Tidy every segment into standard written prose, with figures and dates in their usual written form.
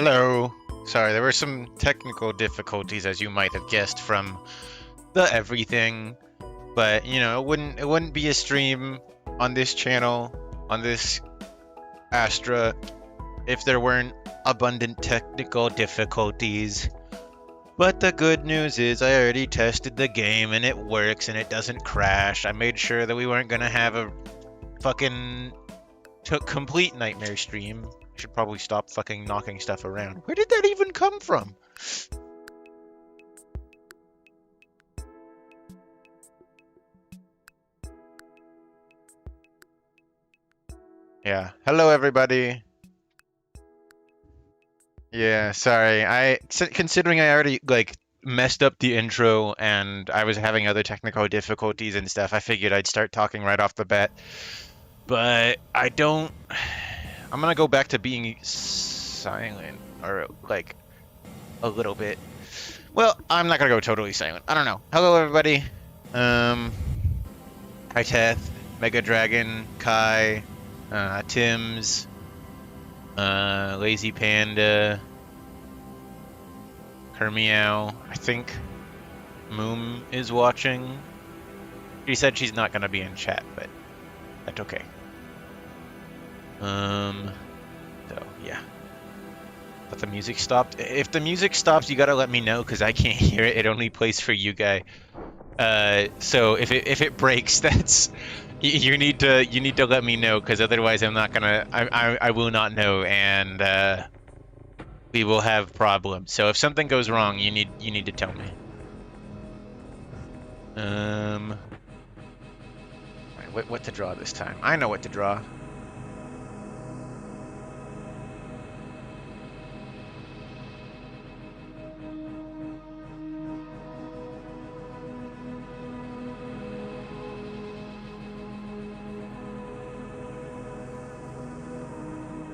Hello. Sorry, there were some technical difficulties, as you might have guessed from the everything. But it wouldn't be a stream on this channel, on this Astra, if there weren't abundant technical difficulties. But the good news is I already tested the game and it works and it doesn't crash. I made sure that we weren't gonna have a fucking complete nightmare stream. I should probably stop fucking knocking stuff around. Where did that even come from? Yeah. Hello, everybody. Yeah, sorry. Considering I already messed up the intro and I was having other technical difficulties and stuff, I figured I'd start talking right off the bat. But I don't. I'm gonna go back to being silent, or like a little bit. Well, I'm not gonna go totally silent. I don't know. Hello, everybody. Hi, Teth, Mega Dragon, Kai, Tim's, Lazy Panda, Hermeow. I think Moom is watching. She said she's not gonna be in chat, but that's okay. So yeah. But the music stopped. If the music stops, you gotta let me know because I can't hear it. It only plays for you guy. So if it breaks, that's you need to let me know because otherwise I'm not gonna I will not know and we will have problems. So if something goes wrong, you need to tell me. What to draw this time? I know what to draw.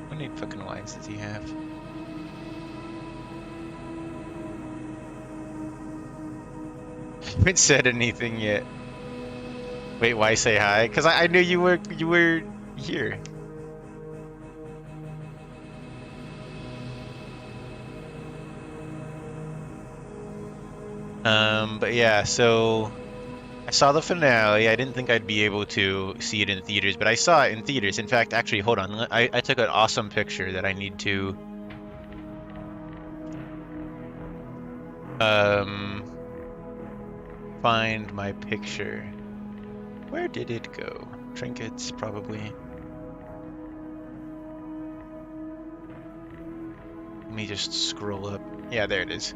How many fucking lines does he have? I haven't said anything yet. Wait, why say hi? Because I knew you were here. But yeah, so I saw the finale. I didn't think I'd be able to see it in theaters, but I saw it in theaters. In fact, actually, hold on. I took an awesome picture that I need to find my picture. Where did it go? Trinkets, probably. Let me just scroll up. Yeah, there it is.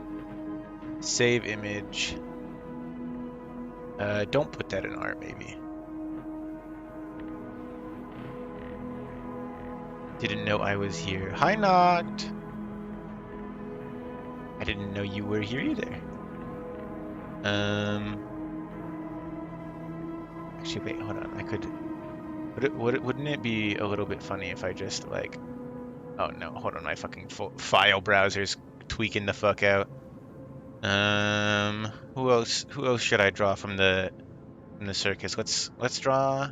Save image. Don't put that in art, maybe. Didn't know I was here. Hi, Not. I didn't know you were here either. Actually, wait, hold on. I could. Wouldn't it be a little bit funny if I just like? Oh no, hold on. My fucking file browser's tweaking the fuck out. Who else? Who else should I draw from the circus? Let's draw.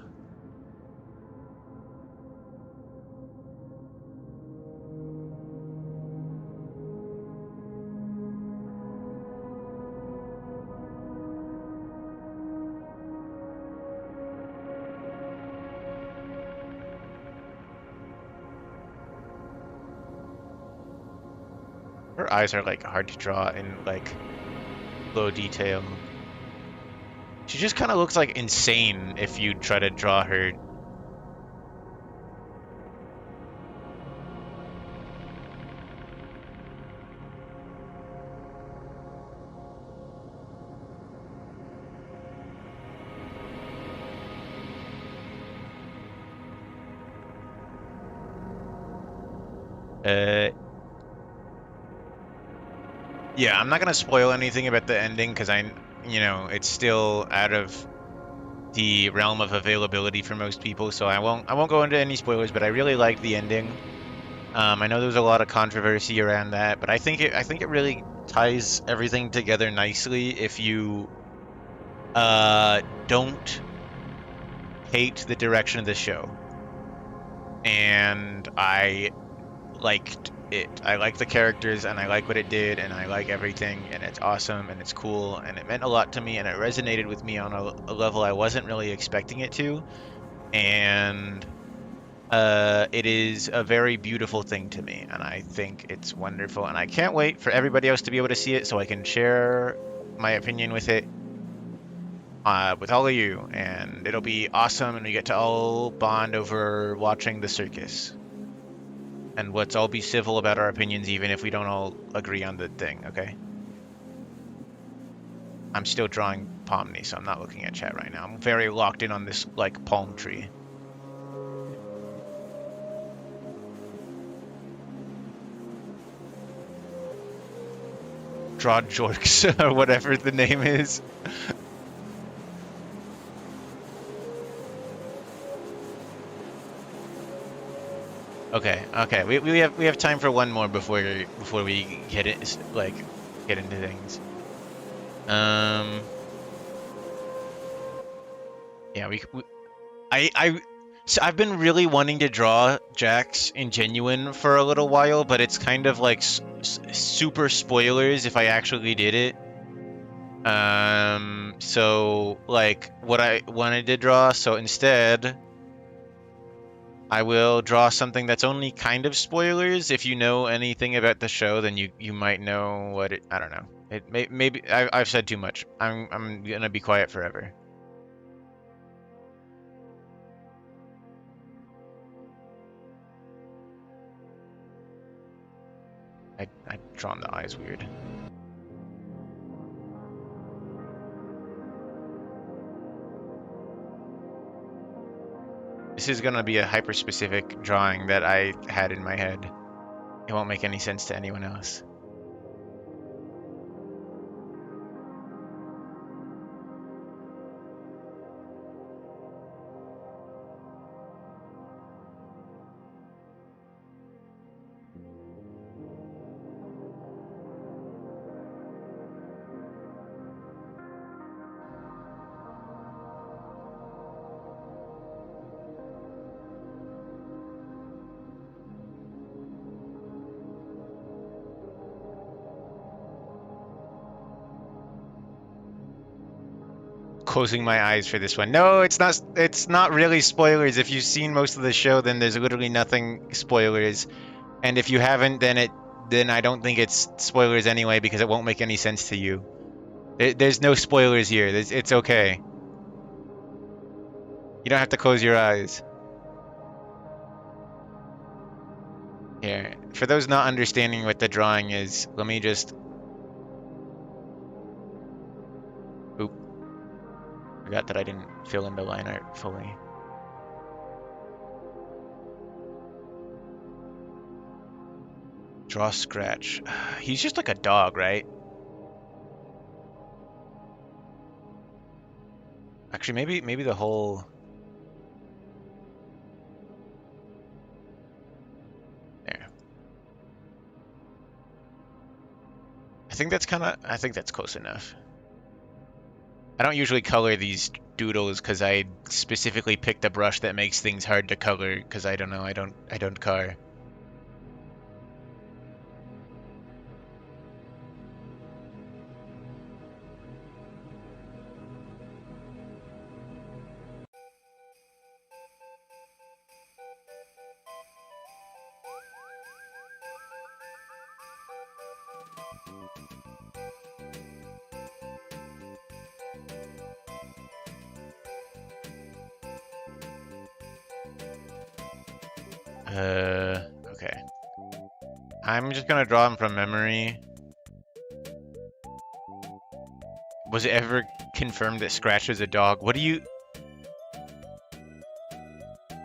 Her eyes are like hard to draw in like low detail. She just kind of looks like insane if you try to draw her. Yeah, I'm not gonna spoil anything about the ending because it's still out of the realm of availability for most people, so I won't go into any spoilers. But I really liked the ending. I know there was a lot of controversy around that, but I think it really ties everything together nicely if you don't hate the direction of the show. And I liked it. I like the characters and I like what it did and I like everything and it's awesome and it's cool and it meant a lot to me and it resonated with me on a level I wasn't really expecting it to. And it is a very beautiful thing to me, and I think it's wonderful, and I can't wait for everybody else to be able to see it so I can share my opinion with it with all of you, and it'll be awesome, and we get to all bond over watching the circus. And let's all be civil about our opinions, even if we don't all agree on the thing, okay? I'm still drawing Pomni, so I'm not looking at chat right now. I'm very locked in on this, like, palm tree. Draw Jorks, or whatever the name is. Okay. We have time for one more before we get it get into things. Yeah, so I've been really wanting to draw Jax in Genuine for a little while, but it's kind of like super spoilers if I actually did it. So like what I wanted to draw, so instead I will draw something that's only kind of spoilers. If you know anything about the show, then you might know what it. I don't know. Maybe I've said too much. I'm gonna be quiet forever. I drawn the eyes weird. This is gonna be a hyper specific drawing that I had in my head. It won't make any sense to anyone else. Closing my eyes for this one. No, it's not. It's not really spoilers. If you've seen most of the show, then there's literally nothing spoilers. And if you haven't, then I don't think it's spoilers anyway because it won't make any sense to you. There's no spoilers here. It's okay. You don't have to close your eyes. Here, for those not understanding what the drawing is, let me just. Oop. Forgot that I didn't fill in the line art fully. Draw Scratch. He's just like a dog, right? Actually, maybe the whole. There. I think that's close enough. I don't usually color these doodles because I specifically picked a brush that makes things hard to color because I don't know, I don't color. Okay. I'm just gonna draw him from memory. Was it ever confirmed that Scratch is a dog? What do you...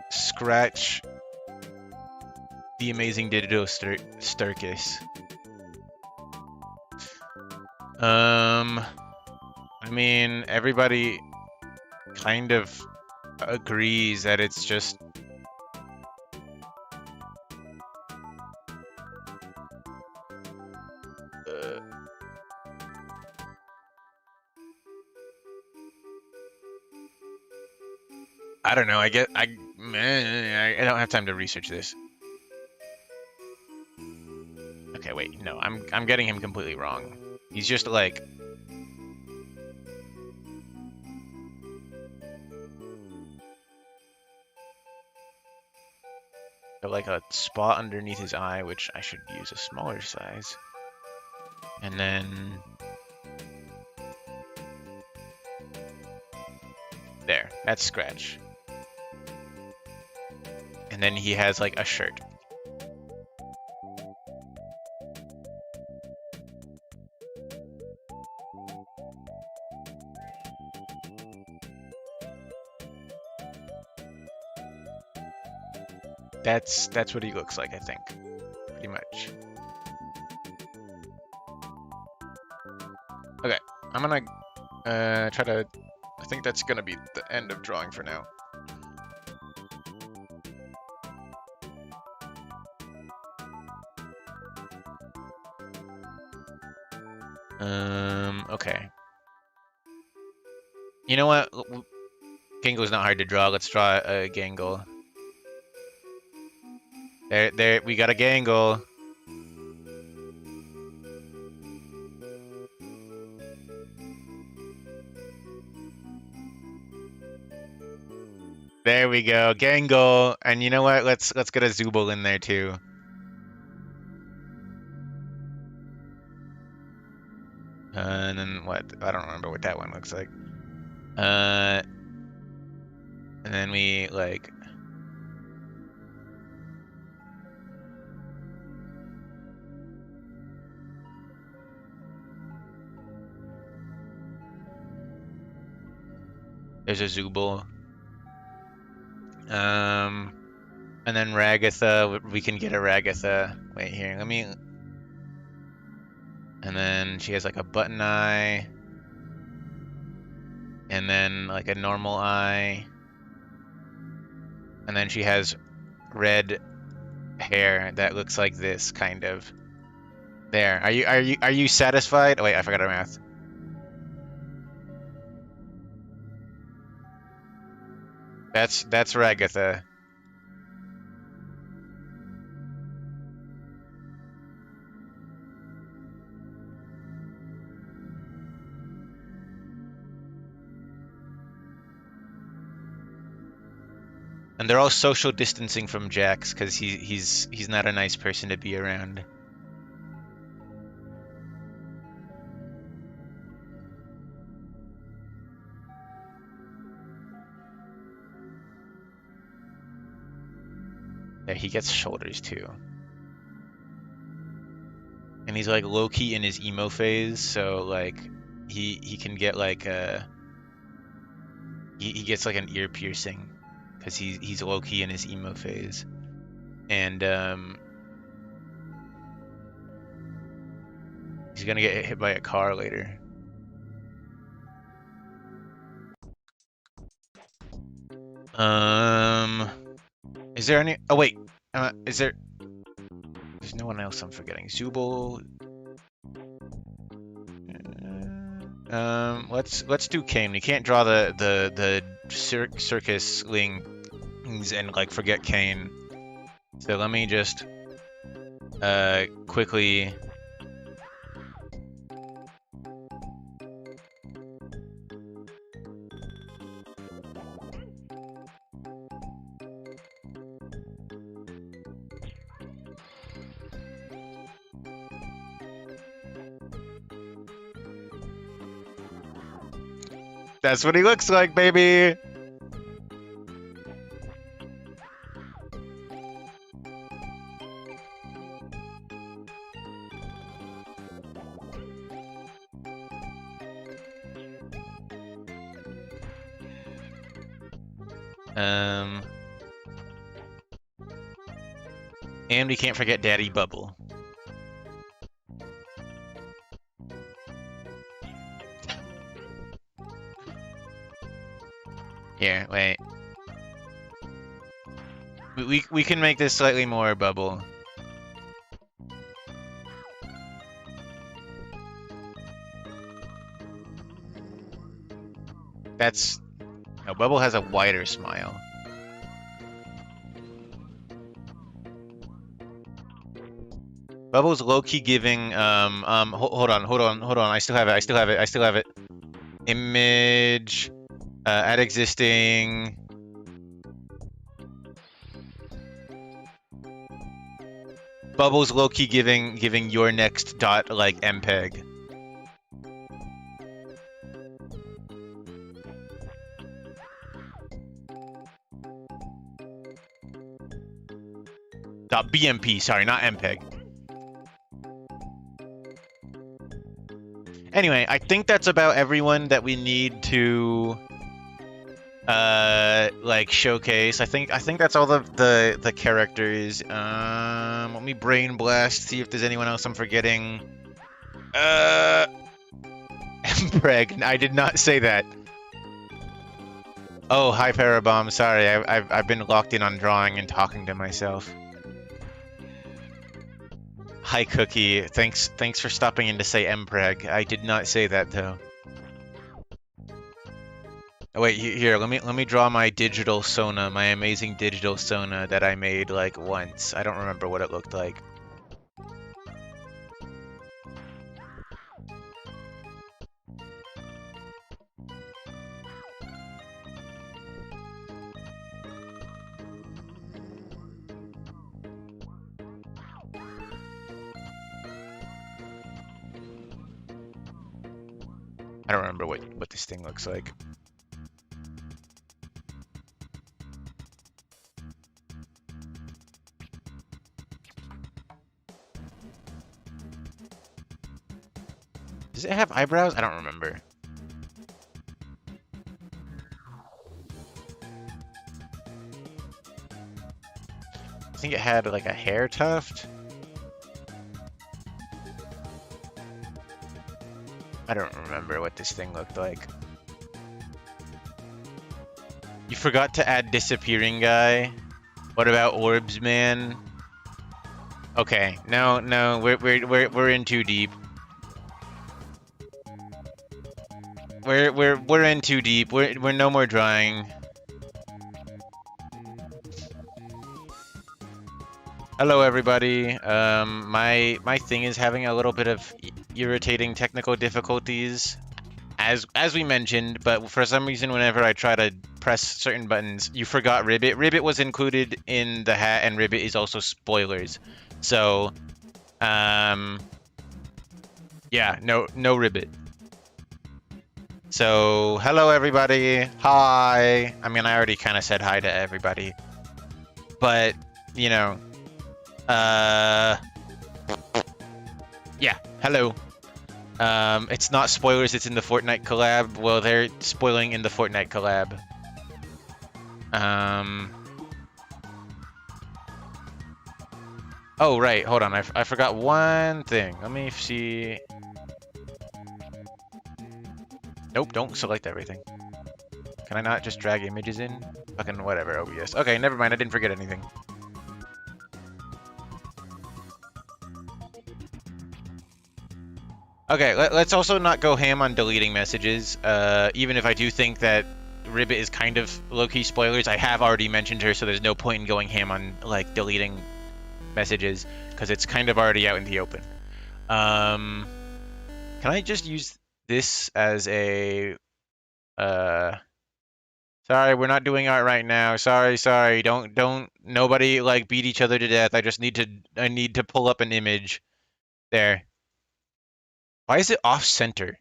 Scratch... The Amazing Digital Sturkis. I mean, everybody kind of agrees that it's just... I don't know. I don't have time to research this. No, I'm getting him completely wrong. He's just like... like a spot underneath his eye, which I should use a smaller size. And then... there, that's Scratch. And then he has like a shirt. That's what he looks like, I think. Pretty much. Okay, I'm gonna try to... I think that's gonna be the end of drawing for now. Okay. You know what? Gangle's not hard to draw. Let's draw a Gangle. There, we got a Gangle. There we go, Gangle. And you know what? Let's get a Zooble in there too. And then what? I don't remember what that one looks like. And then we like... there's a Zooble. And then Ragatha, we can get a Ragatha. Wait here, let me... And then she has like a button eye. And then like a normal eye. And then she has red hair that looks like this, kind of. There. Are you satisfied? Oh, wait, I forgot our math. That's Ragatha. And they're all social distancing from Jax because he's not a nice person to be around. Yeah, he gets shoulders too. And he's like low-key in his emo phase, so like he can get like a... He gets like an ear piercing because he's low-key in his emo phase. And he's gonna get hit by a car later. Is there any... oh wait, is there... there's no one else I'm forgetting. Zooble. Let's do Kane. We can't draw the circus lings and like forget Kane. So let me just quickly... That's what he looks like, baby! And we can't forget Daddy Bubble. Here, wait. We can make this slightly more bubble. That's... no, Bubble has a wider smile. Bubbles low-key giving, hold on. I still have it. Image, add existing. Bubbles low-key giving your next dot like MPEG. Dot BMP, sorry, not MPEG. Anyway, I think that's about everyone that we need to like showcase. I think that's all the characters. Let me brain blast, see if there's anyone else I'm forgetting. Preg, I did not say that. Oh, hi Parabomb. Sorry, I've been locked in on drawing and talking to myself. Hi Cookie. Thanks for stopping in to say Mpreg. I did not say that though. Oh, wait, here, let me draw my digital Sona, my amazing digital Sona that I made like once. I don't remember what it looked like. I don't remember what this thing looks like. Does it have eyebrows? I don't remember. I think it had like a hair tuft. I don't remember what this thing looked like. You forgot to add disappearing guy. What about orbs, man? Okay, no, we're in too deep. We're in too deep. We're no more drawing. Hello everybody. My thing is having a little bit of irritating technical difficulties, as we mentioned. But for some reason, whenever I try to press certain buttons, you forgot Ribbit. Ribbit was included in the hat, and Ribbit is also spoilers. So, yeah, no Ribbit. So, hello everybody. Hi. I mean, I already kind of said hi to everybody, but you know. Yeah, hello. It's not spoilers, it's in the Fortnite collab. Well, they're spoiling in the Fortnite collab. Oh, right, hold on. I forgot one thing. Let me see. Nope, don't select everything. Can I not just drag images in? Fucking whatever, OBS. Okay, never mind, I didn't forget anything. Okay, let's also not go ham on deleting messages. Even if I do think that Ribbit is kind of low-key spoilers, I have already mentioned her, so there's no point in going ham on like deleting messages because it's kind of already out in the open. Can I just use this as a sorry, we're not doing art right now. Sorry. Don't nobody like beat each other to death. I need to pull up an image. There. Why is it off center?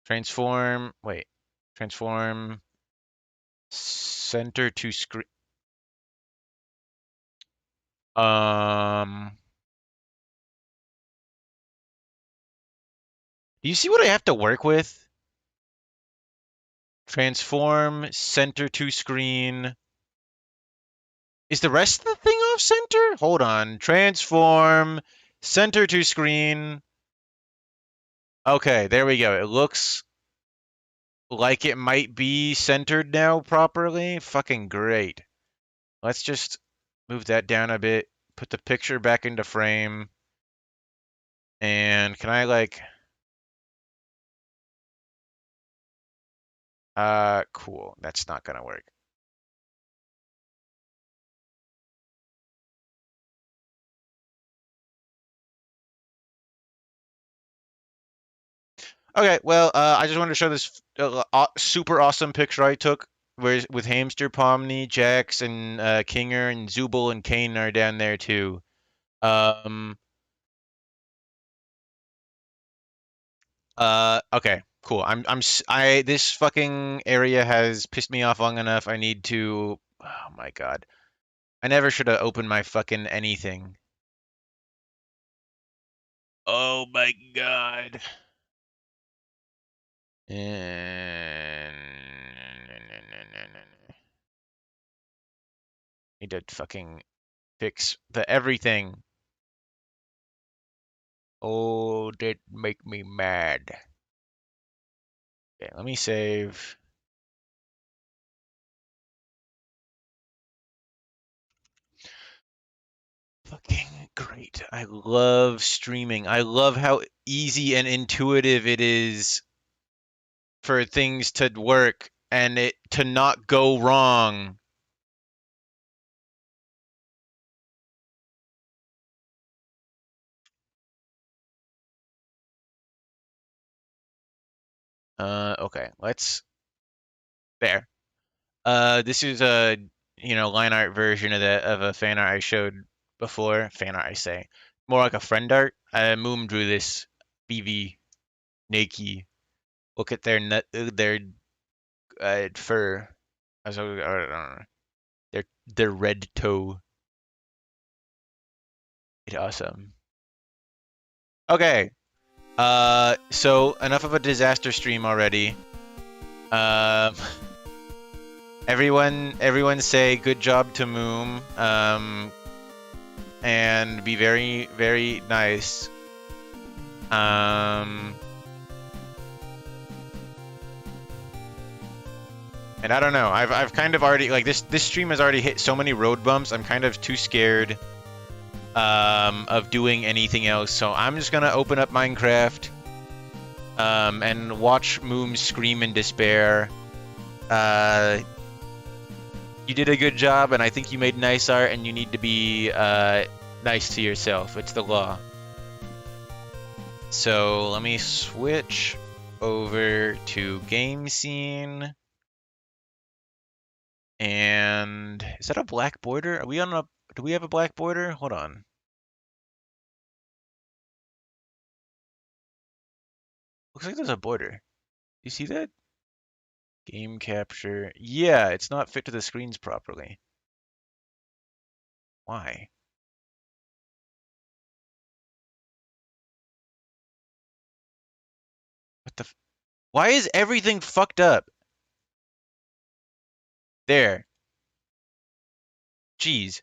Transform, wait. Transform center to screen. Do you see what I have to work with? Transform center to screen. Is the rest of the thing off center? Hold on. Transform center to screen. Okay, there we go. It looks like it might be centered now properly. Fucking great. Let's just move that down a bit. Put the picture back into frame. And can I like... cool. That's not gonna work. Okay, well, I just wanted to show this super awesome picture I took, where with Hamster, Pomni, Jax, and Kinger, and Zubul and Kane are down there too. Um, okay, cool. This fucking area has pissed me off long enough. I need to. Oh my god, I never should have opened my fucking anything. Oh my god. And need to fucking fix the everything. Oh, that make me mad. Okay, let me save. Fucking great. I love streaming. I love how easy and intuitive it is for things to work and it to not go wrong. Okay, let's there. This is a line art version of a fan art I showed before. Fan art, I say, more like a friend art. Moom drew this. BV Nakey. Look at their fur. I don't know. Their red toe. It's awesome. Okay. So enough of a disaster stream already. Um, everyone say good job to Moom. And be very, very nice. And I don't know. I've kind of already like this stream has already hit so many road bumps. I'm kind of too scared of doing anything else. So I'm just gonna open up Minecraft and watch Moom scream in despair. You did a good job, and I think you made nice art, and you need to be nice to yourself. It's the law. So let me switch over to game scene. And is that a black border? Are we on a? Do we have a black border? Hold on. Looks like there's a border. You see that? Game capture. Yeah, it's not fit to the screens properly. Why? What the? Why is everything fucked up? There. Jeez.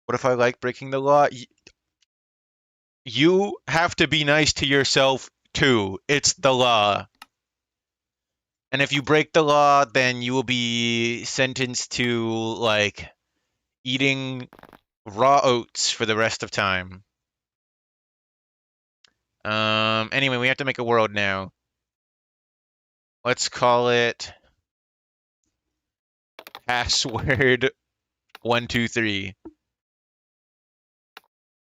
What if I like breaking the law? You have to be nice to yourself too. It's the law. And if you break the law, then you will be sentenced to like eating raw oats for the rest of time. Anyway, we have to make a world now. Let's call it password 123.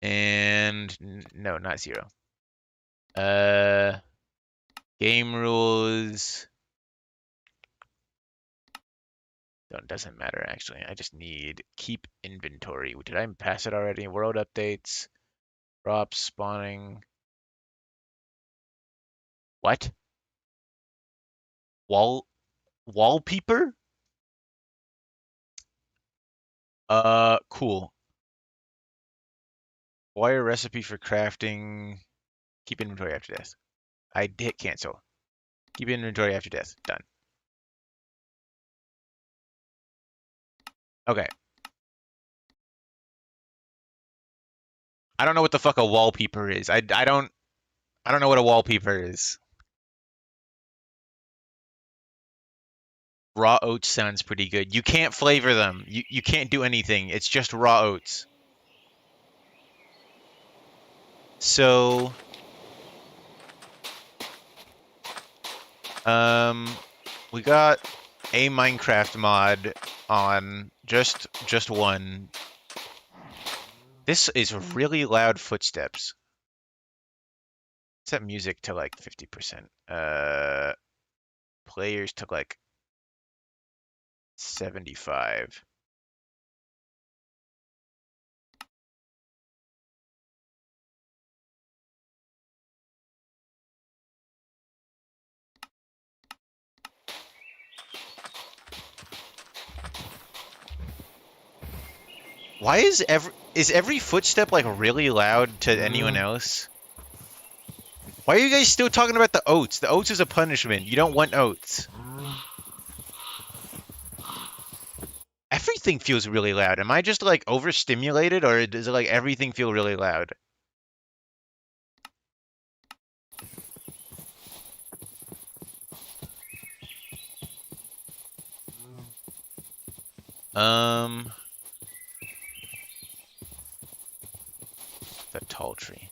And no, not 0. Game rules. Doesn't matter actually. I just need keep inventory. Did I pass it already? World updates, drops, spawning. What? Wallpaper? Cool. Wire recipe for crafting. Keep inventory after death. I hit cancel. Keep inventory after death. Done. Okay. I don't know what the fuck a wallpaper is. I don't know what a wallpaper is. Raw oats sounds pretty good. You can't flavor them. You can't do anything. It's just raw oats. So we got a Minecraft mod on just one. This is really loud footsteps. Set music to like 50%. Players to like 75. Why is every footstep like really loud to anyone else? Why are you guys still talking about the oats? The oats is a punishment. You don't want oats. Everything feels really loud. Am I just like overstimulated, or does it like everything feel really loud? Um, the tall tree.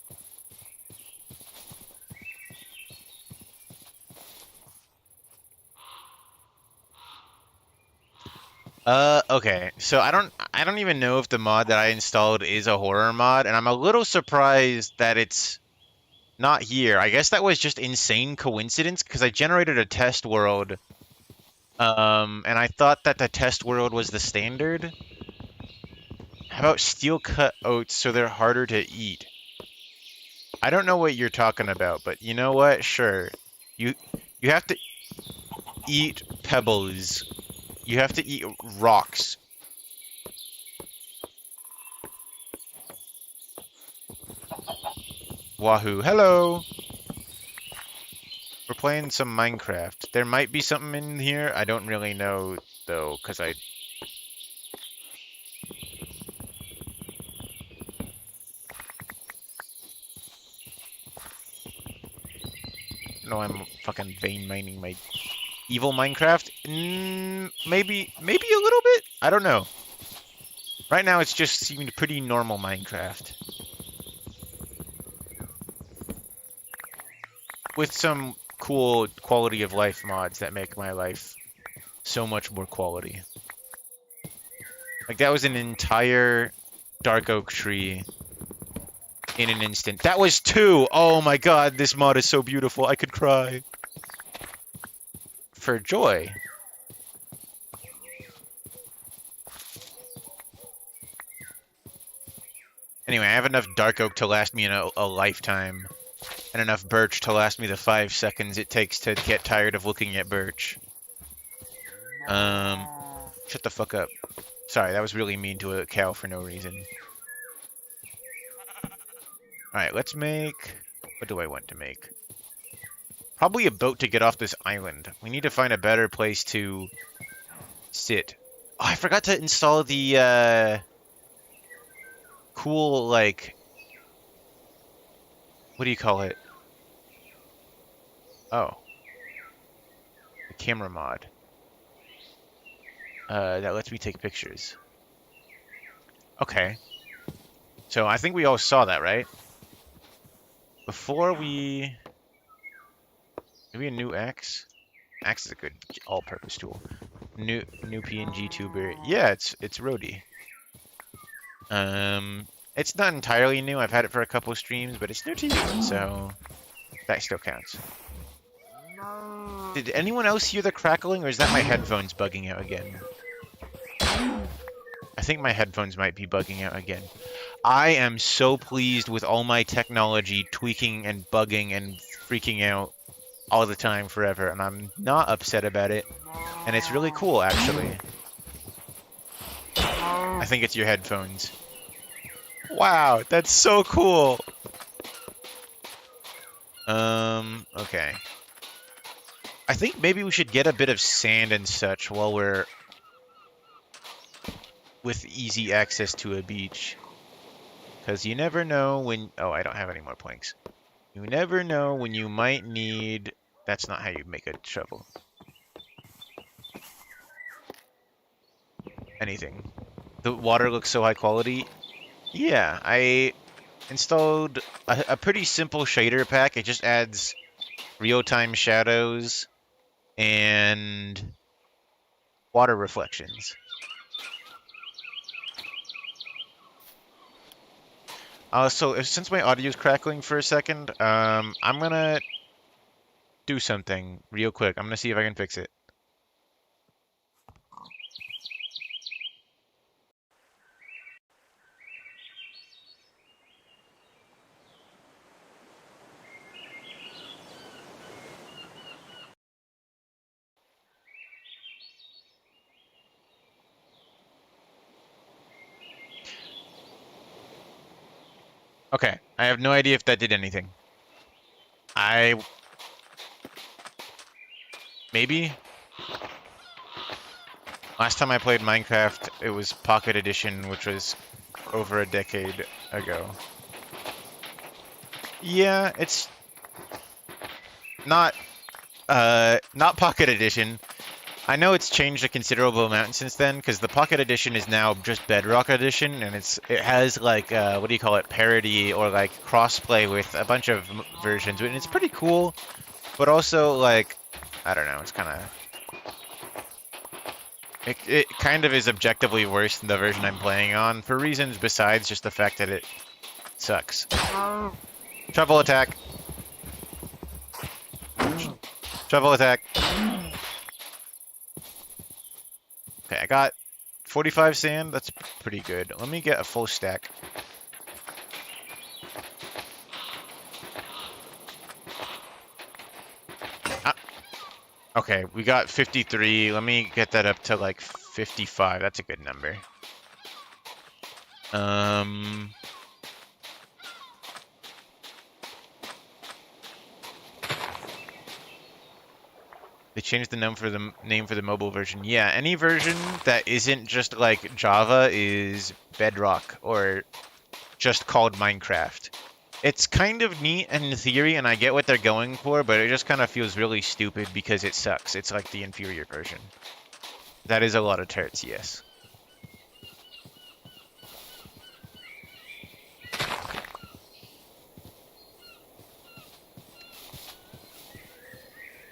Okay. So I don't even know if the mod that I installed is a horror mod, and I'm a little surprised that it's not here. I guess that was just insane coincidence because I generated a test world, and I thought that the test world was the standard. How about steel cut oats so they're harder to eat? I don't know what you're talking about, but you know what? Sure. You you have to eat pebbles. You have to eat rocks. Wahoo. Hello. We're playing some Minecraft. There might be something in here. I don't really know, though, because I... No, I'm fucking vein mining my evil Minecraft. Maybe a little bit? I don't know. Right now, it's just seemed pretty normal Minecraft. With some cool quality of life mods that make my life so much more quality. Like, that was an entire dark oak tree in an instant. That was 2! Oh my god, this mod is so beautiful. I could cry. For joy. Anyway, I have enough dark oak to last me a lifetime. And enough birch to last me the 5 seconds it takes to get tired of looking at birch. Shut the fuck up. Sorry, that was really mean to a cow for no reason. Alright, let's make... What do I want to make? Probably a boat to get off this island. We need to find a better place to sit. Oh, I forgot to install the, cool, like... What do you call it? Oh. The camera mod. That lets me take pictures. Okay. So I think we all saw that, right? Before we... Maybe a new axe? Axe is a good all-purpose tool. New PNGtuber. Yeah, it's Roadie. It's not entirely new. I've had it for a couple of streams, but it's new to you, so that still counts. Did anyone else hear the crackling, or is that my headphones bugging out again? I think my headphones might be bugging out again. I am so pleased with all my technology tweaking and bugging and freaking out all the time forever, and I'm not upset about it. And it's really cool, actually. I think it's your headphones. Wow, that's so cool! Okay. I think maybe we should get a bit of sand and such while we're... with easy access to a beach. Because you never know when... Oh, I don't have any more planks. You never know when you might need... That's not how you make a shovel. Anything. The water looks so high quality. Yeah, I installed a pretty simple shader pack. It just adds real-time shadows and water reflections. Since my audio is crackling for a second, I'm gonna do something real quick. I'm gonna see if I can fix it. Okay, I have no idea if that did anything. Maybe? Last time I played Minecraft, it was Pocket Edition, which was over a decade ago. Yeah, it's not, not Pocket Edition. I know it's changed a considerable amount since then, because the Pocket Edition is now just Bedrock Edition, and it has like what do you call it, parody or like crossplay with a bunch of versions, and it's pretty cool. But also like, I don't know, it's kind of it kind of is objectively worse than the version I'm playing on for reasons besides just the fact that it sucks. Shovel attack. Shovel attack. Okay, I got 45 sand. That's pretty good. Let me get a full stack. Ah, okay, we got 53. Let me get that up to like 55. That's a good number. They changed the name for the mobile version. Yeah, any version that isn't just like Java is Bedrock or just called Minecraft. It's kind of neat in theory, and I get what they're going for, but it just kind of feels really stupid because it sucks. It's like the inferior version. That is a lot of turrets, yes.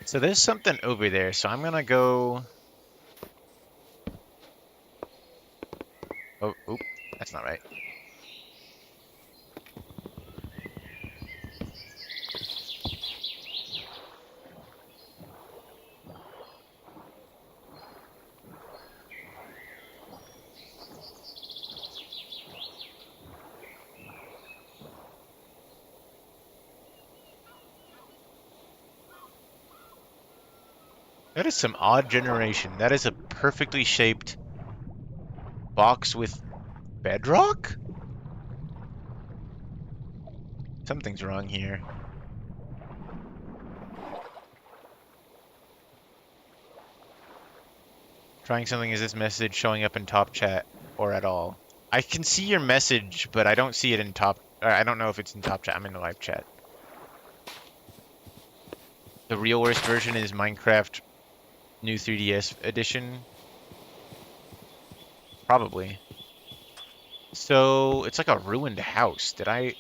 So there's something over there, so I'm gonna go... Oh, oop, that's not right. That is some odd generation. That is a perfectly shaped box with bedrock? Something's wrong here. Trying something, is this message showing up in top chat or at all? I can see your message, but I don't see it in top... I don't know if it's in top chat. I'm in the live chat. The real worst version is Minecraft New 3DS Edition. Probably. So, it's like a ruined house. Did I...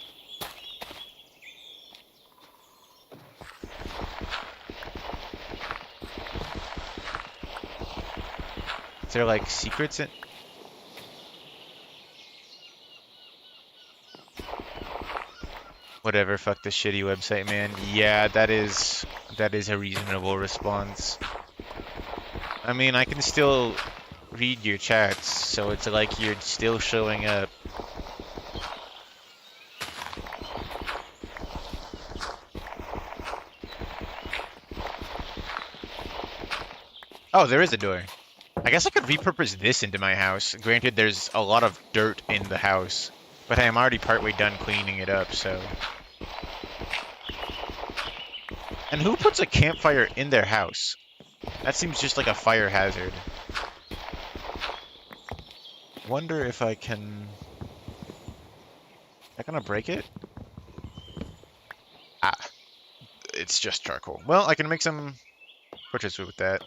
Is there like secrets in... Whatever, fuck this shitty website, man. Yeah, that is a reasonable response. I mean, I can still read your chats, so it's like you're still showing up. Oh, there is a door. I guess I could repurpose this into my house. Granted, there's a lot of dirt in the house, but hey, I'm already partway done cleaning it up, so... And who puts a campfire in their house? That seems just like a fire hazard. Wonder if I can... Am I gonna break it? Ah, it's just charcoal. Well, I can make some torches with that.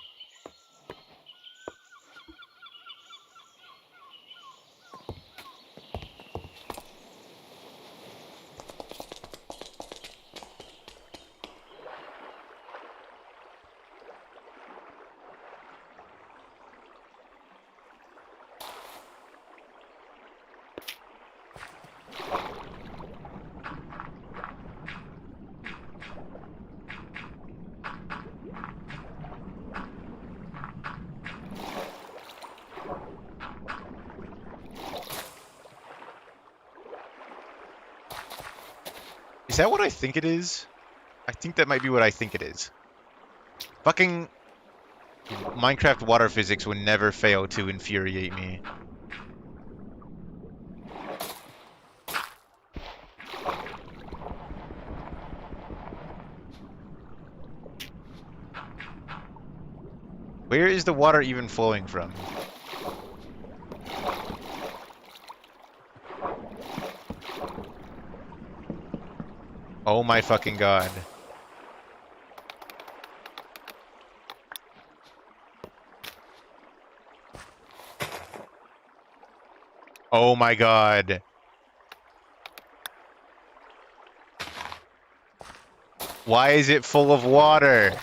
Is that what I think it is? I think that might be what I think it is. Fucking Minecraft water physics would never fail to infuriate me. Where is the water even flowing from? Oh my fucking god. Oh my god. Why is it full of water?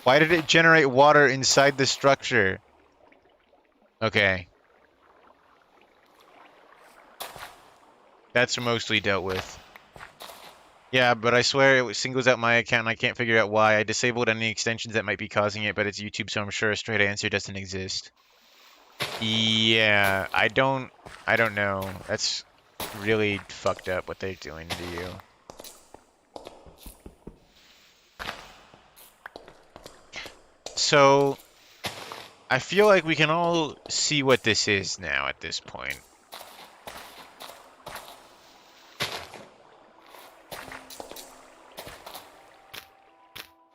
Why did it generate water inside the structure? Okay. That's mostly dealt with. Yeah, but I swear it singles out my account and I can't figure out why. I disabled any extensions that might be causing it, but it's YouTube, so I'm sure a straight answer doesn't exist. Yeah, I don't know. That's really fucked up what they're doing to you. So, I feel like we can all see what this is now at this point.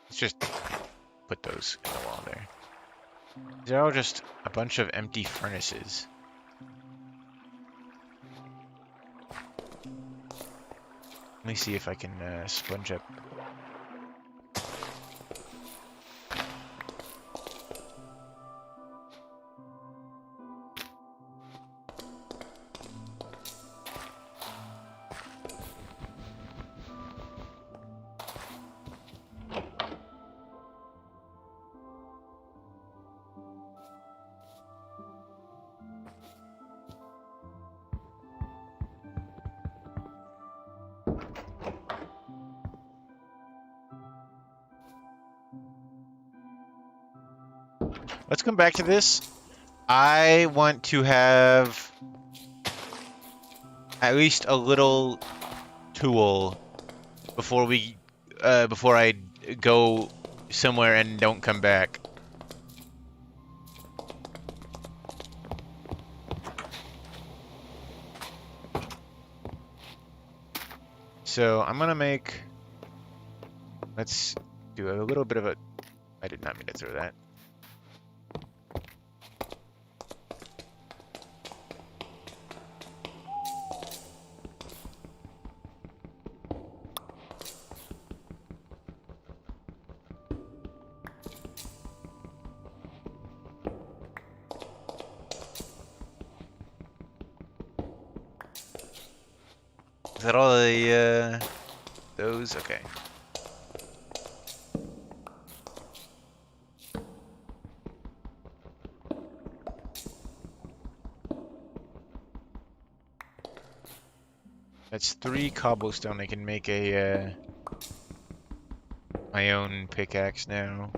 Let's just put those in the wall there. They're all just a bunch of empty furnaces. Let me see if I can sponge up. Let's come back to this. I want to have at least a little tool before before I go somewhere and don't come back. So I'm gonna make. Let's do a little bit of a. I did not mean to throw that. Is that all the, those? Okay. That's 3 cobblestone. I can make a, my own pickaxe now.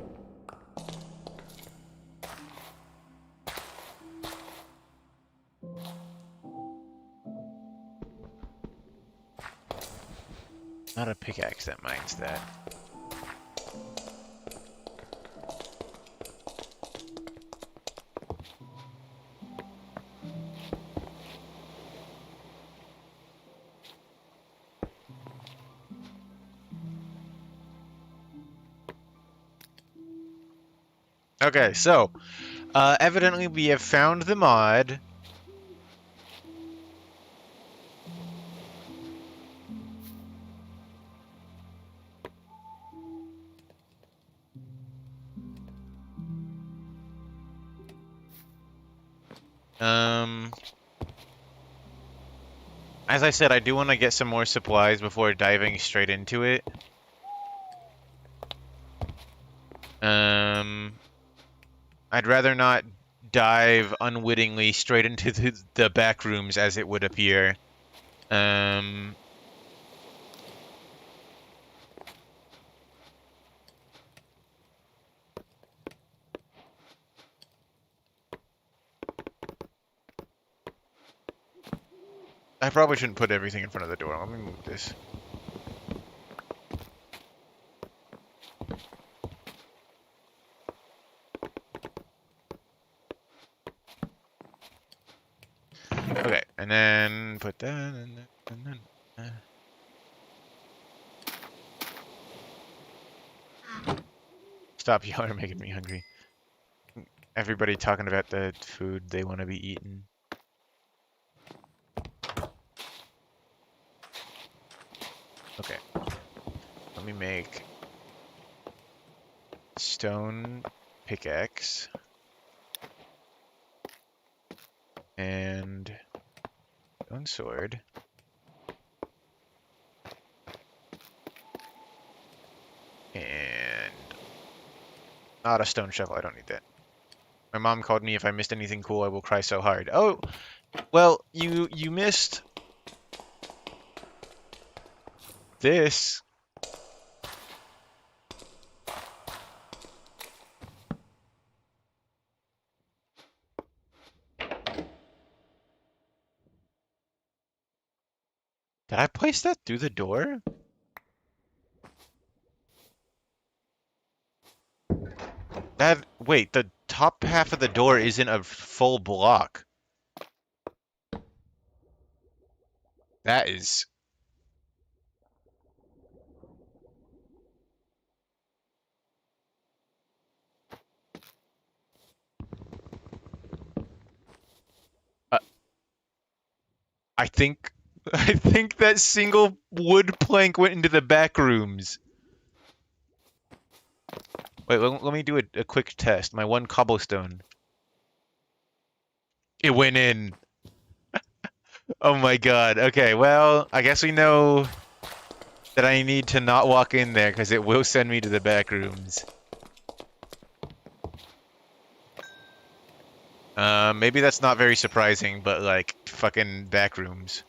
Not a pickaxe that mines that. Okay, so evidently we have found the mod. As I said, I do want to get some more supplies before diving straight into it. I'd rather not dive unwittingly straight into the back rooms as it would appear. I probably shouldn't put everything in front of the door. Let me move this. Okay, and then put that in there, and then... Stop, y'all are making me hungry. Everybody talking about the food they want to be eating. Okay. Let me make stone pickaxe and stone sword and not a stone shovel. I don't need that. My mom called me if I missed anything cool, I will cry so hard. Oh, well, you missed this. Did I place that through the door? Wait, the top half of the door isn't a full block. That is... I think I think that single wood plank went into the back rooms. Wait, let me do a quick test. My one cobblestone. It went in. Oh my god. Okay, well, I guess we know that I need to not walk in there because it will send me to the back rooms. Maybe that's not very surprising, but like, fucking back rooms.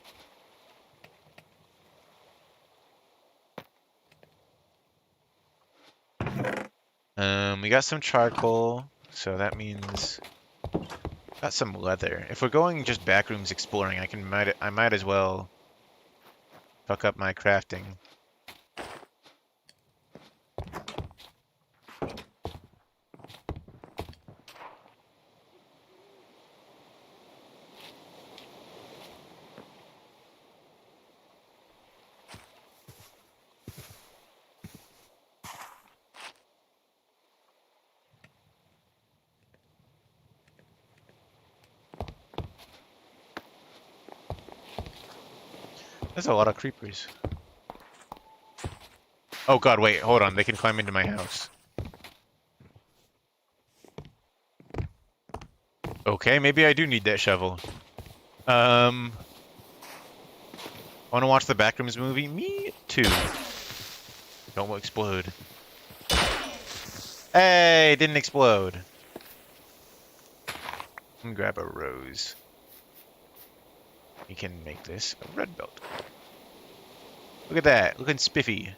We got some charcoal, so that means got some leather. If we're going just back rooms exploring, I might as well fuck up my crafting. There's a lot of creepers. Oh god, wait, hold on. They can climb into my house. Okay, maybe I do need that shovel. I want to watch the Backrooms movie? Me too. Don't explode. Hey, didn't explode. Let me grab a rose. We can make this a red belt. Look at that, looking spiffy.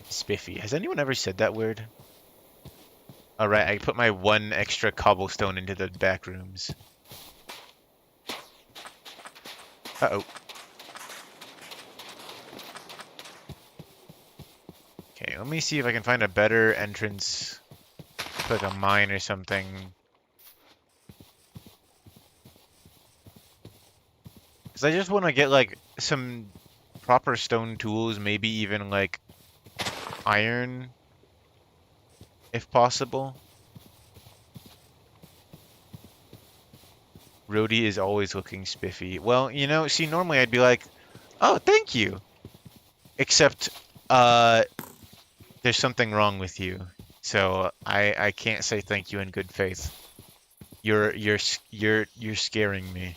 Spiffy. Has anyone ever said that word? Alright, I put my one extra cobblestone into the back rooms. Uh-oh. Okay, let me see if I can find a better entrance. Like a mine or something. Because I just want to get, like, some proper stone tools, maybe even, like, iron, if possible. Roadie is always looking spiffy. Well, you know, see, normally I'd be like, oh, thank you. Except, there's something wrong with you. So I can't say thank you in good faith. You're scaring me.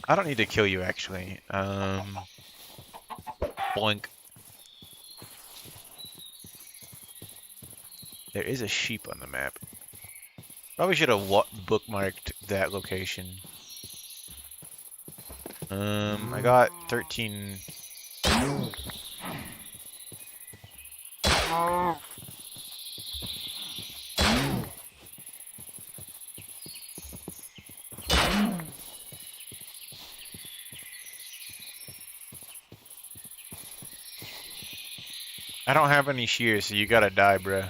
I don't need to kill you, actually. Blink. There is a sheep on the map. Probably should have bookmarked that location. I got 13. I don't have any shears, so you gotta die, bruh.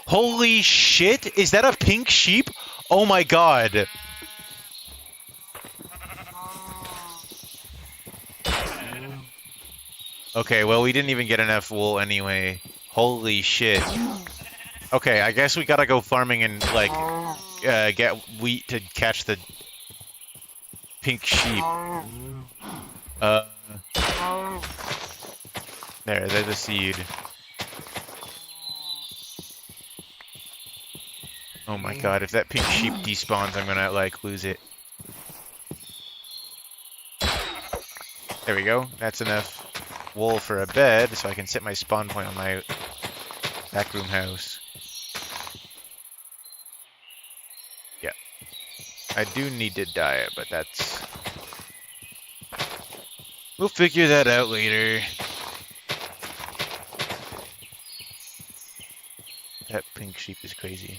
Holy shit! Is that a pink sheep? Oh my god. Okay, well, we didn't even get enough wool anyway. Holy shit. Okay, I guess we gotta go farming and, like, get wheat to catch the pink sheep. Uh, there's a seed. Oh my god, if that pink sheep despawns, I'm gonna, like, lose it. There we go. That's enough wool for a bed, so I can set my spawn point on my backroom house. Yeah. I do need to dye it, but that's... We'll figure that out later. That pink sheep is crazy.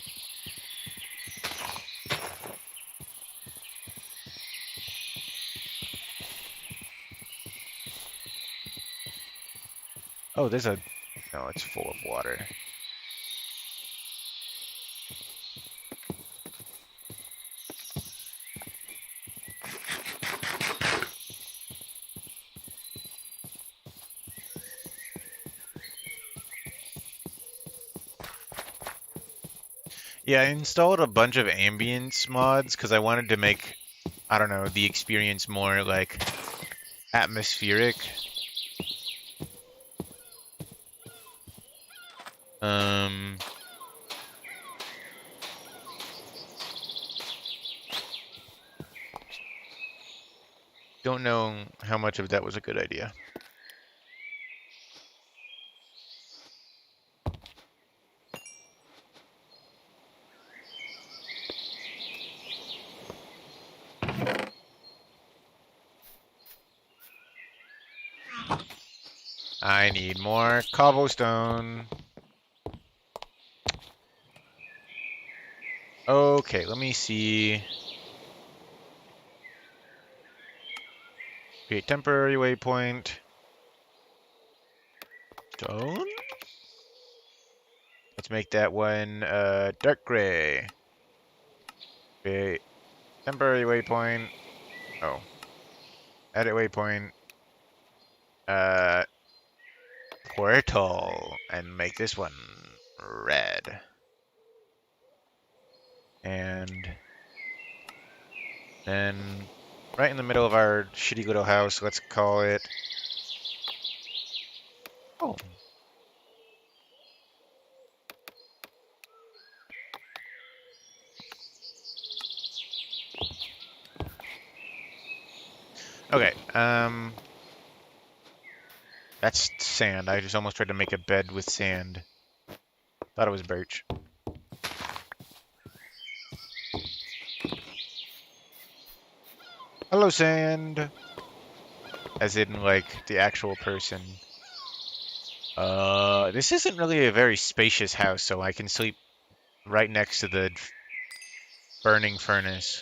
Oh, there's a... No, it's full of water. Yeah, I installed a bunch of ambience mods because I wanted to make, I don't know, the experience more, like, atmospheric. Um... Don't know how much of that was a good idea. I need more cobblestone. Okay, let me see. Create temporary waypoint. Stone? Let's make that one dark gray. Create temporary waypoint. Oh. Edit waypoint. Uh, portal. And make this one red. And then right in the middle of our shitty little house, let's call it... Oh. Okay, that's sand. I just almost tried to make a bed with sand. Thought it was birch. Hello, sand! As in, like, the actual person. This isn't really a very spacious house, so I can sleep right next to the burning furnace.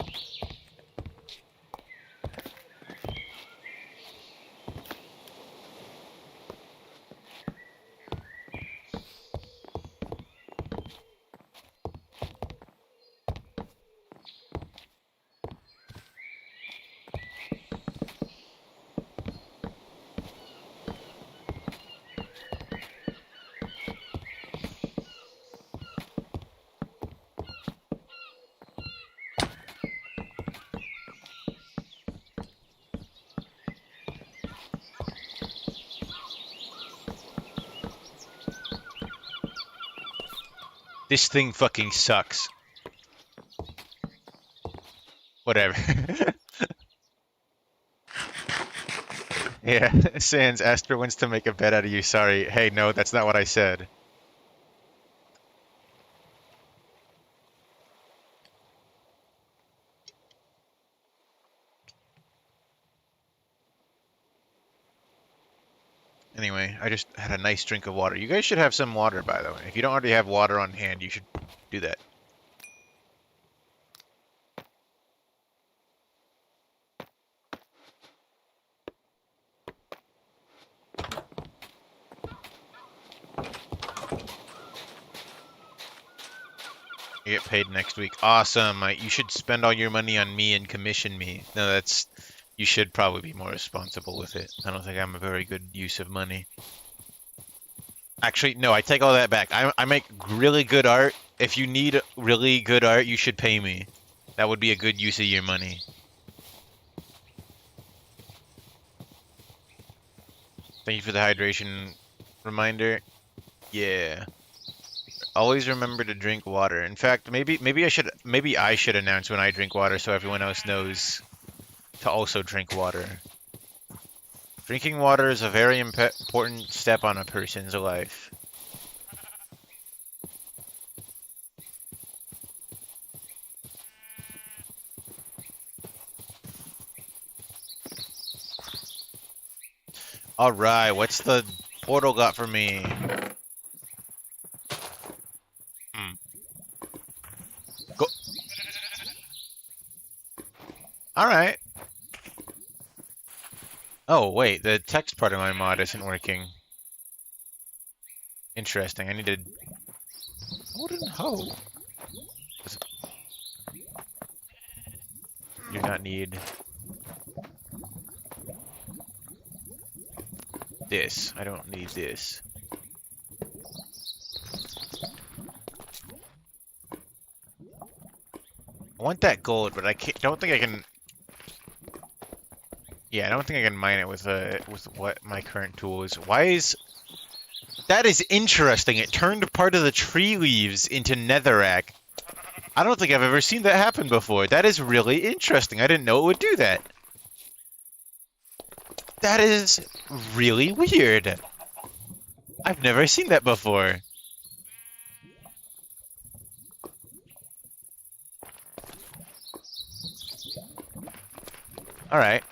This thing fucking sucks. Whatever. Yeah, Sans, Astra wants to make a bed out of you. Sorry. Hey, no, that's not what I said. Anyway, I just had a nice drink of water. You guys should have some water, by the way. If you don't already have water on hand, you should do that. You get paid next week. Awesome. You should spend all your money on me and commission me. No, that's... You should probably be more responsible with it. I don't think I'm a very good use of money. Actually, no, I take all that back. I make really good art. If you need really good art, you should pay me. That would be a good use of your money. Thank you for the hydration reminder. Yeah. Always remember to drink water. In fact, maybe I should announce when I drink water so everyone else knows to also drink water. Drinking water is a very important step on a person's life. Alright, what's the portal got for me? Go. Alright. Oh, wait, the text part of my mod isn't working. Interesting, I needed... Wooden hoe. Do not need... this. I don't need this. I want that gold, but don't think I can... Yeah, I don't think I can mine it with what my current tool is. Why is... That is interesting. It turned part of the tree leaves into netherrack. I don't think I've ever seen that happen before. That is really interesting. I didn't know it would do that. That is really weird. I've never seen that before. Alright.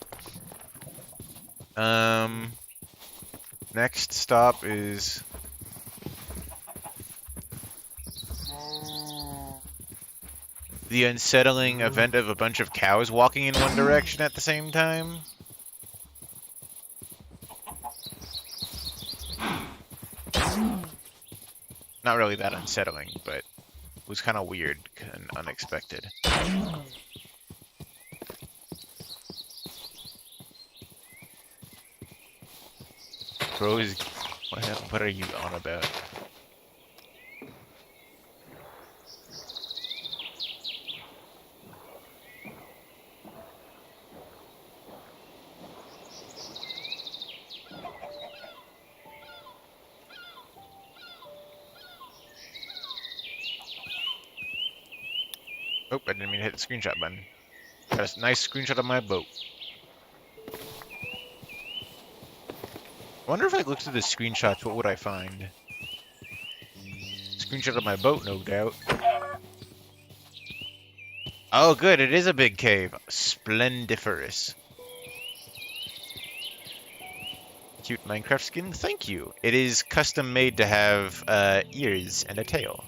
Next stop is... the unsettling event of a bunch of cows walking in one direction at the same time. Not really that unsettling, but it was kind of weird and unexpected. Bros, what are you on about? Oh, I didn't mean to hit the screenshot button. Got a nice screenshot of my boat. I wonder if I looked at the screenshots, what would I find? Screenshot of my boat, no doubt. Oh, good, it is a big cave. Splendiferous. Cute Minecraft skin, thank you. It is custom made to have ears and a tail.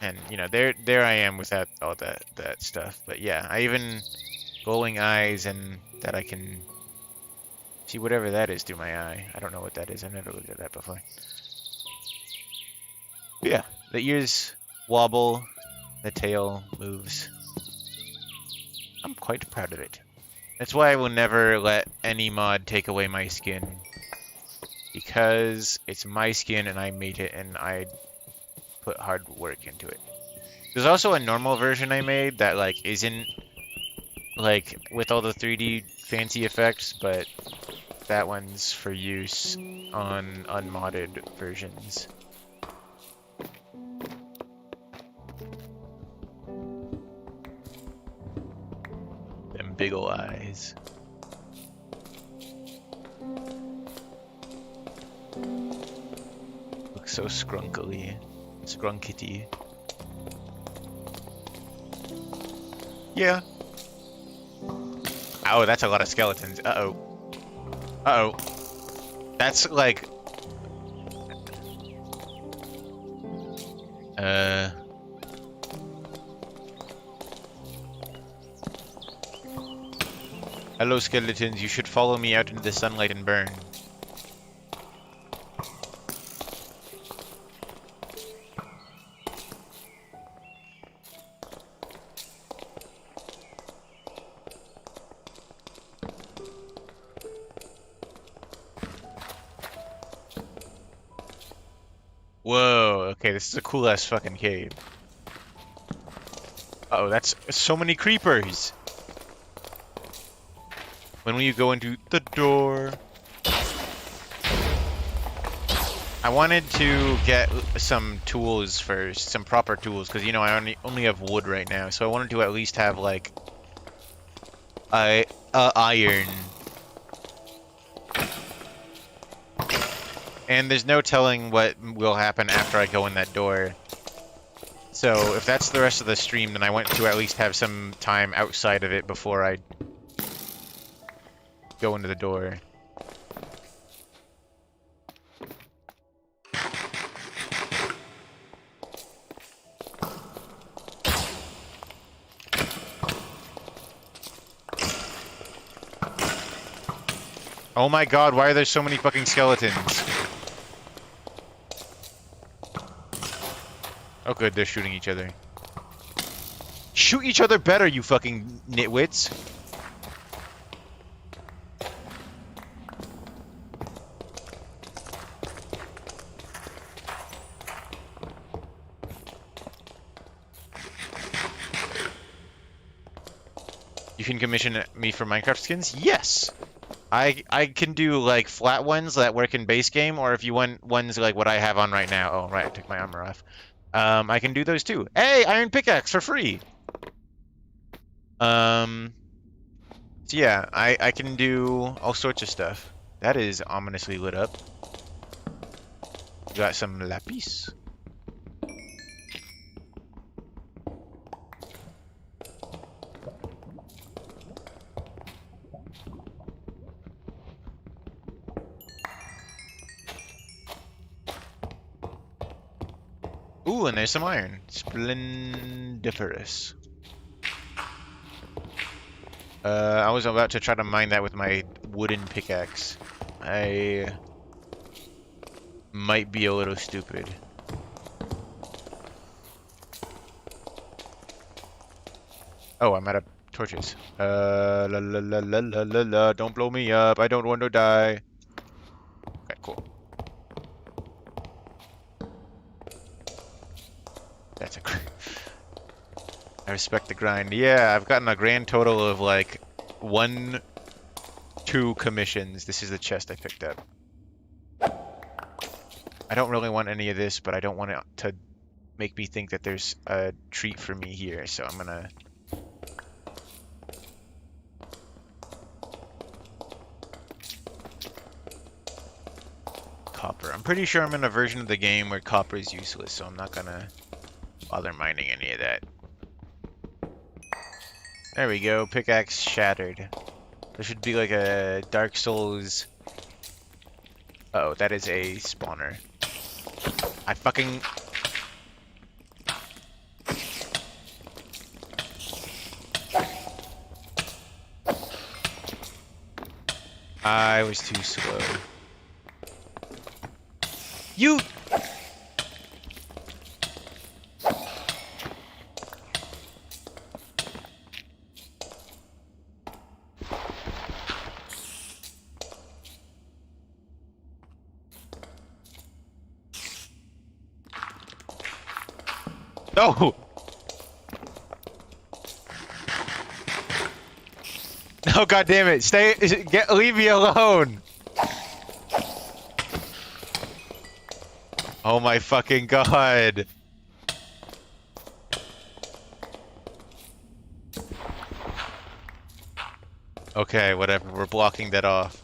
And, you know, there I am without all that stuff. But yeah, I even glowing eyes and that I can see whatever that is through my eye. I don't know what that is. I've never looked at that before. But yeah, the ears wobble, the tail moves. I'm quite proud of it. That's why I will never let any mod take away my skin. Because it's my skin and I made it and I put hard work into it. There's also a normal version I made that like isn't like with all the 3D fancy effects, but that one's for use on unmodded versions. Them big ol' eyes. Looks so scrunkily. Skrunkity. Yeah. Oh, that's a lot of skeletons. Uh-oh. Uh-oh. That's like... Hello, skeletons. You should follow me out into the sunlight and burn. Whoa, okay, this is a cool-ass fucking cave. Uh-oh, that's so many creepers! When will you go into the door? I wanted to get some tools first, some proper tools, because, you know, I only have wood right now, so I wanted to at least have, like, iron. And there's no telling what will happen after I go in that door. So, if that's the rest of the stream, then I want to at least have some time outside of it before I go into the door. Oh my god, why are there so many fucking skeletons? Oh good, they're shooting each other. Shoot each other better, you fucking nitwits! You can commission me for Minecraft skins? Yes! I can do, like, flat ones that work in base game, or if you want ones like what I have on right now. Oh, right, I took my armor off. I can do those too. Hey, iron pickaxe for free! So yeah, I can do all sorts of stuff. That is ominously lit up. Got some lapis. Ooh, and there's some iron. Splendiferous. I was about to try to mine that with my wooden pickaxe. I might be a little stupid. Oh, I'm out of torches. La la la la la la la, don't blow me up, I don't want to die. Okay, cool. That's a... I respect the grind. Yeah, I've gotten a grand total of like 2 commissions. This is the chest I picked up. I don't really want any of this, but I don't want it to make me think that there's a treat for me here, so I'm gonna... Copper. I'm pretty sure I'm in a version of the game where copper is useless, so I'm not gonna bother mining any of that. There we go, pickaxe shattered. There should be like a Dark Souls... Uh-oh, that is a spawner. I fucking... I was too slow. You... No! No, goddammit! Leave me alone! Oh my fucking god! Okay, whatever, we're blocking that off.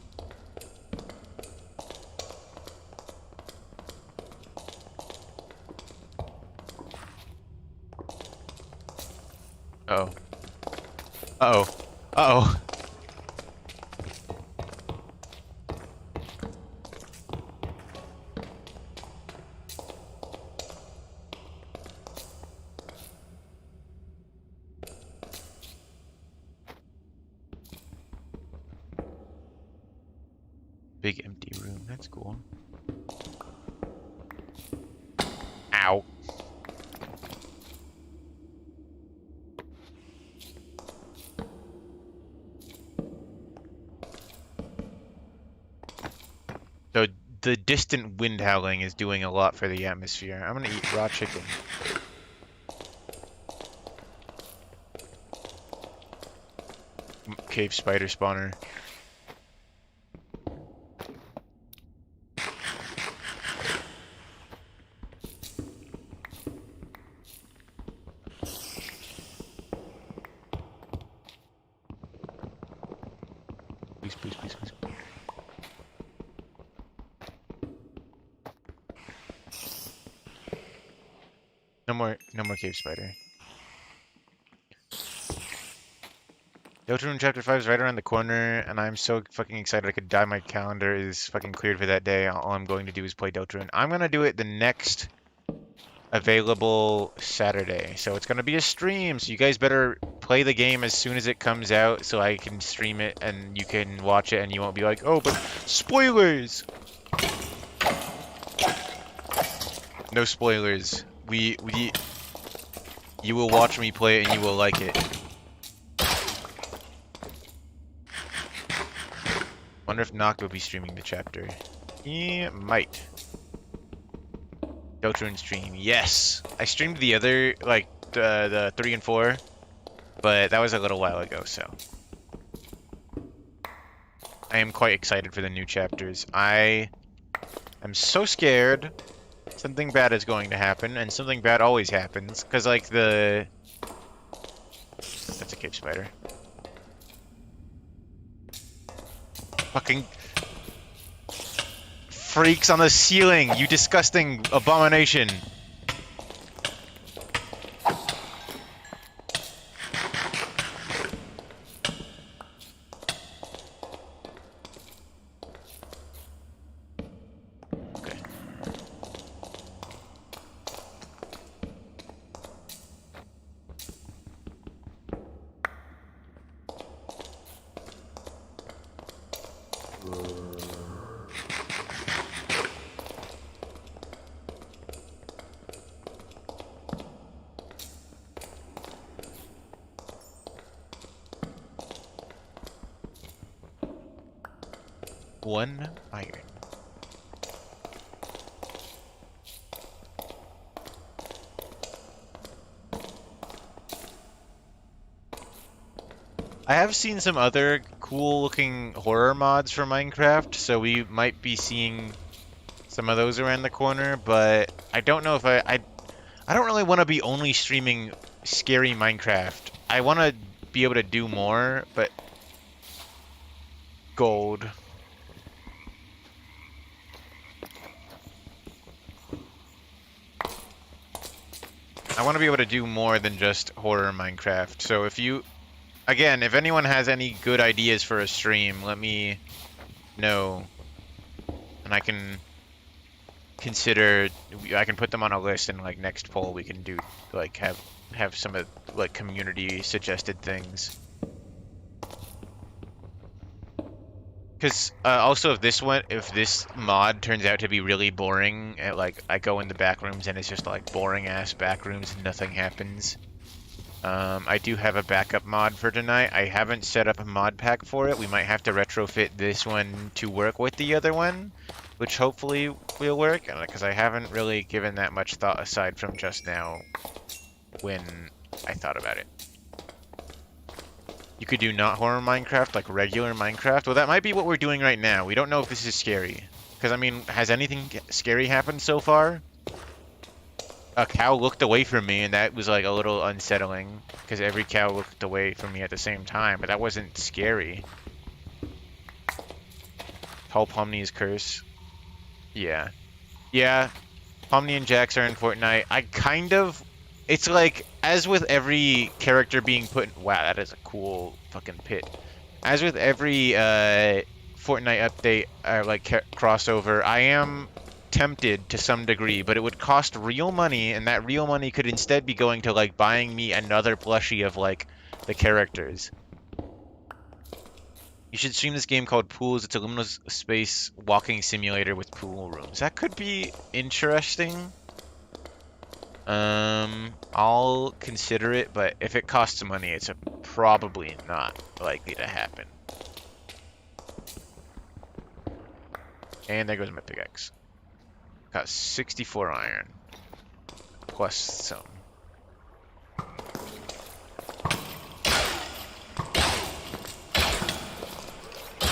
Uh-oh. Uh-oh. Uh-oh. Big empty room. That's cool. Ow. So the distant wind howling is doing a lot for the atmosphere. I'm gonna eat raw chicken. Cave spider spawner. Please, please, please, please. No more cave spider. Deltarune Chapter 5 is right around the corner, and I'm so fucking excited I could die. My calendar is fucking cleared for that day. All I'm going to do is play Deltarune. I'm gonna do it the next available Saturday. So it's gonna be a stream, so you guys better play the game as soon as it comes out so I can stream it and you can watch it and you won't be like, oh, but spoilers! No spoilers. You will watch me play it and you will like it. Wonder if Noct will be streaming the chapter. He might. Deltarune stream. Yes! I streamed the other, like, the 3 and 4, but that was a little while ago, so. I am quite excited for the new chapters. I am so scared something bad is going to happen, and something bad always happens, because, like, the... That's a cave spider. Fucking... freaks on the ceiling, you disgusting abomination. Okay. One iron. I have seen some other cool looking horror mods for Minecraft, so we might be seeing some of those around the corner, but I don't know if I don't really want to be only streaming scary Minecraft. I want to be able to do more, but gold. I want to be able to do more than just horror Minecraft. So if you, again, if anyone has any good ideas for a stream, let me know. And I can consider, I can put them on a list, and like next poll we can do, like have some of like community suggested things. Because also if this mod turns out to be really boring, like I go in the back rooms and it's just like boring ass back rooms and nothing happens. I do have a backup mod for tonight. I haven't set up a mod pack for it. We might have to retrofit this one to work with the other one, which hopefully will work, because I haven't really given that much thought aside from just now when I thought about it. You could do not horror Minecraft, like regular Minecraft. Well, that might be what we're doing right now. We don't know if this is scary. Because, I mean, has anything scary happened so far? A cow looked away from me, and that was, like, a little unsettling. Because every cow looked away from me at the same time, but that wasn't scary. Tall Pomni's curse. Yeah. Yeah. Pomni and Jax are in Fortnite. I kind of... It's like, as with every character being put... Wow, that is a cool fucking pit. As with every Fortnite update, like crossover, I am tempted to some degree, but it would cost real money, and that real money could instead be going to, like, buying me another plushie of, like, the characters. You should stream this game called Pools. It's a liminal space walking simulator with pool rooms. That could be interesting. I'll consider it, but if it costs money, it's probably not likely to happen. And there goes my pickaxe. Got 64 iron. Plus some.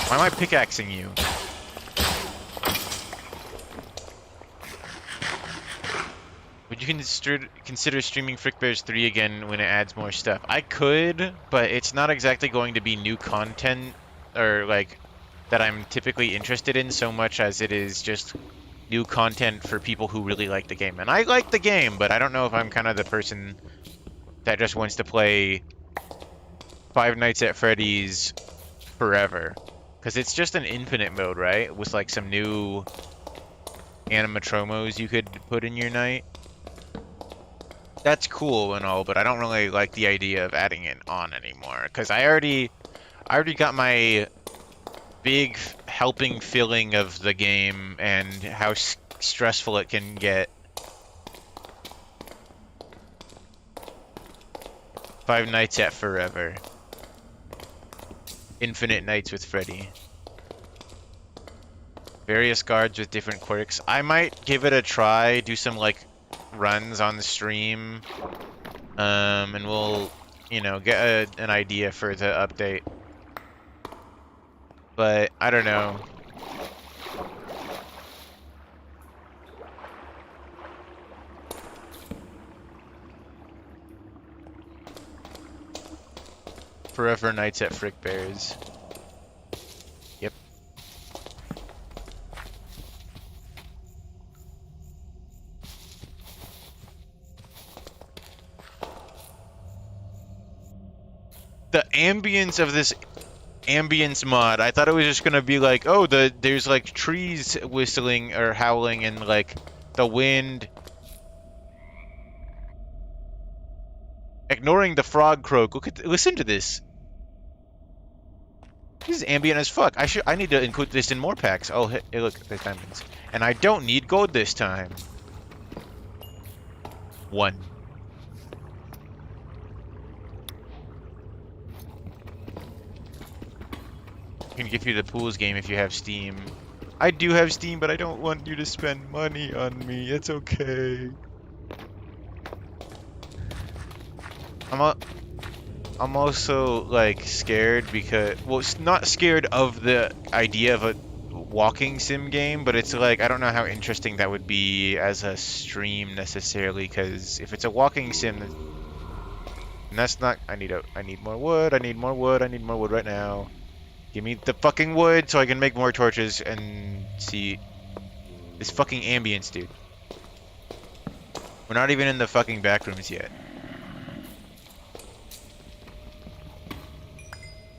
Why am I pickaxing you? Would you consider streaming Frick Bears 3 again when it adds more stuff? I could, but it's not exactly going to be new content or like that I'm typically interested in so much as it is just new content for people who really like the game. And I like the game, but I don't know if I'm kind of the person that just wants to play Five Nights at Freddy's forever. Because it's just an infinite mode, right? With like some new animatromos you could put in your night. That's cool and all, but I don't really like the idea of adding it on anymore. Because I already got my big helping feeling of the game and how stressful it can get. Five Nights at Forever. Infinite Nights with Freddy. Various guards with different quirks. I might give it a try, do some like runs on the stream, and we'll, you know, get an idea for the update. But I don't know. Forever Nights at Frick Bears. Yep. The ambience of this ambience mod, I thought it was just gonna be like, oh, there's like trees whistling or howling and like the wind. Ignoring the frog croak. Listen to this. This is ambient as fuck. I need to include this in more packs. Oh, hey, look, there's diamonds. And I don't need gold this time. 1. I can give you the pools game if you have Steam. I do have Steam, but I don't want you to spend money on me. It's okay. I'm also like scared because, well, it's not scared of the idea of a walking sim game, but it's like I don't know how interesting that would be as a stream necessarily, because if it's a walking sim, and that's not. I need more wood. I need more wood. I need more wood right now. Give me the fucking wood so I can make more torches and see this fucking ambience, dude. We're not even in the fucking backrooms yet.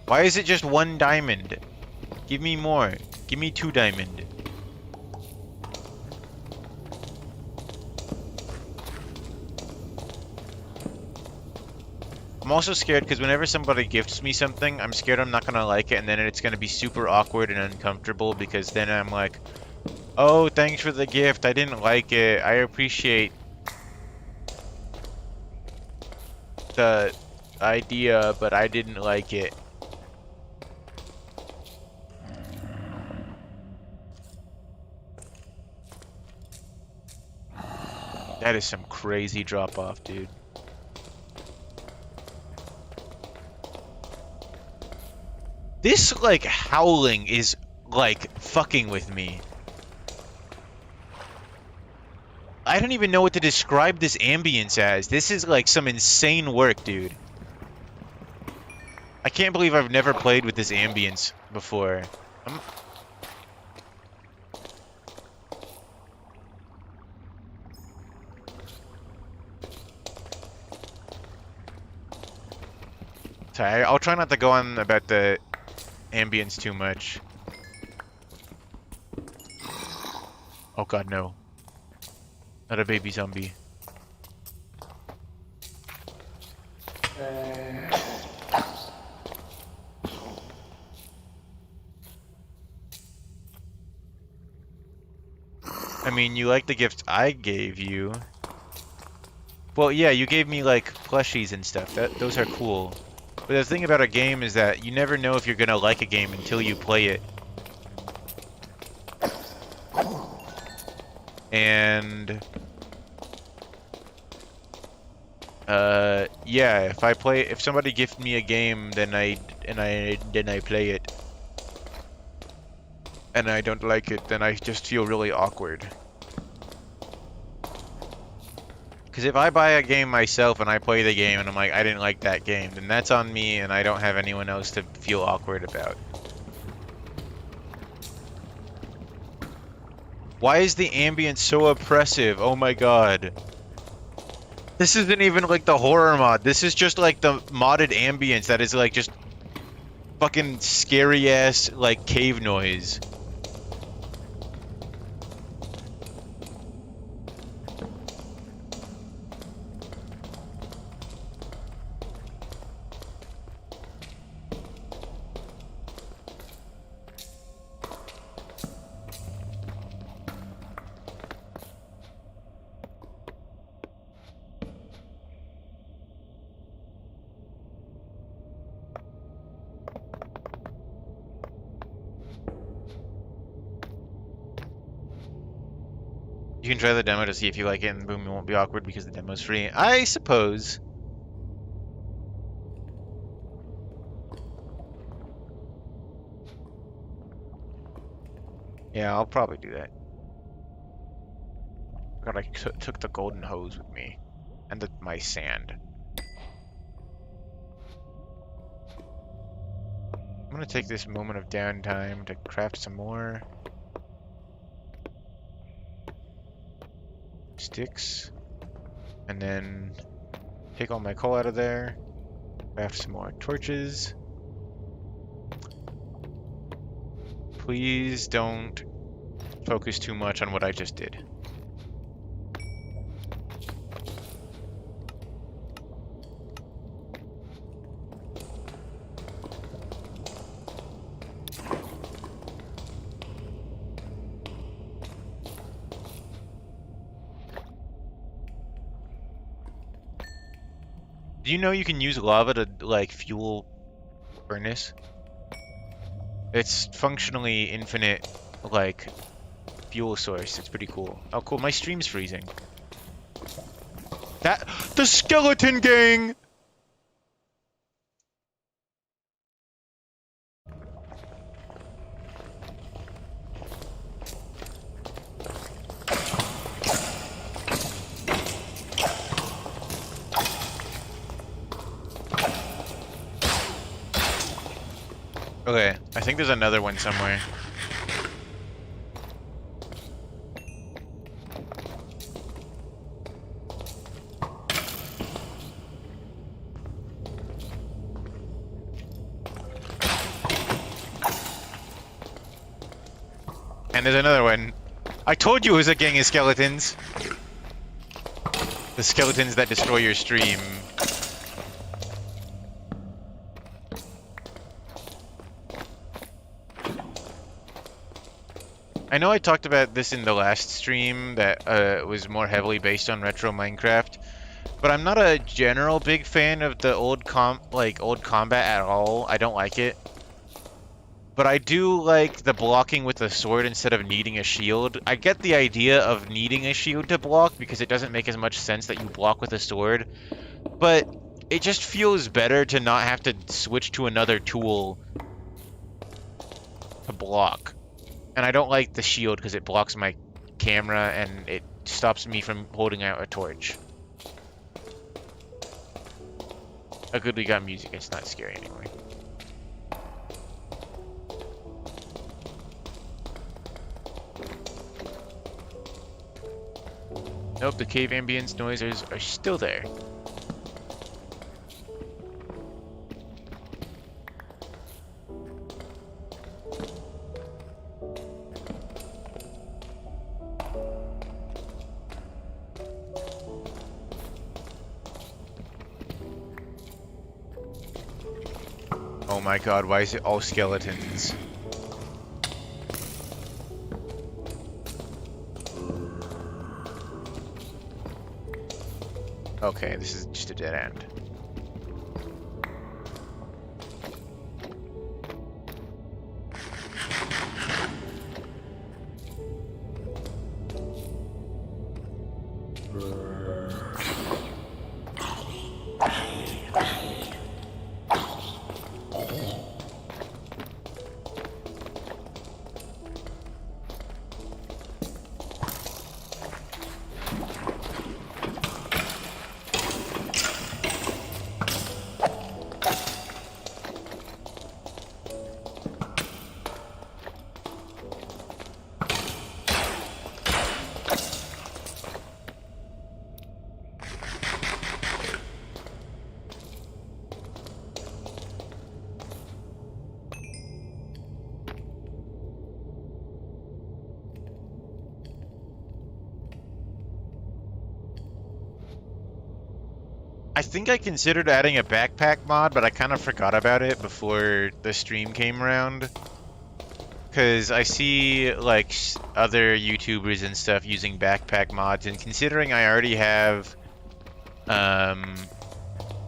Why is it just 1 diamond? Give me more. Give me 2 diamond. I'm also scared because whenever somebody gifts me something, I'm scared I'm not gonna like it, and then it's gonna be super awkward and uncomfortable because then I'm like, oh, thanks for the gift. I didn't like it. I appreciate the idea, but I didn't like it. That is some crazy drop off, dude. This, like, howling is, like, fucking with me. I don't even know what to describe this ambience as. This is, like, some insane work, dude. I can't believe I've never played with this ambience before. Sorry, I'll try not to go on about the ambience too much. Oh god, no. Not a baby zombie. I mean, you like the gifts I gave you. Well, yeah, you gave me like plushies and stuff. Those are cool. But the thing about a game is that you never know if you're gonna like a game until you play it. And yeah, if somebody gift me a game, then I play it, and I don't like it, then I just feel really awkward. Because if I buy a game myself and I play the game and I'm like, I didn't like that game, then that's on me and I don't have anyone else to feel awkward about. Why is the ambience so oppressive? Oh my god. This isn't even like the horror mod. This is just like the modded ambience that is like just fucking scary ass like cave noise. You can try the demo to see if you like it, and boom, it won't be awkward because the demo's free. I suppose. Yeah, I'll probably do that. God, I took the golden hose with me. And my sand. I'm gonna take this moment of downtime to craft some more sticks. And then take all my coal out of there. Craft some more torches. Please don't focus too much on what I just did. Do you know you can use lava to, like, fuel furnace? It's functionally infinite, like, fuel source. It's pretty cool. Oh, cool. My stream's freezing. The skeleton gang! Okay, I think there's another one somewhere. And there's another one. I told you it was a gang of skeletons. The skeletons that destroy your stream. I know I talked about this in the last stream that was more heavily based on retro Minecraft, but I'm not a general big fan of the old combat at all. I don't like it. But I do like the blocking with the sword instead of needing a shield. I get the idea of needing a shield to block because it doesn't make as much sense that you block with a sword, but it just feels better to not have to switch to another tool to block. And I don't like the shield because it blocks my camera and it stops me from holding out a torch. Oh good, we got music. It's not scary anymore. Nope, the cave ambience noises are still there. Oh my god, why is it all skeletons? Okay, this is just a dead end. I think I considered adding a backpack mod, but I kind of forgot about it before the stream came around. Because I see, like, other YouTubers and stuff using backpack mods, and considering I already have,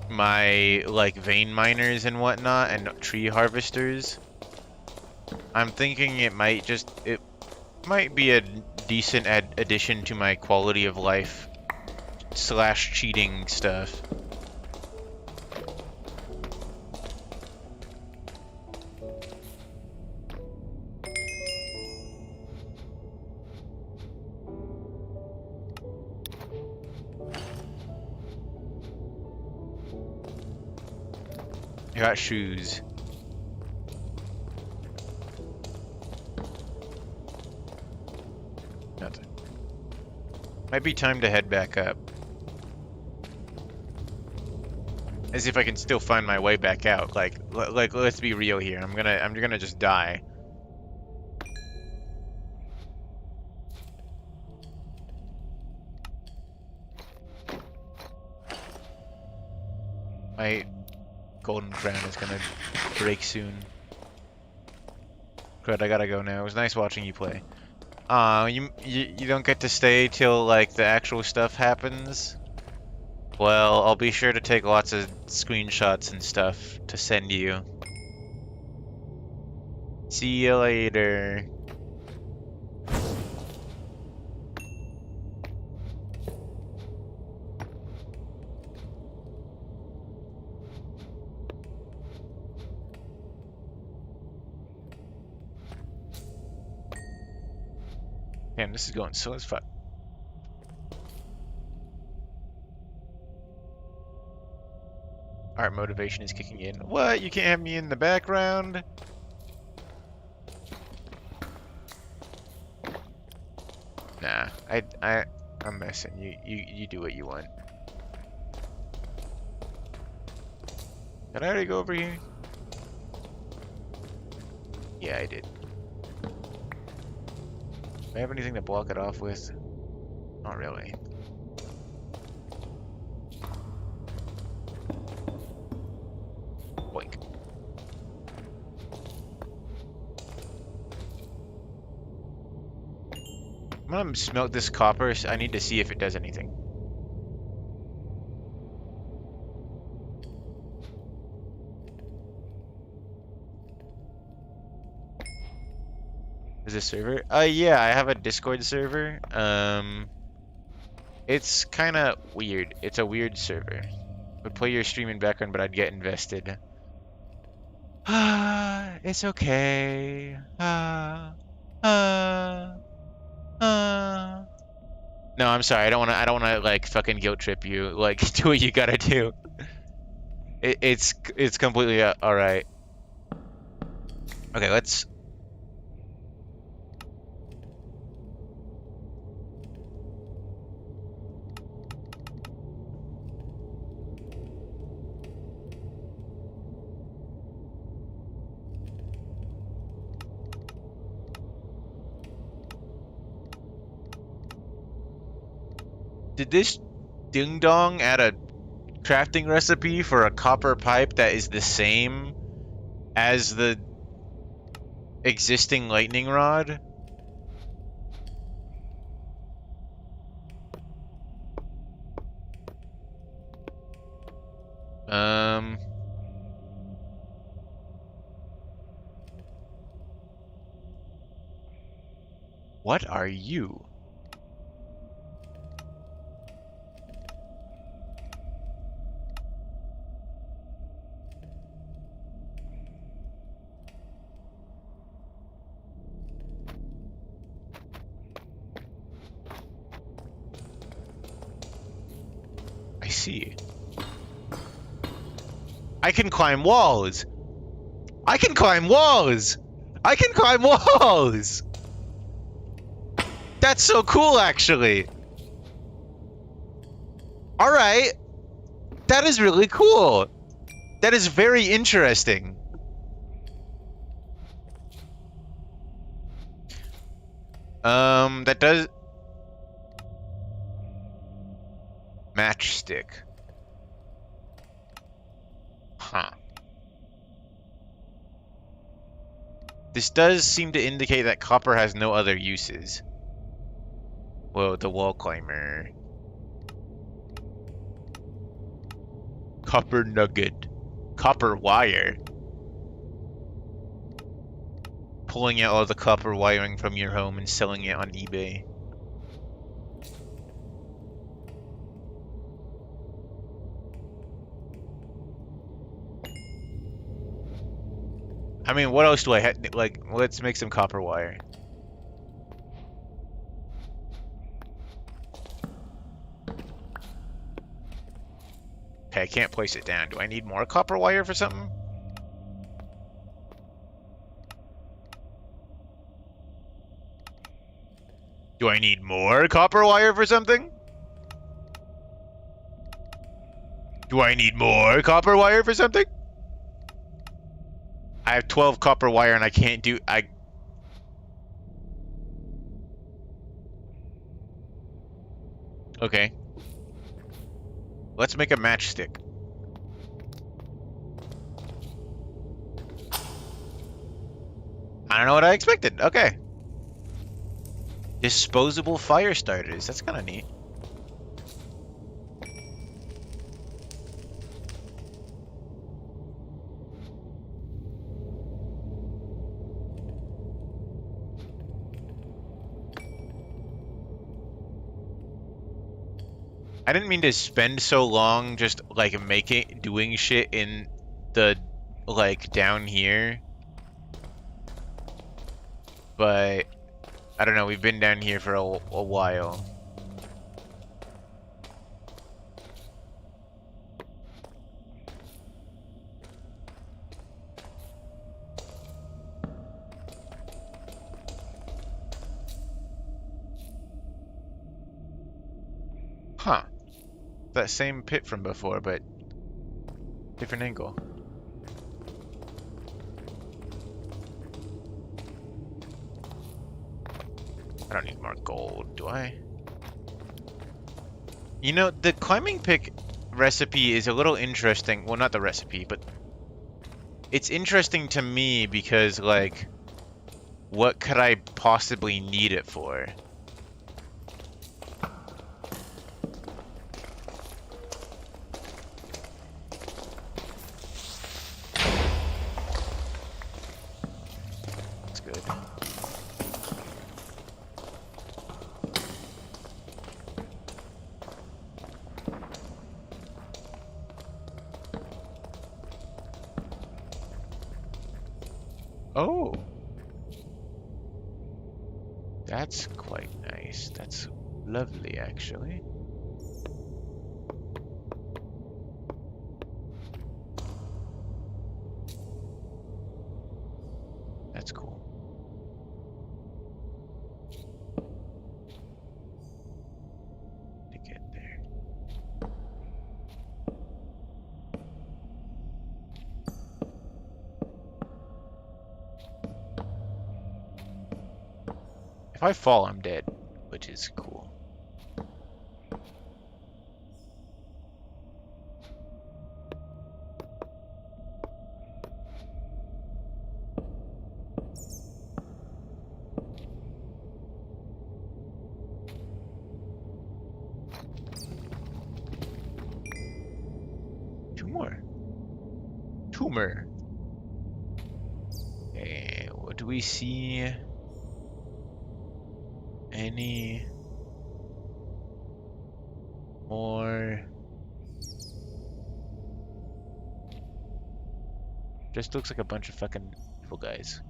my, like, vein miners and whatnot, and tree harvesters, I'm thinking it might be a decent addition to my quality of life / cheating stuff. I got shoes. Nothing. Might be time to head back up. As if I can still find my way back out. Like let's be real here. I'm gonna just die. My golden crown is gonna break soon. Crud, I gotta go now. It was nice watching you play. You don't get to stay till like the actual stuff happens? Well, I'll be sure to take lots of screenshots and stuff to send you. See you later. Damn, this is going slow as fuck. Art motivation is kicking in. What? You can't have me in the background? Nah, I'm messing. You do what you want. Did I already go over here? Yeah, I did. Do I have anything to block it off with? Not really. Boink. I'm gonna smelt this copper, so I need to see if it does anything. Is this server? Yeah, I have a Discord server. It's kind of weird. It's a weird server. Would play your stream in background, but I'd get invested. It's okay. No, I'm sorry. I don't wanna like fucking guilt trip you. Like, do what you gotta do. It's completely all right. Okay, let's. Did this ding dong add a crafting recipe for a copper pipe that is the same as the existing lightning rod? Um. What are you? I see. I can climb walls. I can climb walls. I can climb walls. That's so cool, actually. All right. That is really cool. That is very interesting. That does... Matchstick. Huh. This does seem to indicate that copper has no other uses. Whoa, the wall climber. Copper nugget. Copper wire. Pulling out all the copper wiring from your home and selling it on eBay. I mean, what else do I have? Like, let's make some copper wire. Okay, I can't place it down. Do I need more copper wire for something? Do I need more copper wire for something? Do I need more copper wire for something? I have 12 copper wire and I can't do... Okay. Let's make a matchstick. I don't know what I expected. Okay. Disposable fire starters. That's kind of neat. I didn't mean to spend so long just like doing shit in the like down here. But I don't know, we've been down here for a while. Huh. That same pit from before, but different angle. I don't need more gold, do I? You know, the climbing pick recipe is a little interesting. Well, not the recipe, but it's interesting to me because, like, what could I possibly need it for? That's good. Oh! That's quite nice. That's lovely, actually. That's cool. To get there. If I fall, I'm dead, which is cool. Two more. humor. Okay, what do we see? Any more? Just looks like a bunch of fucking evil guys.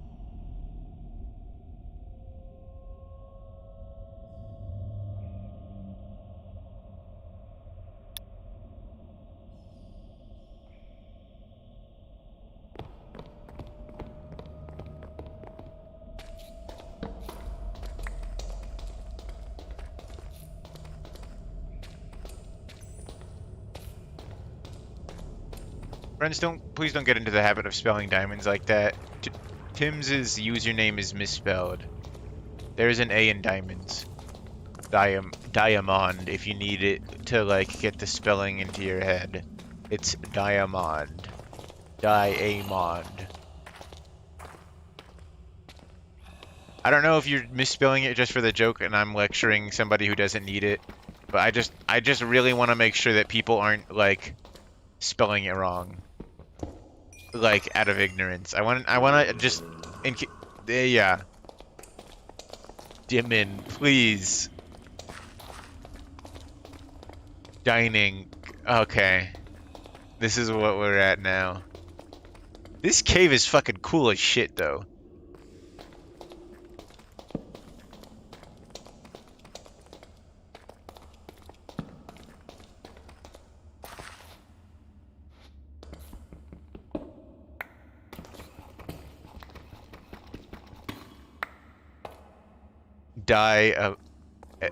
Friends, please don't get into the habit of spelling diamonds like that. Tim's username is misspelled. There's an A in diamonds. Diamond, if you need it to, like, get the spelling into your head. It's diamond. Diamond. I don't know if you're misspelling it just for the joke and I'm lecturing somebody who doesn't need it, but I just really want to make sure that people aren't, like, spelling it wrong. Like, out of ignorance. I want to just... yeah. Dimin, please. Dining. Okay. This is what we're at now. This cave is fucking cool as shit, though.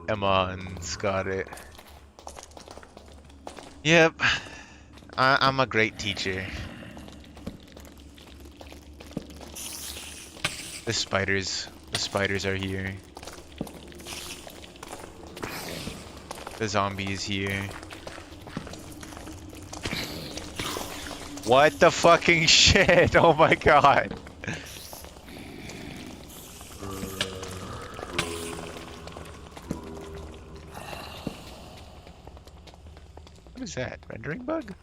Amon's got it. Yep. I'm a great teacher. The spiders are here. The zombie is here. What the fucking shit? Oh my god. What is that? Rendering bug?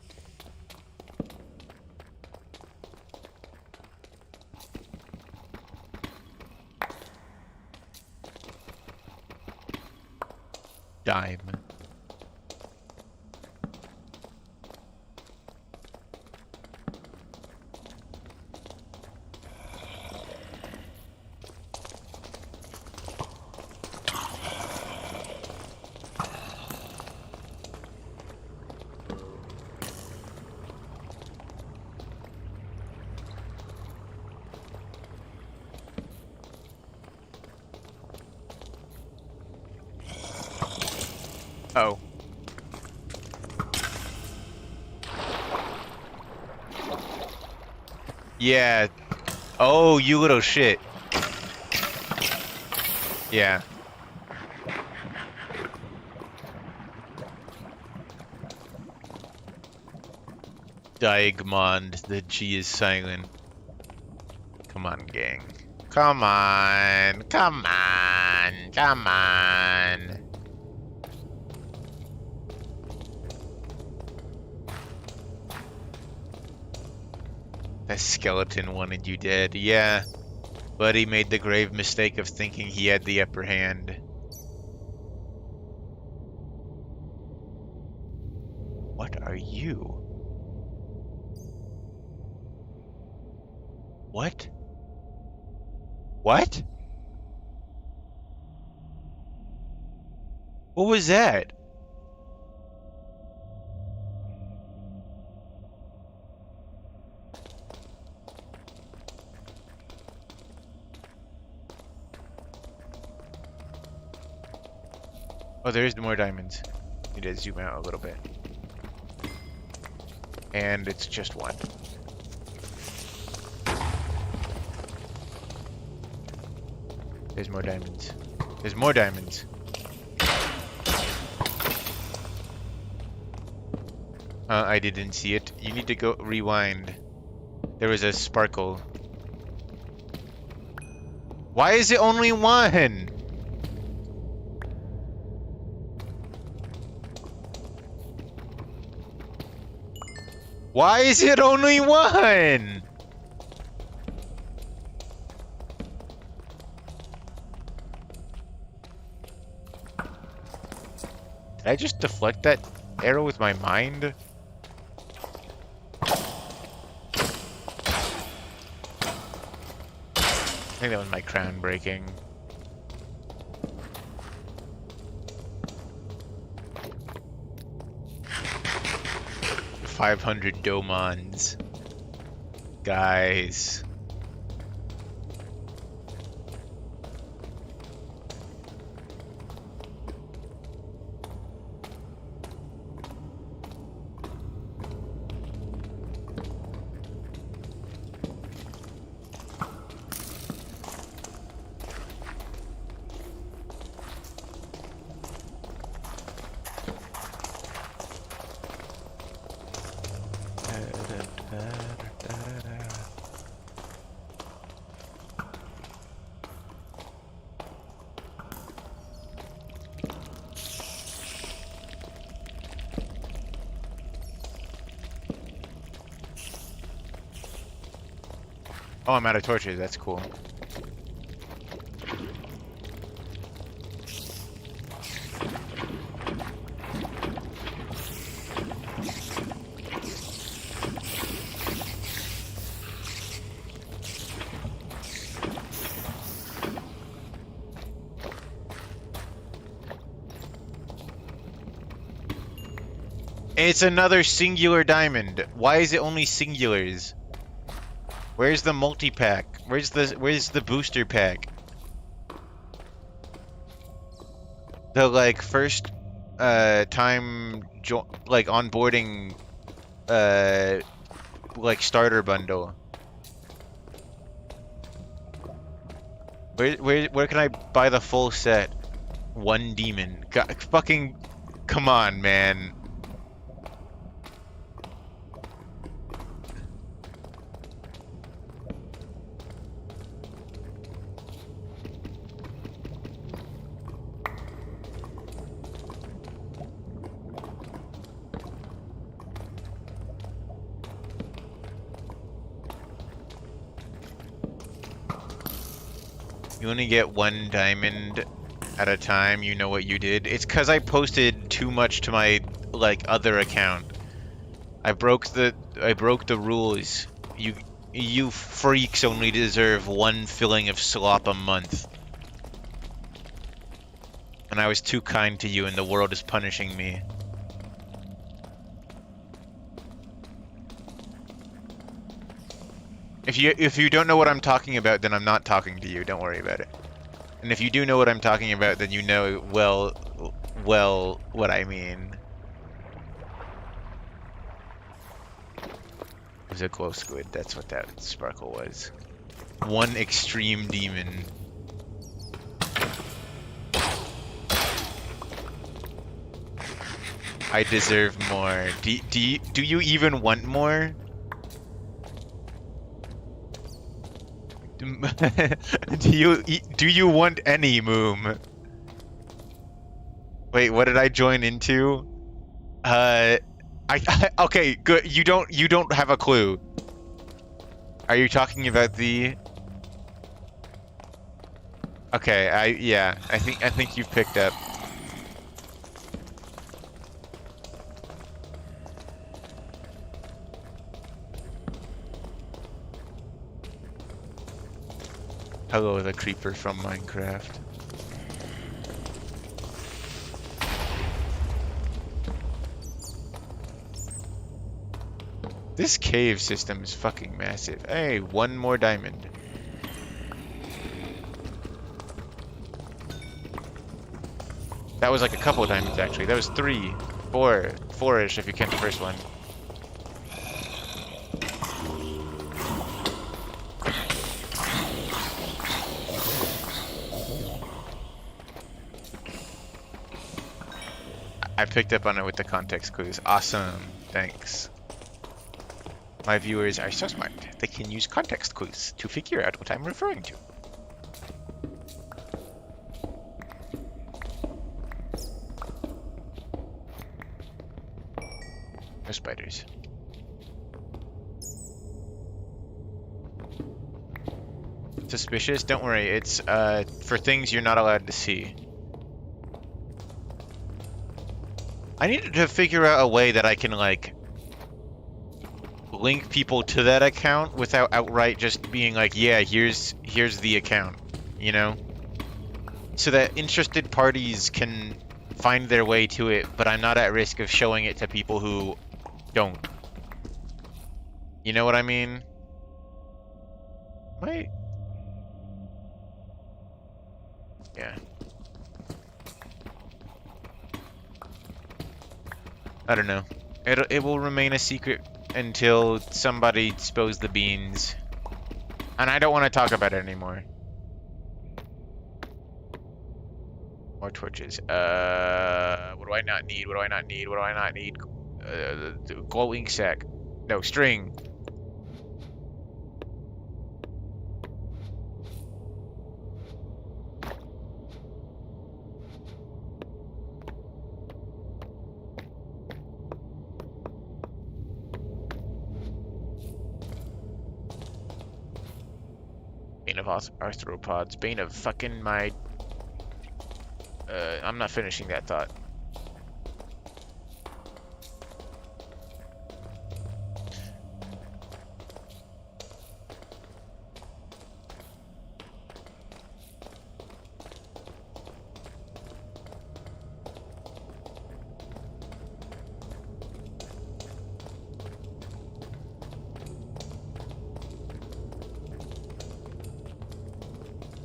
Dime. Oh. Yeah. Oh, you little shit. Yeah. Diagmond, the G is silent. Come on, gang. Come on. Come on. Come on. That skeleton wanted you dead. Yeah. But he made the grave mistake of thinking he had the upper hand. What are you? What? What? What was that? Oh, there's more diamonds. Need to zoom out a little bit. And it's just one. There's more diamonds. There's more diamonds. I didn't see it. You need to go rewind. There was a sparkle. Why is it only one? Why is it only one? Did I just deflect that arrow with my mind? I think that was my crown breaking. 500 domons. Guys. Oh, I'm out of torches. That's cool. It's another singular diamond. Why is it only singulars? Where's the multi-pack? Where's the booster pack? The like first time like onboarding like starter bundle. Where can I buy the full set? One demon. Fucking come on, man. You only get one diamond at a time. You know what you did. It's because I posted too much to my like other account. I broke the rules. You freaks only deserve one filling of slop a month. And I was too kind to you and the world is punishing me. If you don't know what I'm talking about, then I'm not talking to you. Don't worry about it. And if you do know what I'm talking about, then you know well what I mean. It was a glow squid. That's what that sparkle was. One extreme demon. I deserve more. Do you even want more? Do you want any, Moom? Wait, what did I join into? Okay, good. You don't have a clue. Are you talking about the? Okay, I think you've picked up. Hello, the creeper from Minecraft. This cave system is fucking massive. Hey, one more diamond. That was like a couple of diamonds, actually. That was 3, 4, 4-ish if you count the first one. I picked up on it with the context clues. Awesome. Thanks. My viewers are so smart. They can use context clues to figure out what I'm referring to. No spiders. suspicious? Don't worry, it's for things you're not allowed to see. I needed to figure out a way that I can, like, link people to that account without outright just being like, yeah, here's the account, you know? So that interested parties can find their way to it, but I'm not at risk of showing it to people who don't. You know what I mean? Wait. Yeah. I don't know. It will remain a secret until somebody spills the beans. And I don't want to talk about it anymore. More torches. What do I not need? What do I not need? What do I not need? Glowing sack. No, string. Bane of arthropods. Bane of fucking my... I'm not finishing that thought.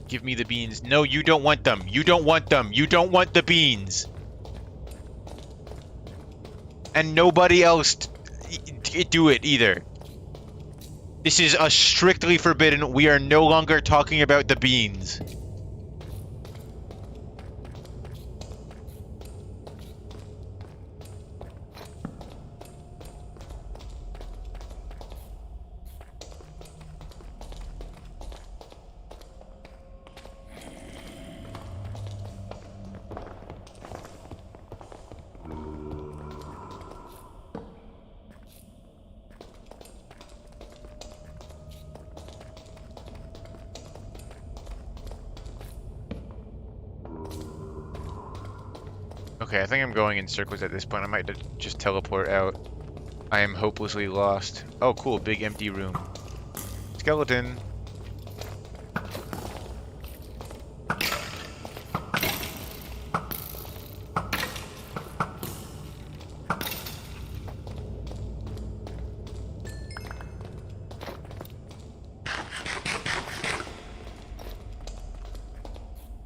Give me the beans. No, you don't want them. You don't want them. You don't want the beans. And nobody else do it either. This is a strictly forbidden. We are no longer talking about the beans. Okay, I think I'm going in circles at this point. I might just teleport out. I am hopelessly lost. Oh, cool. Big empty room. Skeleton.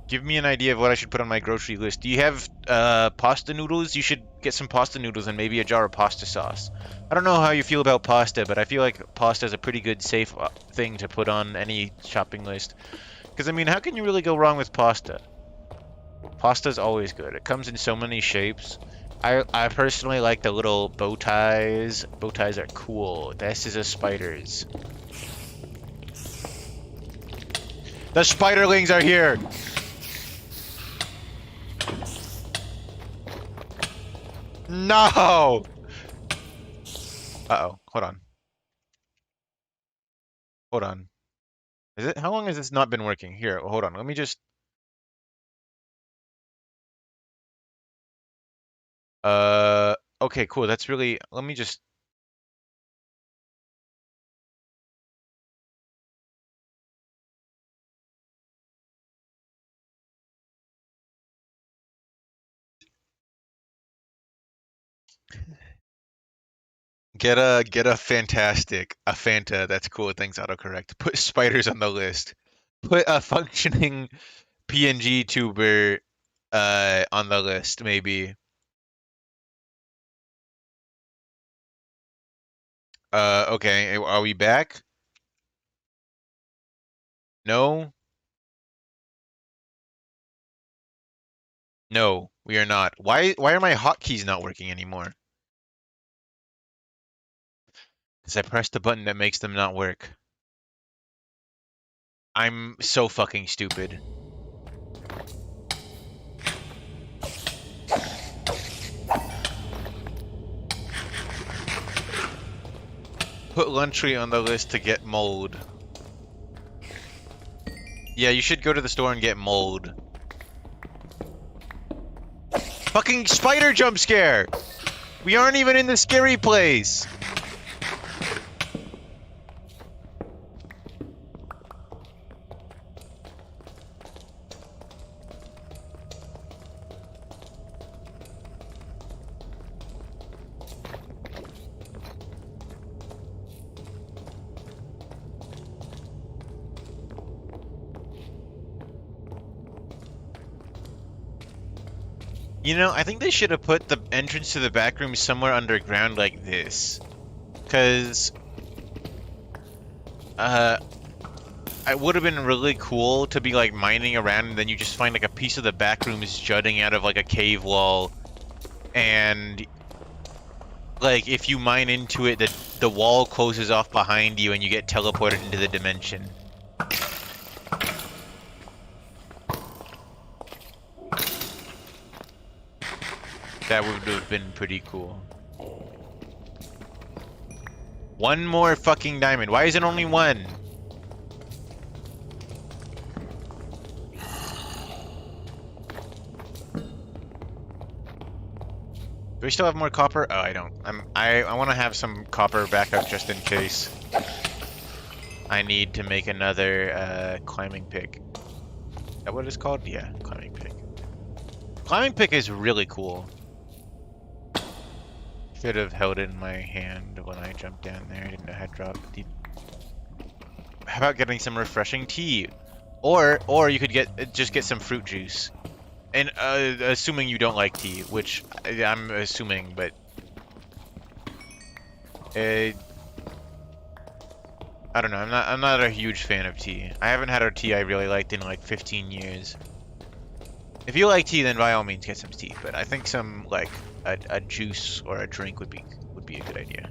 Give me an idea of what I should put on my grocery list. Do you have pasta noodles? You should get some pasta noodles and maybe a jar of pasta sauce. I don't know how you feel about pasta, but I feel like pasta is a pretty good, safe thing to put on any shopping list. Because, I mean, how can you really go wrong with pasta? Pasta's always good. It comes in so many shapes. I personally like the little bow ties. Bow ties are cool. This is a spiders. The spiderlings are here! No! Uh-oh. Hold on. Hold on. Is it? How long has this not been working? Here, hold on. Let me just... Okay, cool. That's really... Let me just... Get a fantastic, a Fanta that's cool with things autocorrect. Put spiders on the list. Put a functioning PNGtuber on the list, maybe. Okay, are we back? No? No, we are not. Why are my hotkeys not working anymore? Because I pressed the button that makes them not work. I'm so fucking stupid. Put Luntry on the list to get mold. Yeah, you should go to the store and get mold. Fucking spider jump scare! We aren't even in the scary place! You know, I think they should have put the entrance to the back room somewhere underground like this. Because, it would have been really cool to be, like, mining around and then you just find, like, a piece of the back room is jutting out of, like, a cave wall. And, like, if you mine into it, the wall closes off behind you and you get teleported into the dimension. That would have been pretty cool. One more fucking diamond. Why is it only one? Do we still have more copper? Oh, I don't. I want to have some copper backup just in case. I need to make another climbing pick. Is that what it's called? Yeah, climbing pick. Climbing pick is really cool. Should have held it in my hand when I jumped down there. I didn't know how to drop deep. How about getting some refreshing tea? Or you could just get some fruit juice. And assuming you don't like tea, which I'm assuming, but I don't know. I'm not a huge fan of tea. I haven't had a tea I really liked in like 15 years. If you like tea, then by all means get some tea. But I think some like a juice or a drink would be a good idea.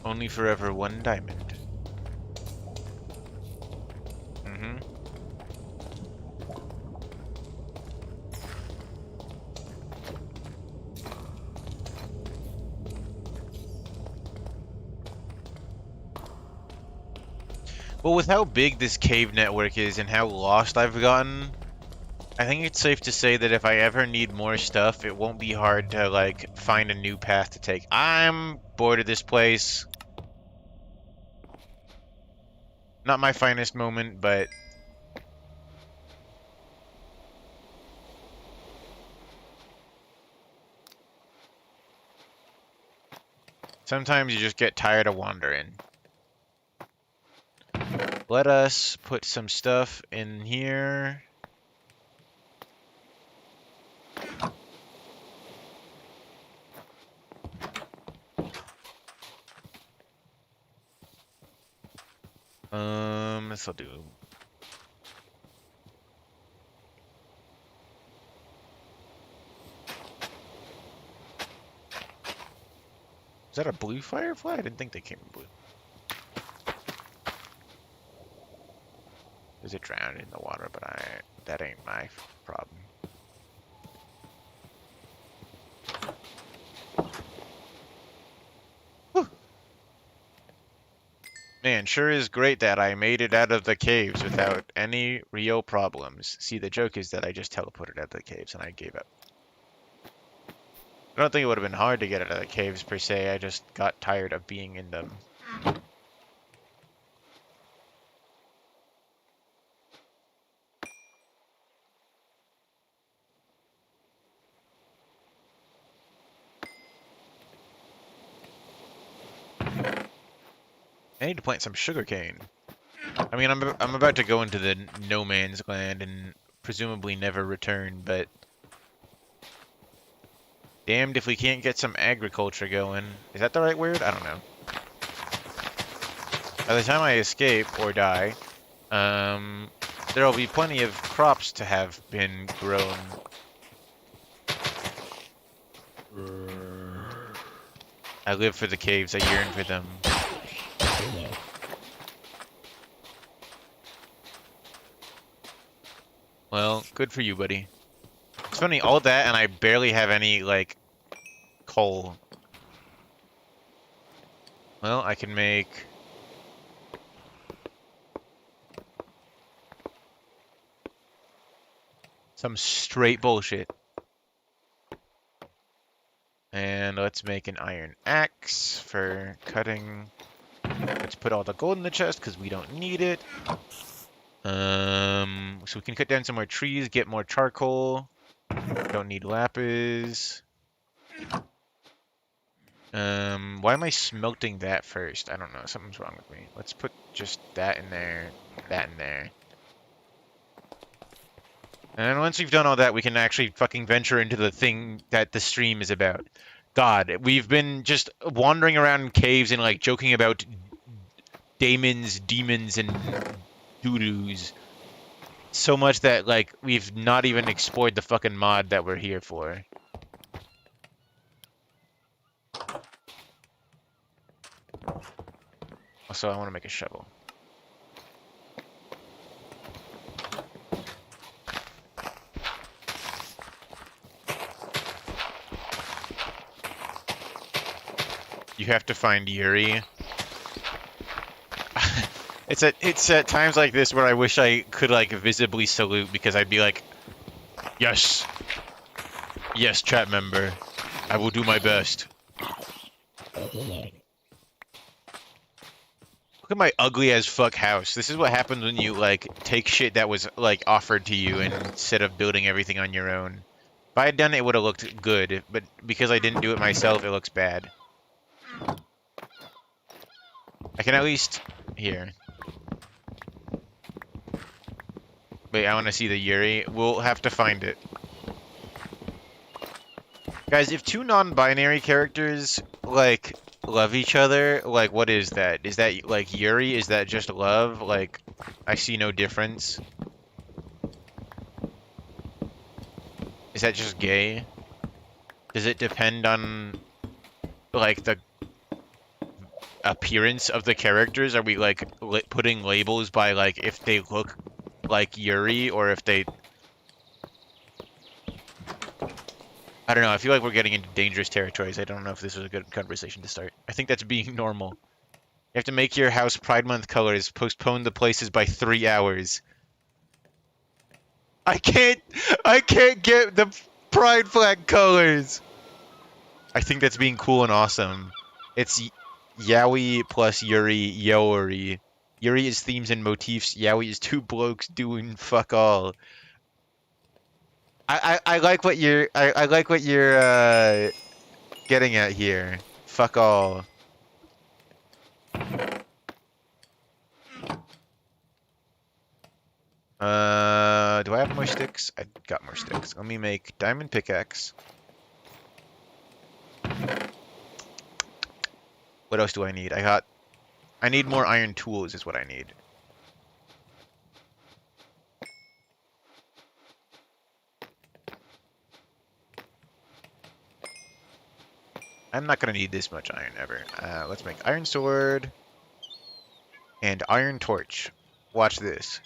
Only forever one diamond. Well, with how big this cave network is and how lost I've gotten, I think it's safe to say that if I ever need more stuff, it won't be hard to, like, find a new path to take. I'm bored of this place. Not my finest moment, but... sometimes you just get tired of wandering. Let us put some stuff in here. This'll do. Is that a blue firefly? I didn't think they came in blue. Is it drowned in the water? But that ain't my problem. Whew. Man, sure is great that I made it out of the caves without any real problems. See, the joke is that I just teleported out of the caves and I gave up. I don't think it would have been hard to get out of the caves per se. I just got tired of being in them. I need to plant some sugarcane. I mean, I'm about to go into the no man's land and presumably never return, but damned if we can't get some agriculture going. Is that the right word? I don't know. By the time I escape or die, there'll be plenty of crops to have been grown. I live for the caves. I yearn for them. Well, good for you, buddy. It's funny, all that, and I barely have any, like, coal. Well, I can make Some straight bullshit. And let's make an iron axe for cutting. Let's put all the gold in the chest because we don't need it. So we can cut down some more trees, get more charcoal. Don't need lapis. Why am I smelting that first? I don't know. Something's wrong with me. Let's put just that in there, that in there. And then once we've done all that, we can actually fucking venture into the thing that the stream is about. God, we've been just wandering around in caves and like joking about demons, and doo-doos so much that like we've not even explored the fucking mod that we're here for. Also, I want to make a shovel. You have to find Yuri. It's at times like this where I wish I could like visibly salute because I'd be like, yes, yes, chat member, I will do my best. Look at my ugly as fuck house. This is what happens when you like take shit that was like offered to you instead of building everything on your own. If I had done it, it would have looked good, but because I didn't do it myself, it looks bad. I can at least... Here. Wait, I want to see the Yuri. We'll have to find it. Guys, if two non-binary characters, like, love each other, like, what is that? Is that, like, Yuri? Is that just love? Like, I see no difference. Is that just gay? Does it depend on, like, the appearance of the characters? Are we, like, putting labels by, like, if they look like Yuri or if they... I don't know, I feel like we're getting into dangerous territories. I don't know if this is a good conversation to start. I think that's being normal. You have to make your house Pride Month colors. Postpone the places by 3 hours. I can't get the Pride flag colors! I think that's being cool and awesome. It's Yaoi plus Yuri, Youri. Yuri is themes and motifs. Yaoi is two blokes doing fuck all. I like what you're getting at here. Fuck all. Do I have more sticks? I got more sticks. Let me make diamond pickaxe. What else do I need? I need more iron tools is what I need. I'm not gonna need this much iron ever. Let's make iron sword and iron torch. Watch this.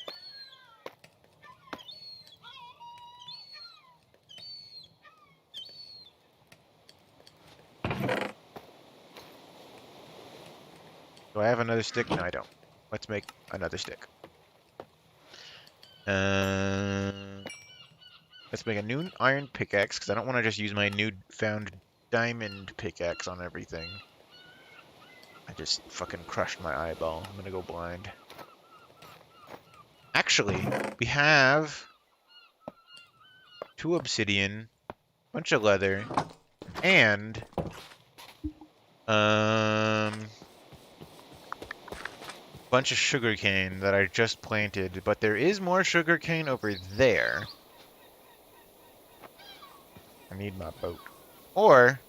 Do I have another stick? No, I don't. Let's make another stick. Let's make a new iron pickaxe because I don't want to just use my new found diamond pickaxe on everything. I just fucking crushed my eyeball. I'm gonna go blind. Actually, we have 2 obsidian, bunch of leather, and bunch of sugarcane that I just planted, but there is more sugarcane over there. I need my boat. Or,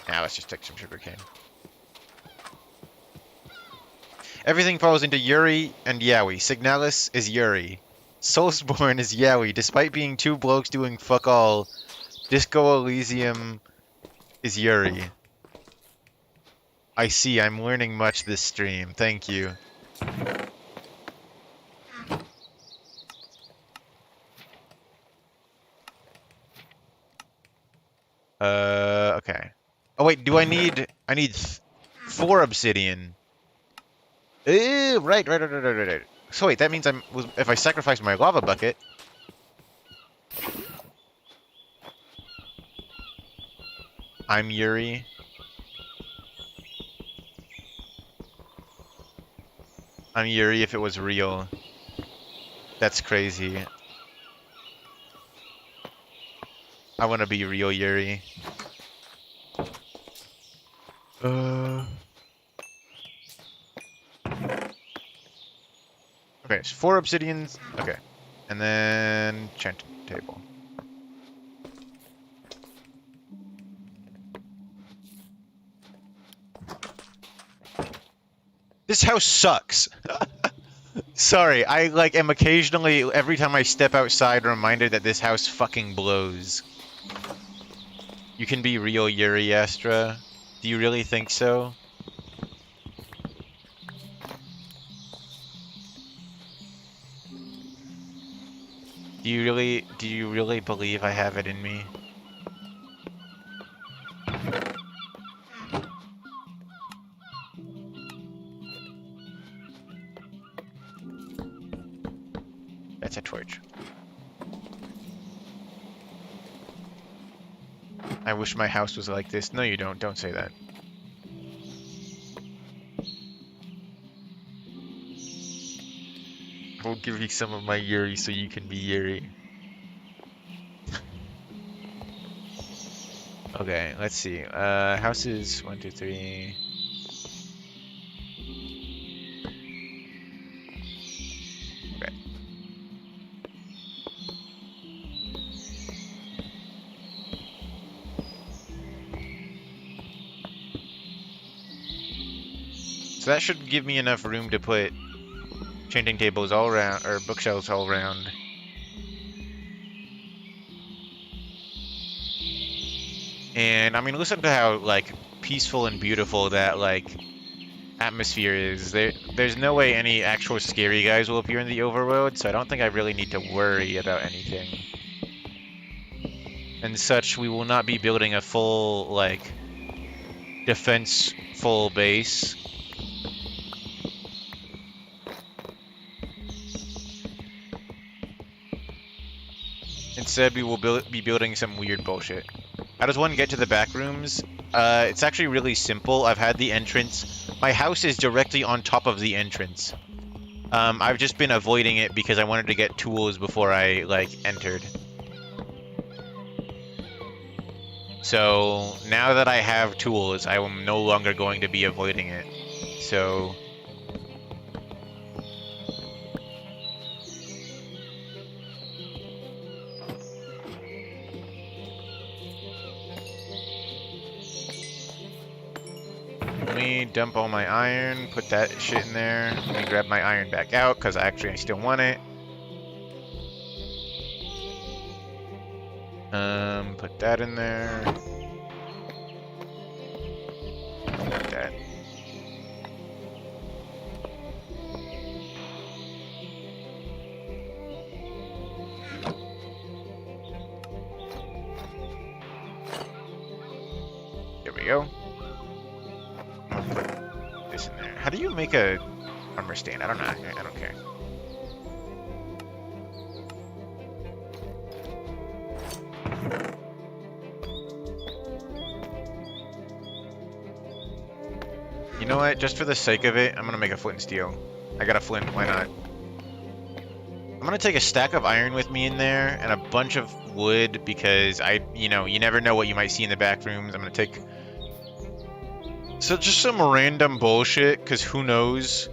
now let's just take some sugarcane. Everything falls into Yuri and Yaoi. Signalis is Yuri. Soulsborne is Yaoi. Despite being 2 blokes doing fuck all, Disco Elysium is Yuri. I see, I'm learning much this stream. Thank you. Okay. Oh wait, do I need 4 obsidian. Right. So wait, that means if I sacrifice my lava bucket, I'm Yuri. I'm Yuri if it was real. That's crazy. I want to be real Yuri. Okay, it's 4 obsidians. Okay. And then enchanting table. This house sucks. Sorry, I like am occasionally every time I step outside reminded that this house fucking blows. You can be real Yuri, Astra. Do you really think so? Do you really believe I have it in me? That's a torch. I wish my house was like this. No, you don't. Don't say that. I'll give you some of my Yuri so you can be Yuri. Okay, let's see. Houses 1, 2, 3. Okay. So that should give me enough room to put enchanting tables all around, or bookshelves all around. And I mean, listen to how like peaceful and beautiful that like atmosphere is. There's no way any actual scary guys will appear in the overworld, so I don't think I really need to worry about anything. And such, we will not be building a full like defense full base. Instead, we will be building some weird bullshit. How does one get to the back rooms? It's actually really simple. I've had the entrance. My house is directly on top of the entrance. I've just been avoiding it because I wanted to get tools before I, like, entered. So, now that I have tools, I am no longer going to be avoiding it. So... Let me dump all my iron, put that shit in there. Let me grab my iron back out, because I still want it. Put that in there. Put that. There we go. I'm gonna put this in there. How do you make a armor stand? I don't know. I don't care. You know what? Just for the sake of it, I'm gonna make a flint and steel. I got a flint, why not? I'm gonna take a stack of iron with me in there and a bunch of wood because you never know what you might see in the back rooms. I'm gonna take... So just some random bullshit, because who knows?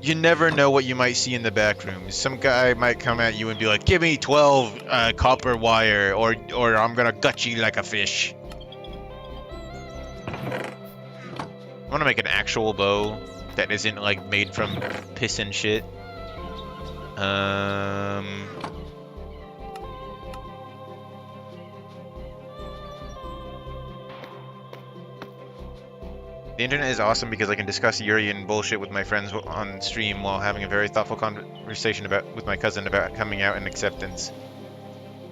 You never know what you might see in the back rooms. Some guy might come at you and be like, give me 12 copper wire, or I'm gonna gut you like a fish. I'm gonna make an actual bow that isn't, like, made from piss and shit. The internet is awesome because I can discuss Urian bullshit with my friends on stream while having a very thoughtful conversation with my cousin about coming out and acceptance.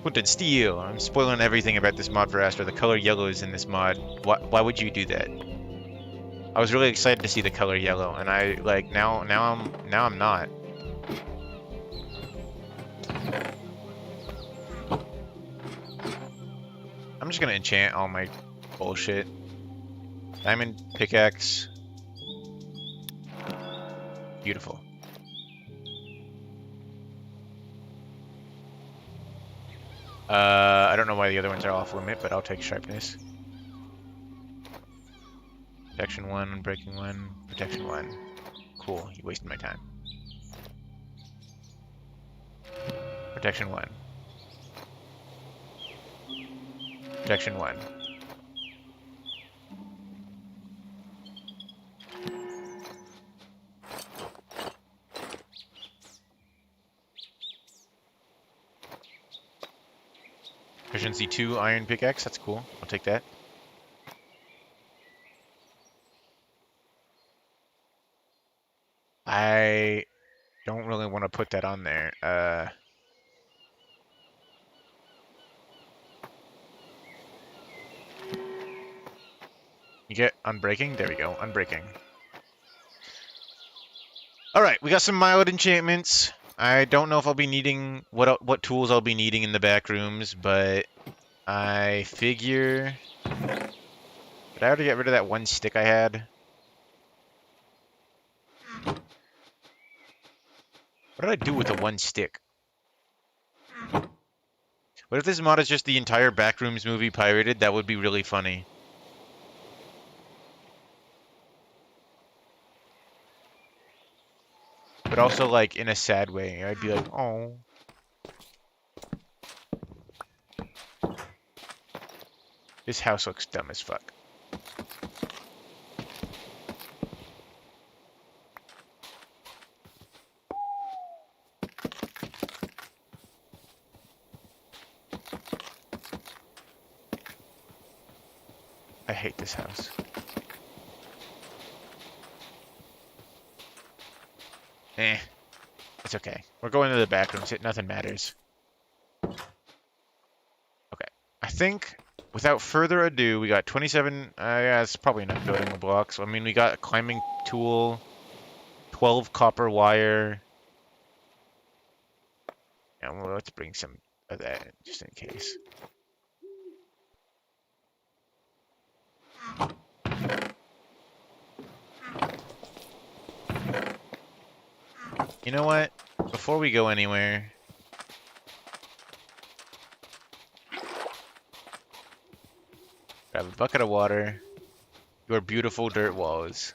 Flint steel. I'm spoiling everything about this mod for Astra. The color yellow is in this mod. Why would you do that? I was really excited to see the color yellow, and I like now I'm not. I'm just gonna enchant all my bullshit. Diamond pickaxe. Beautiful. I don't know why the other ones are off limit, but I'll take sharpness. Protection 1, breaking 1, protection 1. Cool, you wasted my time. Protection 1. Protection 1. Efficiency 2 iron pickaxe, that's cool. I'll take that. I don't really want to put that on there. You get unbreaking? There we go, unbreaking. Alright, we got some mild enchantments. I don't know if I'll be needing what tools I'll be needing in the back rooms, but I figure... Did I already get rid of that one stick I had? What did I do with the one stick? What if this mod is just the entire Backrooms movie pirated? That would be really funny. But also, like, in a sad way. I'd be like, oh. This house looks dumb as fuck. I hate this house. Eh. It's okay. We're going to the back rooms. Nothing matters. Okay. I think, without further ado, we got 27... yeah, it's probably enough building blocks. I mean, we got a climbing tool, 12 copper wire. Yeah, well, let's bring some of that, just in case. You know what? Before we go anywhere... Grab a bucket of water. Your beautiful dirt walls.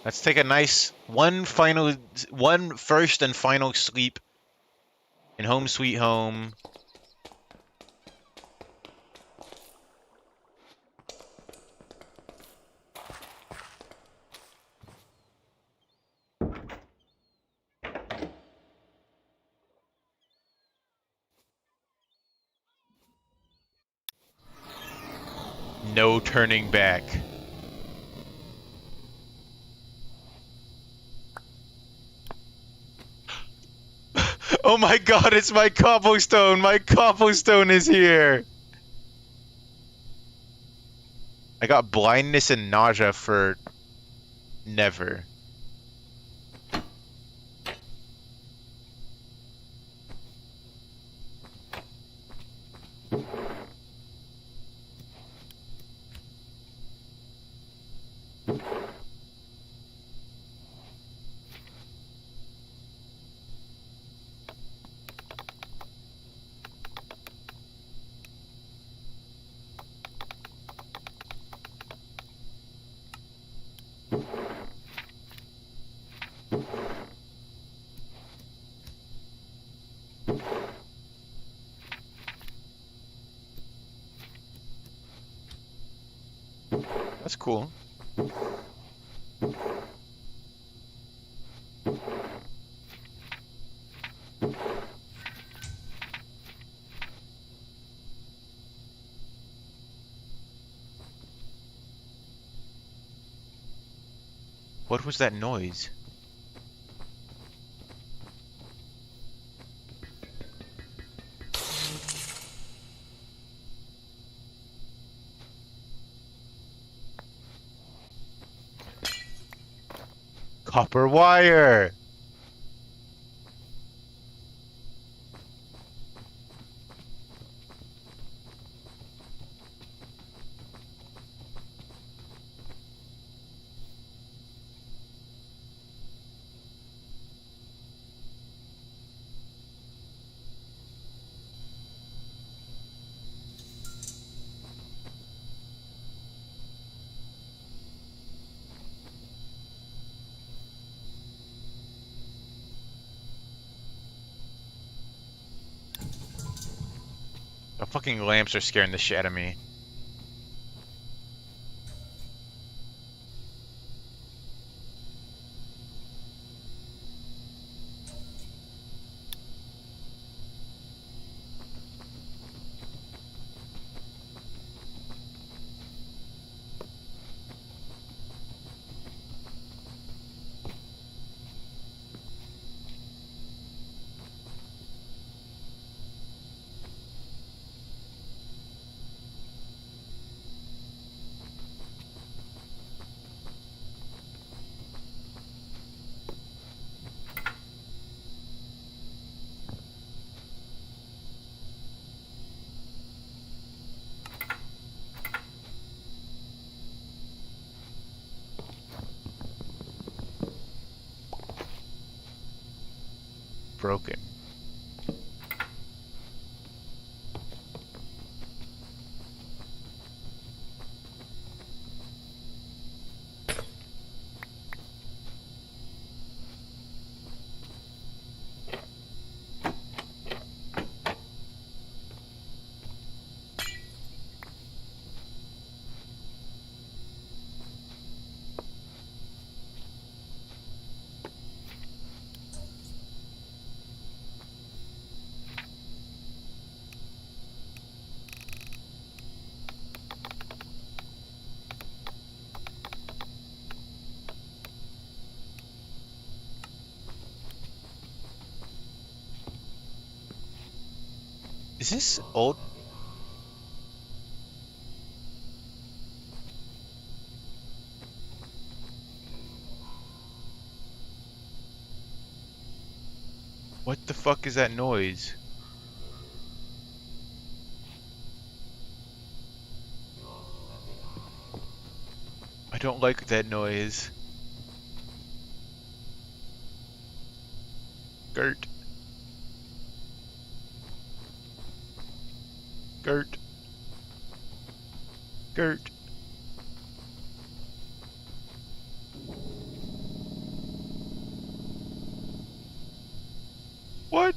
Let's take a nice one first and final sleep in home sweet home. No turning back. Oh my god, it's my cobblestone! My cobblestone is here! I got blindness and nausea for never. That's cool. What was that noise? Copper wire! Fucking lamps are scaring the shit out of me. Broken. Is this old? What the fuck is that noise? I don't like that noise. Gert. Gert. Gert. What?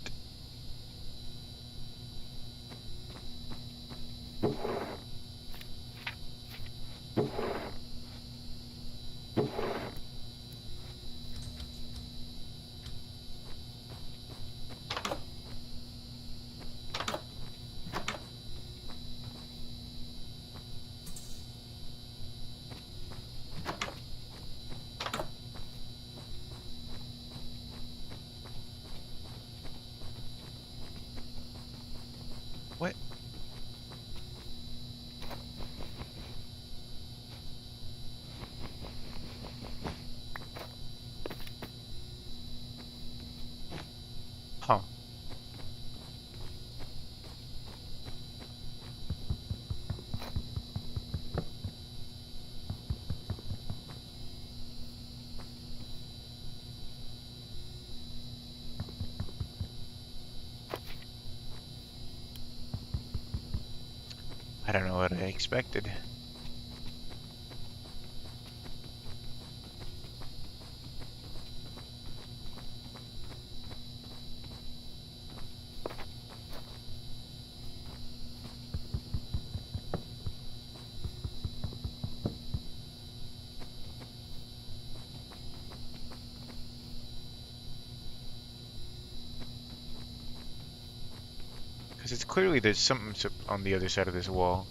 What? Huh. I don't know what I expected. Because it's clearly there's something on the other side of this wall.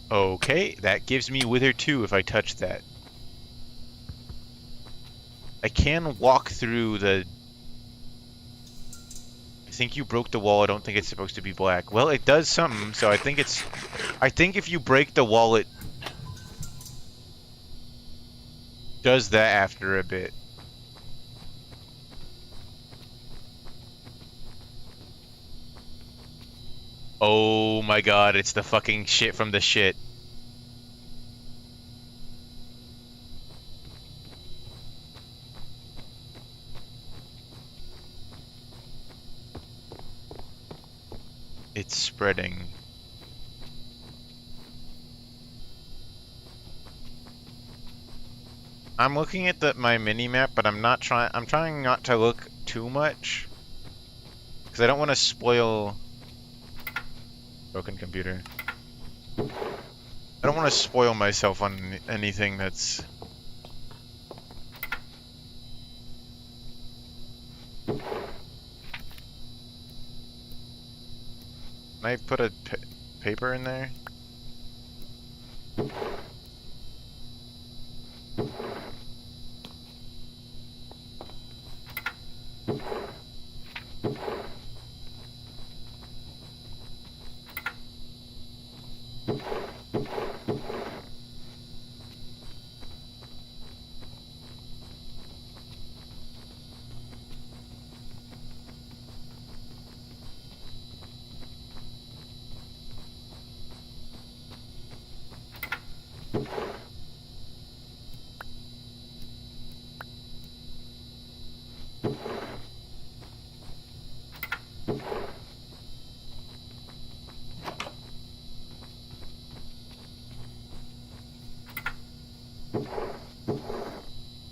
Okay, that gives me Wither 2 if I touch that. I can walk through the... I think you broke the wall. I don't think it's supposed to be black. Well, it does something, so I think it's... I think if you break the wall, it does that after a bit. Oh my god, it's the fucking shit from the shit. It's spreading. I'm looking at my mini map, but I'm trying not to look too much. Because I don't want to spoil... Broken computer. I don't want to spoil myself on anything that's... Can I put a paper in there?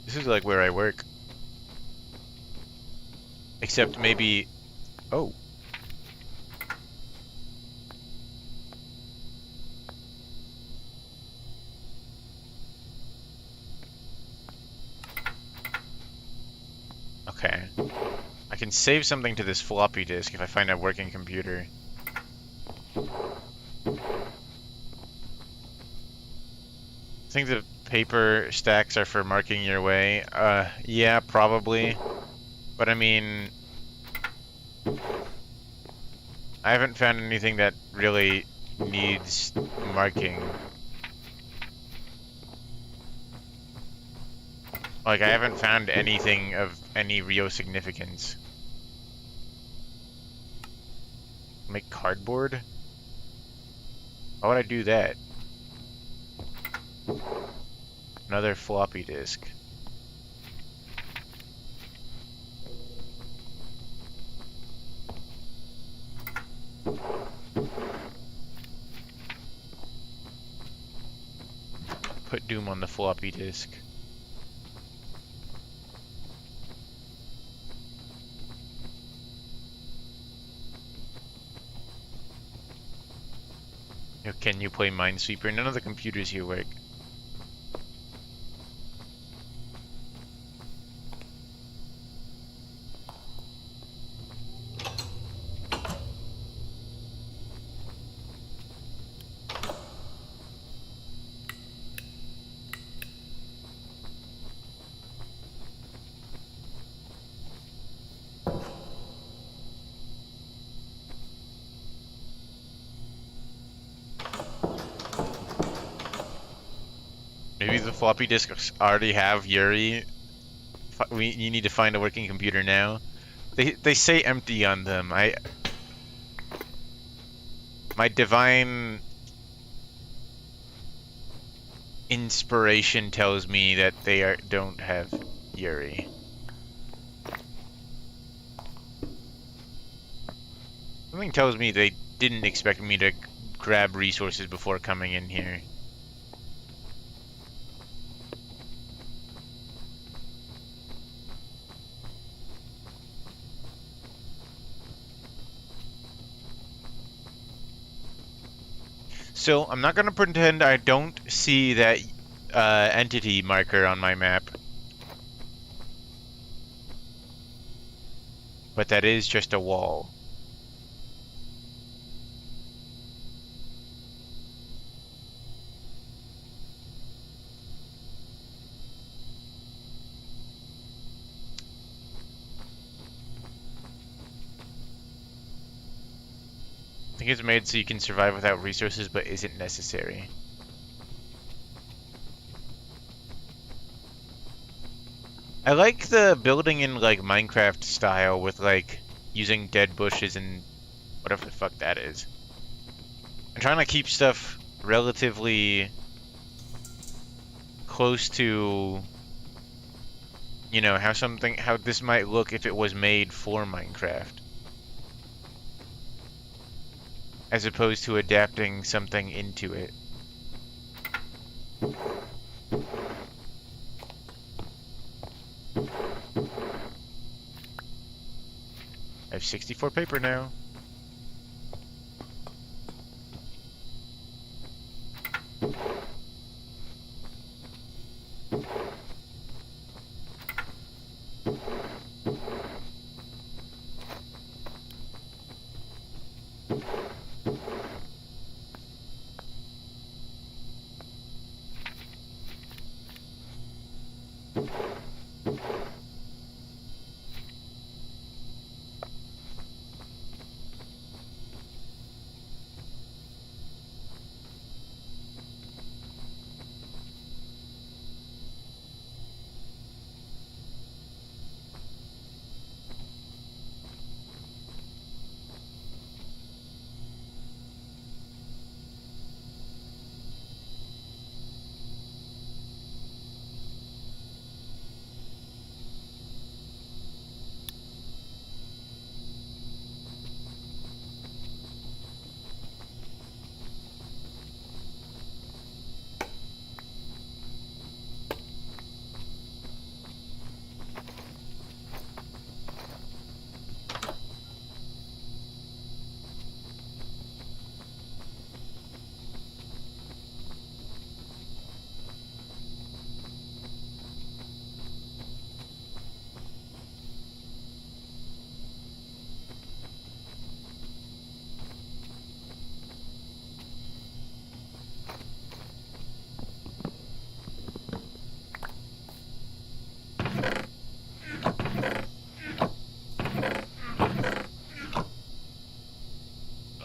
This is like where I work. Except maybe... Oh. Okay. I can save something to this floppy disk if I find a working computer. I think the paper stacks are for marking your way. Yeah, probably. But I mean... I haven't found anything that really needs marking. Like, I haven't found anything of any real significance. Make cardboard? Why would I do that? Another floppy disk. Put Doom on the floppy disk. Can you play Minesweeper? None of the computers here work. Maybe the floppy disks already have Yuri. You need to find a working computer now. They say empty on them. My divine inspiration tells me that they don't have Yuri. Something tells me they didn't expect me to grab resources before coming in here. So, I'm not going to pretend I don't see that entity marker on my map. But that is just a wall. I think it's made so you can survive without resources, but isn't necessary. I like the building in like Minecraft style with like using dead bushes and whatever the fuck that is. I'm trying to keep stuff relatively close to, you know, how this might look if it was made for Minecraft, as opposed to adapting something into it. I have 64 paper now.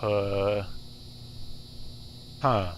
Huh. Huh.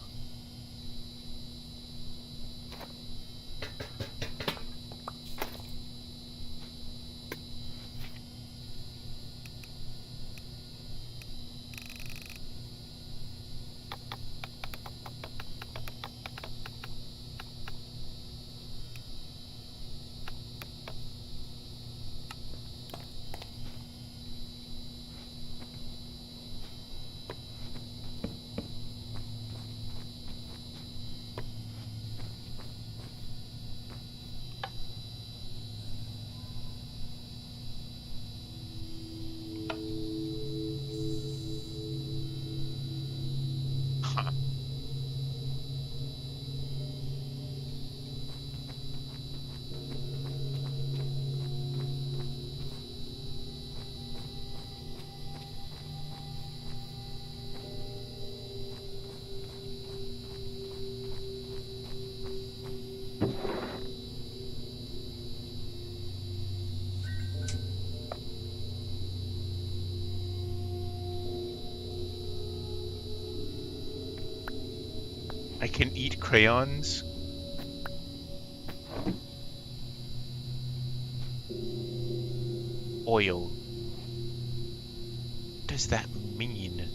I can eat crayons? Oil. What does that mean?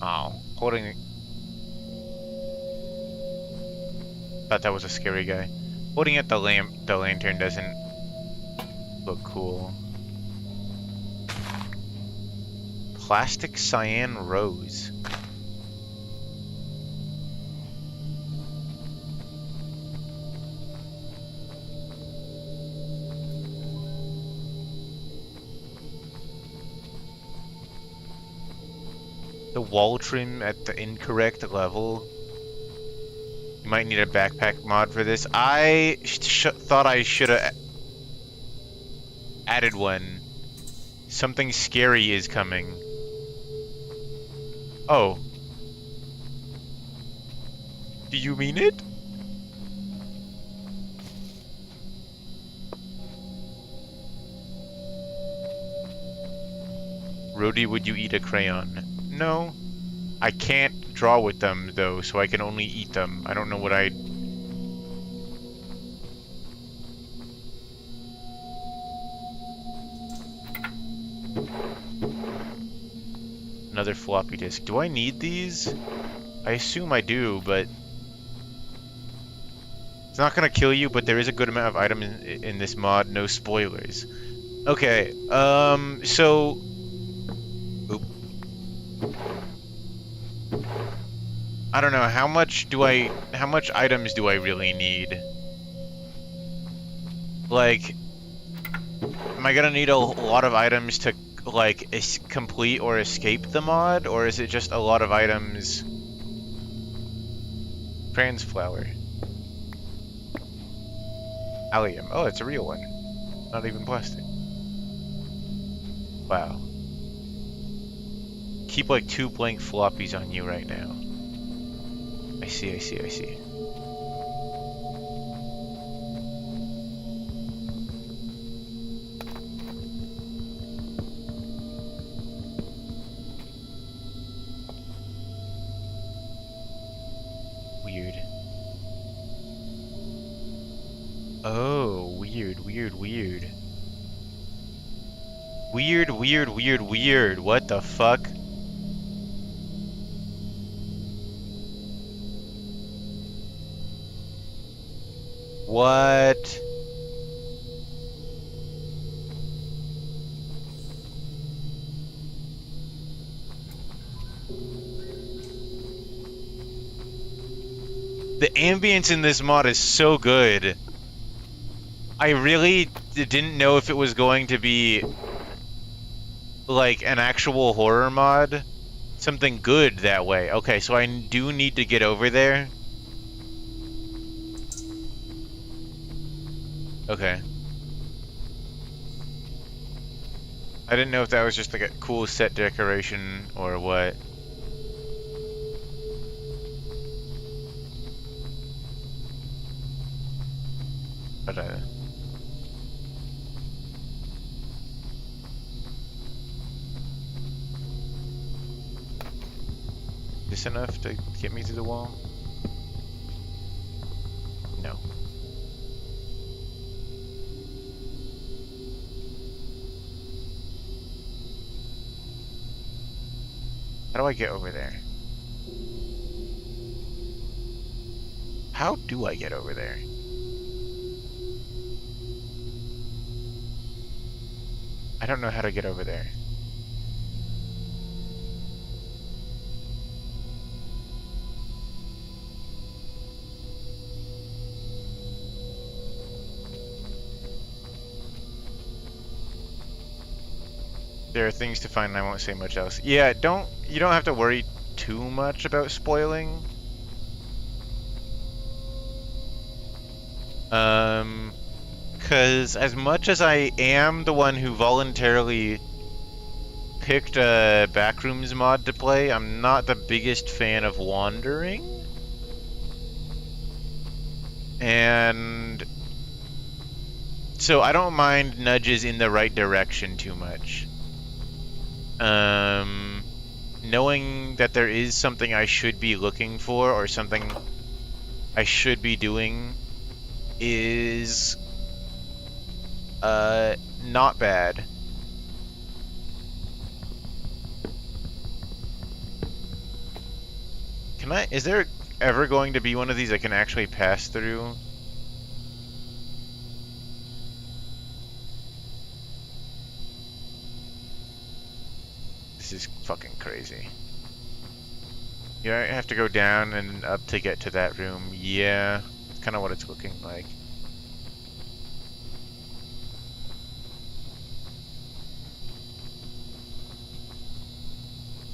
Oh, holding... Thought that was a scary guy. Holding at the lantern doesn't look cool. Plastic cyan rose. The wall trim at the incorrect level. You might need a backpack mod for this. I thought I should have added one. Something scary is coming. Oh. Do you mean it? Roadie, would you eat a crayon? No. I can't draw with them, though, so I can only eat them. I don't know what I'd Another floppy disk. Do I need these? I assume I do, but it's not gonna kill you, but there is a good amount of item in this mod. No spoilers. Okay, so... Oop. I don't know, how much items do I really need? Like, am I gonna need a lot of items to, like, complete or escape the mod? Or is it just a lot of items? Trans flower. Allium. Oh, it's a real one. Not even plastic. Wow. Keep like 2 blank floppies on you right now. I see, I see, I see. Weird. Oh, weird, weird, weird. Weird, weird, weird, weird. What the fuck? What? The ambience in this mod is so good. I really didn't know if it was going to be like an actual horror mod. Something good that way. Okay, so I do need to get over there. Okay. I didn't know if that was just like a cool set decoration or what. But this enough to get me through the wall? No. How do I get over there? How do I get over there? I don't know how to get over there. There are things to find and I won't say much else. Yeah, you don't have to worry too much about spoiling. Cause as much as I am the one who voluntarily picked a backrooms mod to play, I'm not the biggest fan of wandering. And so I don't mind nudges in the right direction too much. Knowing that there is something I should be looking for or something I should be doing is not bad. Is there ever going to be one of these I can actually pass through? This is fucking crazy. Yeah, I have to go down and up to get to that room. Yeah, it's kind of what it's looking like.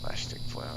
Plastic flower.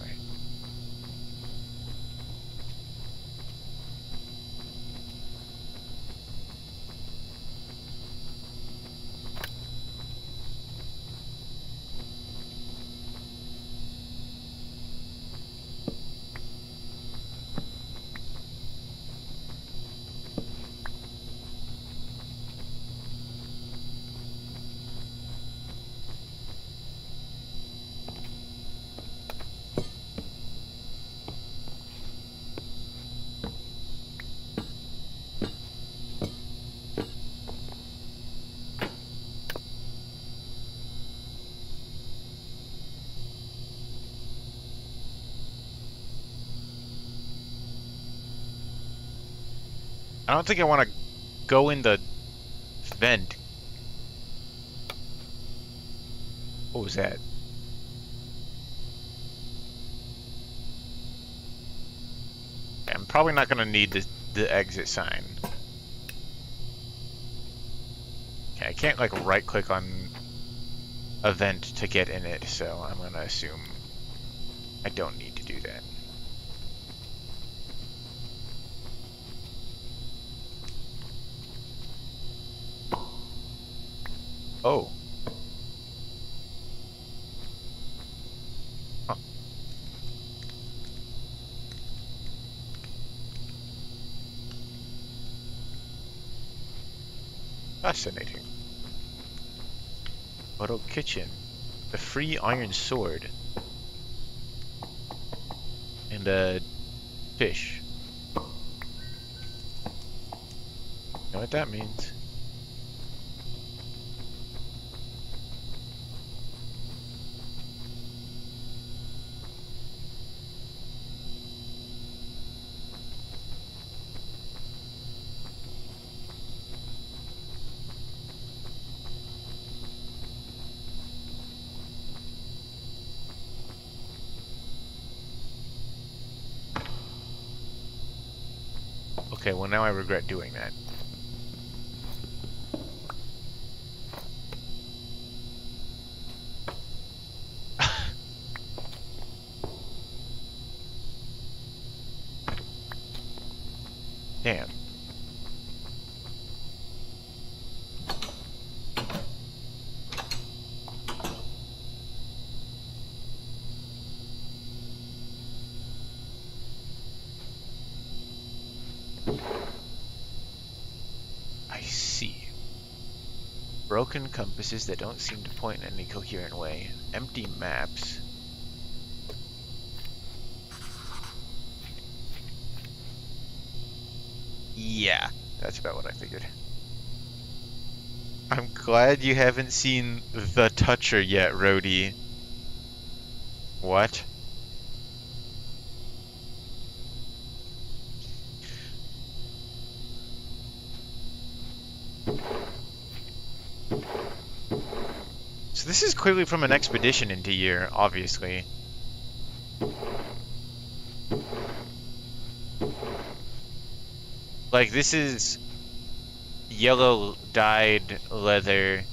I don't think I want to go in the vent. What was that? I'm probably not going to need the exit sign. Okay, I can't like right click on a vent to get in it, so I'm going to assume I don't need to do that. Oh. Huh. Fascinating. Auto kitchen. The free iron sword. And a fish. Know what that means? Okay, well now I regret doing that. Damn. I see. Broken compasses that don't seem to point in any coherent way. Empty maps. Yeah, that's about what I figured. I'm glad you haven't seen The Toucher yet, Roadie. What? So this is clearly from an expedition into year, obviously. Like, this is yellow dyed leather.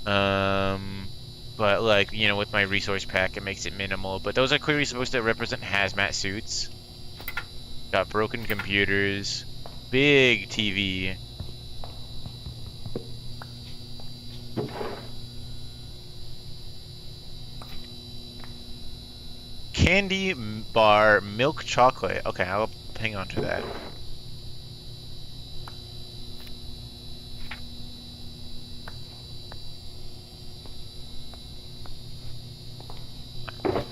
But like, you know, with my resource pack, it makes it minimal. But those are clearly supposed to represent hazmat suits. Got broken computers. Big TV. Candy bar, milk chocolate. Okay, I'll hang on to that.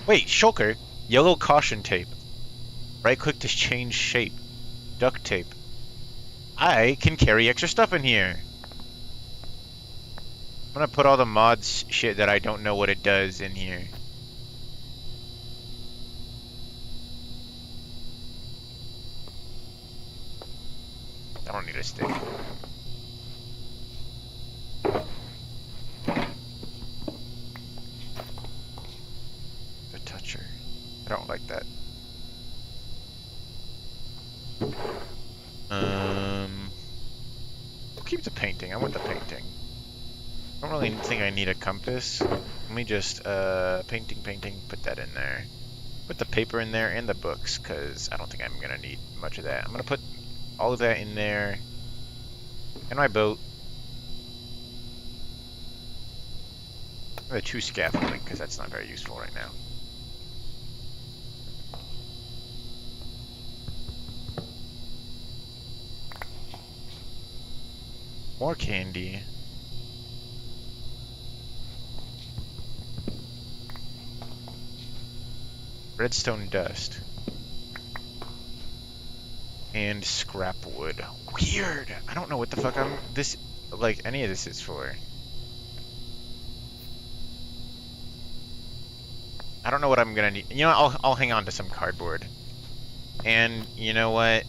Wait, shulker. Yellow caution tape. Right click to change shape. Duct tape. I can carry extra stuff in here. I'm gonna put all the mods shit that I don't know what it does in here. I don't need a stick. The toucher. I don't like that. We'll keep the painting. I want the painting. I don't really think I need a compass. Let me just, painting, put that in there. Put the paper in there and the books, because I don't think I'm gonna need much of that. I'm gonna put all of that in there. And my boat. The two scaffolding, because that's not very useful right now. More candy. Redstone dust. And scrap wood. Weird! I don't know what the fuck any of this is for. I don't know what I'm gonna need. You know what? I'll hang on to some cardboard. And you know what?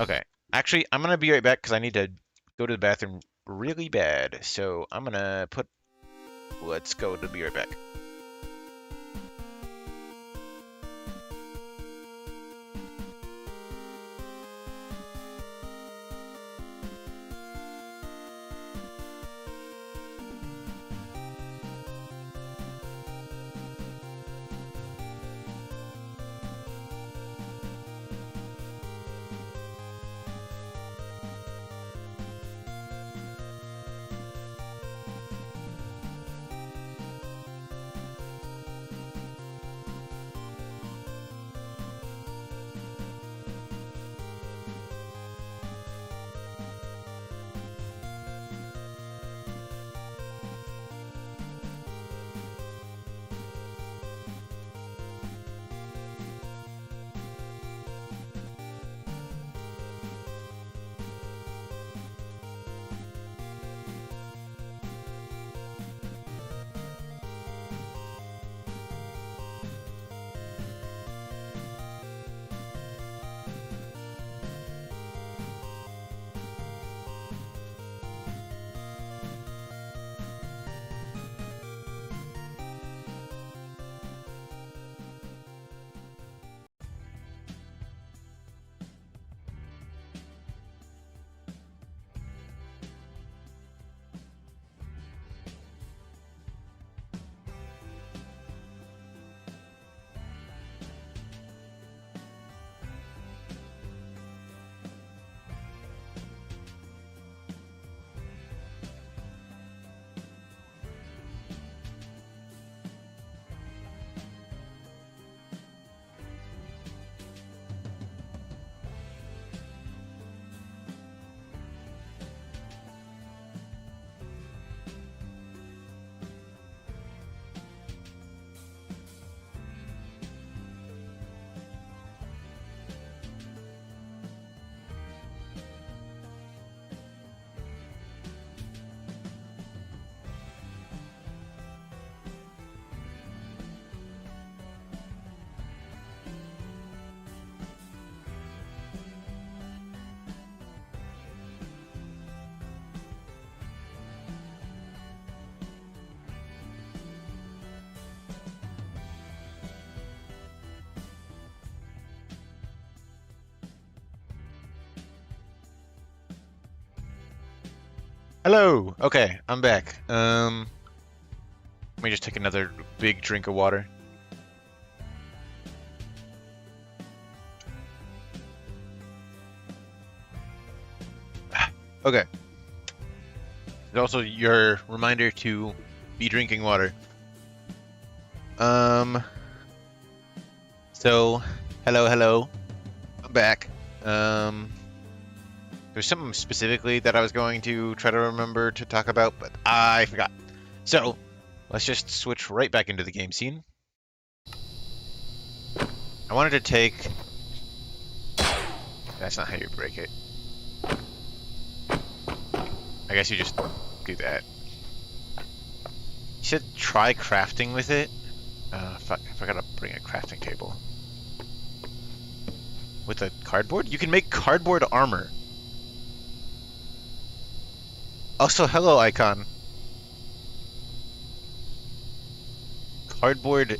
Okay. Actually, I'm gonna be right back because I need to go to the bathroom really bad. So I'm gonna put. Let's go to be right back. Hello. Okay, I'm back. Let me just take another big drink of water. Okay. It's also your reminder to be drinking water. So, hello. I'm back. There's something specifically that I was going to try to remember to talk about, but I forgot. So, let's just switch right back into the game scene. I wanted to take... That's not how you break it. I guess you just do that. You should try crafting with it. Fuck, I forgot to bring a crafting table. With a cardboard? You can make cardboard armor. Also, hello, Icon. Cardboard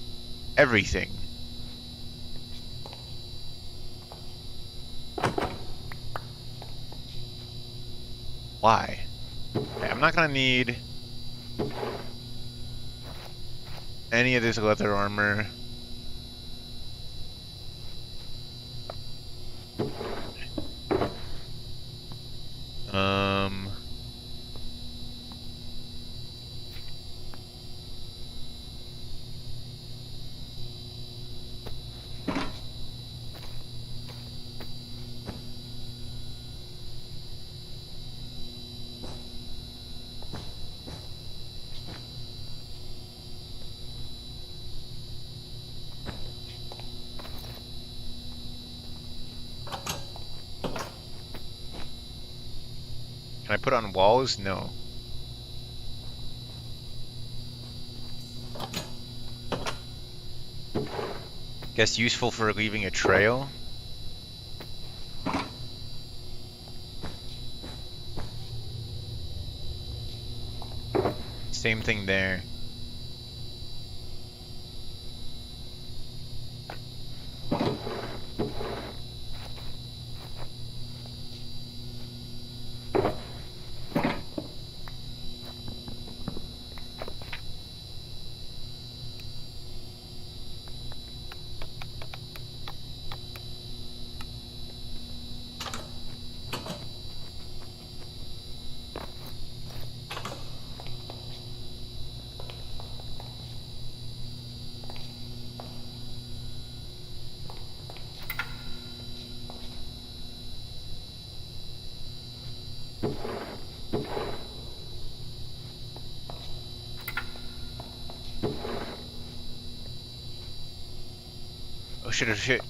everything. Why? Okay, I'm not gonna need any of this leather armor. Can I put on walls? No. Guess useful for leaving a trail. Same thing there. Oh shit, oh shit.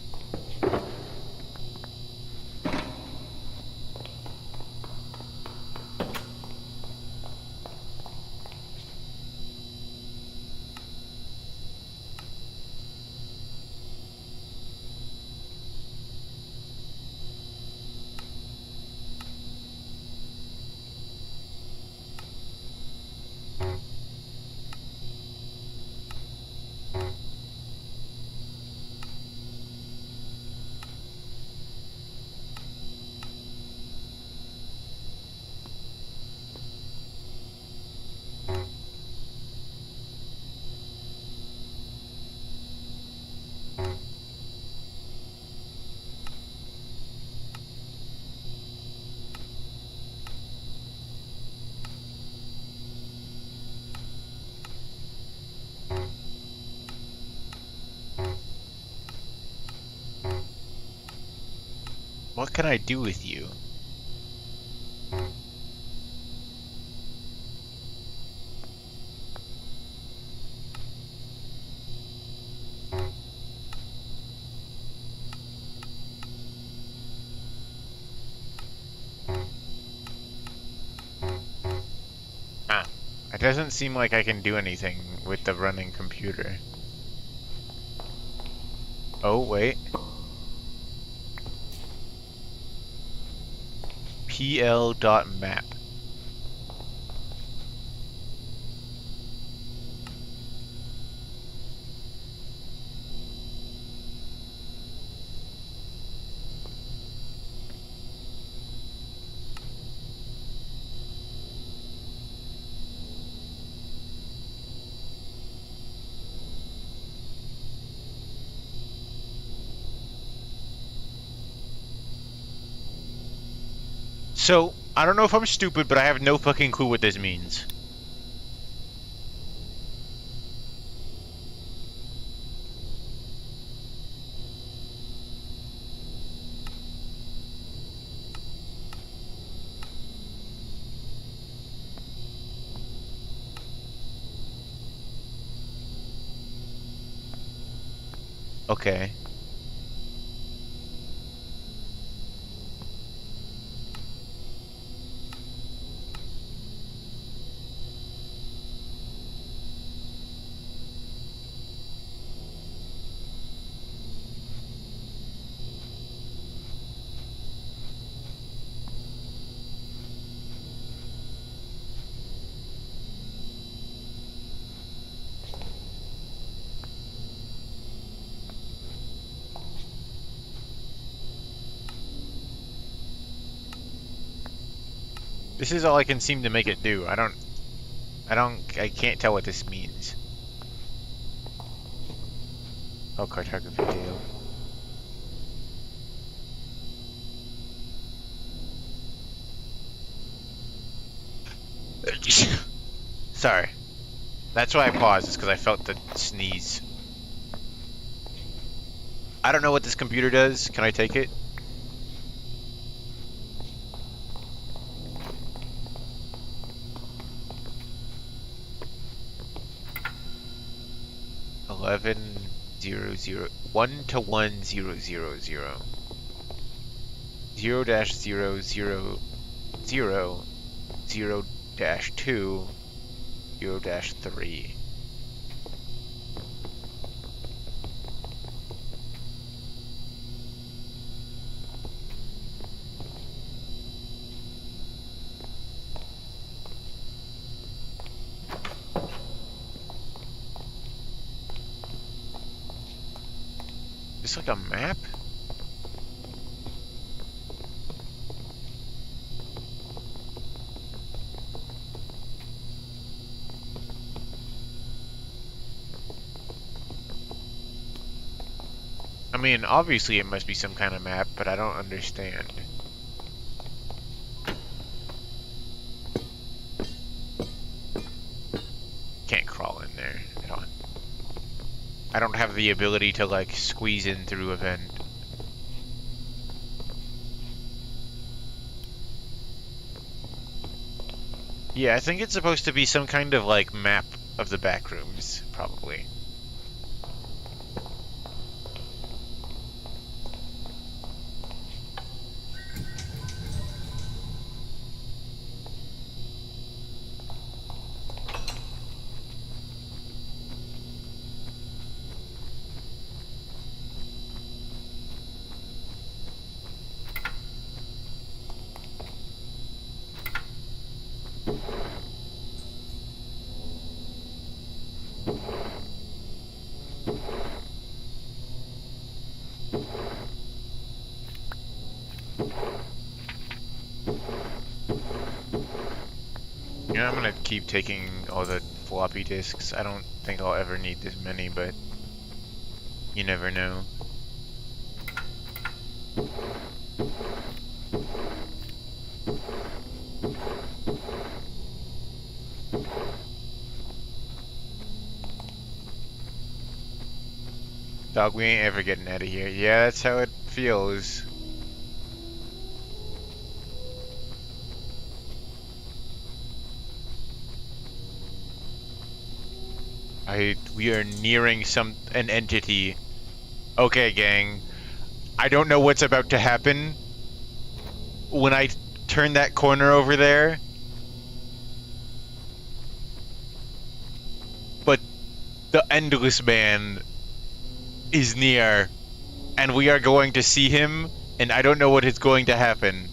What can I do with you? Ah, it doesn't seem like I can do anything with the running computer. Oh, wait. pl.map. So, I don't know if I'm stupid, but I have no fucking clue what this means. Okay. This is all I can seem to make it do. I can't tell what this means. Oh, cartography deal. Sorry. That's why I paused, is because I felt the sneeze. I don't know what this computer does. Can I take it? One to 1000 0 dash 0 dash 2 0 dash 3. It's like a map? I mean, obviously it must be some kind of map, but I don't understand. Can't crawl in there. I don't have the ability to, like, squeeze in through a vent. Yeah, I think it's supposed to be some kind of, like, map of the backrooms, probably. Yeah, I'm gonna keep taking all the floppy disks. I don't think I'll ever need this many, but you never know. Dog, we ain't ever getting out of here. Yeah, that's how it feels. We are nearing an entity. Okay, gang. I don't know what's about to happen when I turn that corner over there, but the Endless Man is near, and we are going to see him, and I don't know what is going to happen.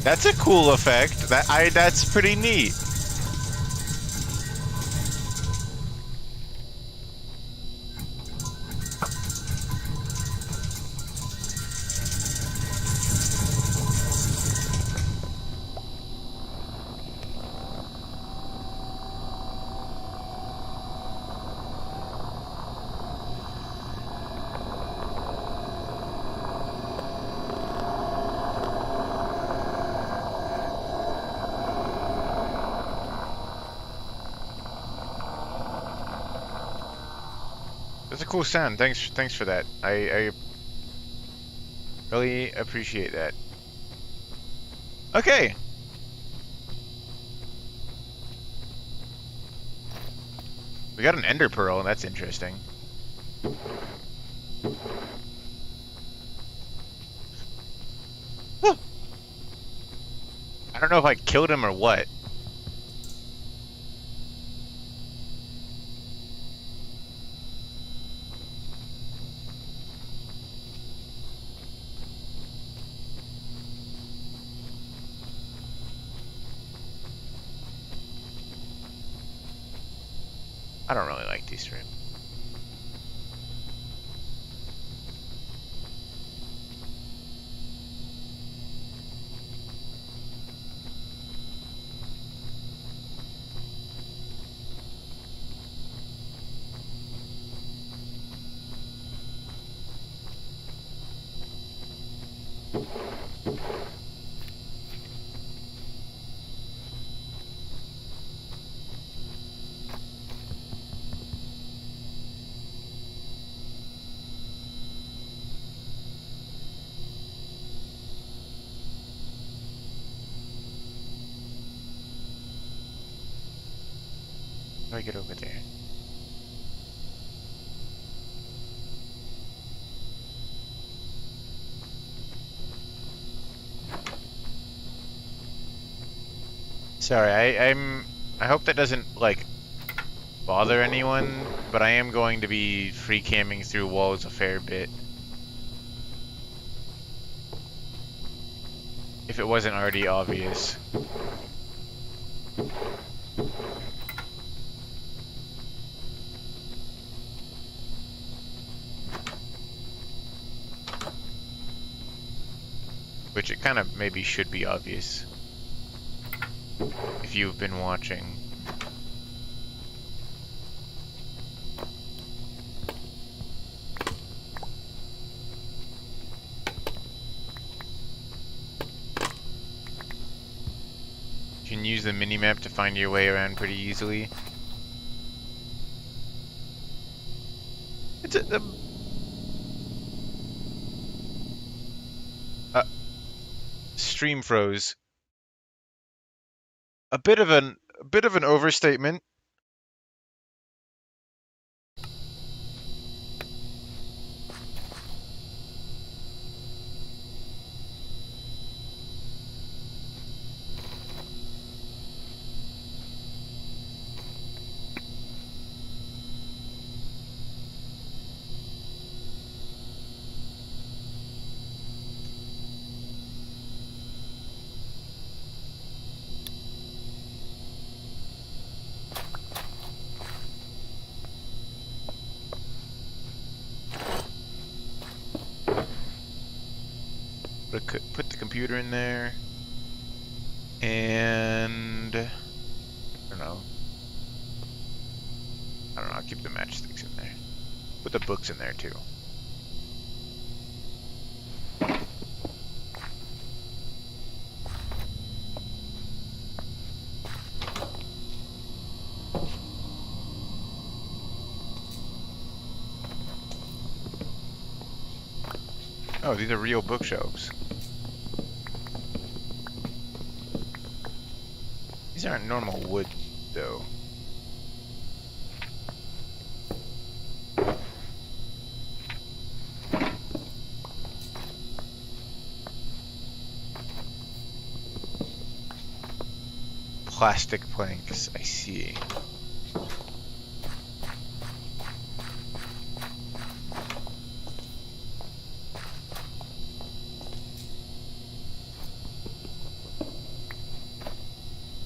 That's a cool effect. That's pretty neat. That's a cool sound. Thanks for that. I really appreciate that. Okay. We got an ender pearl, and that's interesting. Whew. I don't know if I killed him or what. I don't really like these rooms. How do I get over there? Sorry, I hope that doesn't, like, bother anyone, but I am going to be free camming through walls a fair bit. If it wasn't already obvious. Which it kind of maybe should be obvious. If you've been watching. You can use the minimap to find your way around pretty easily. It's stream froze. A bit of an overstatement. Put the computer in there, and I don't know. I'll keep the matchsticks in there. Put the books in there too. Oh, these are real bookshelves. These aren't normal wood, though. Plastic planks, I see.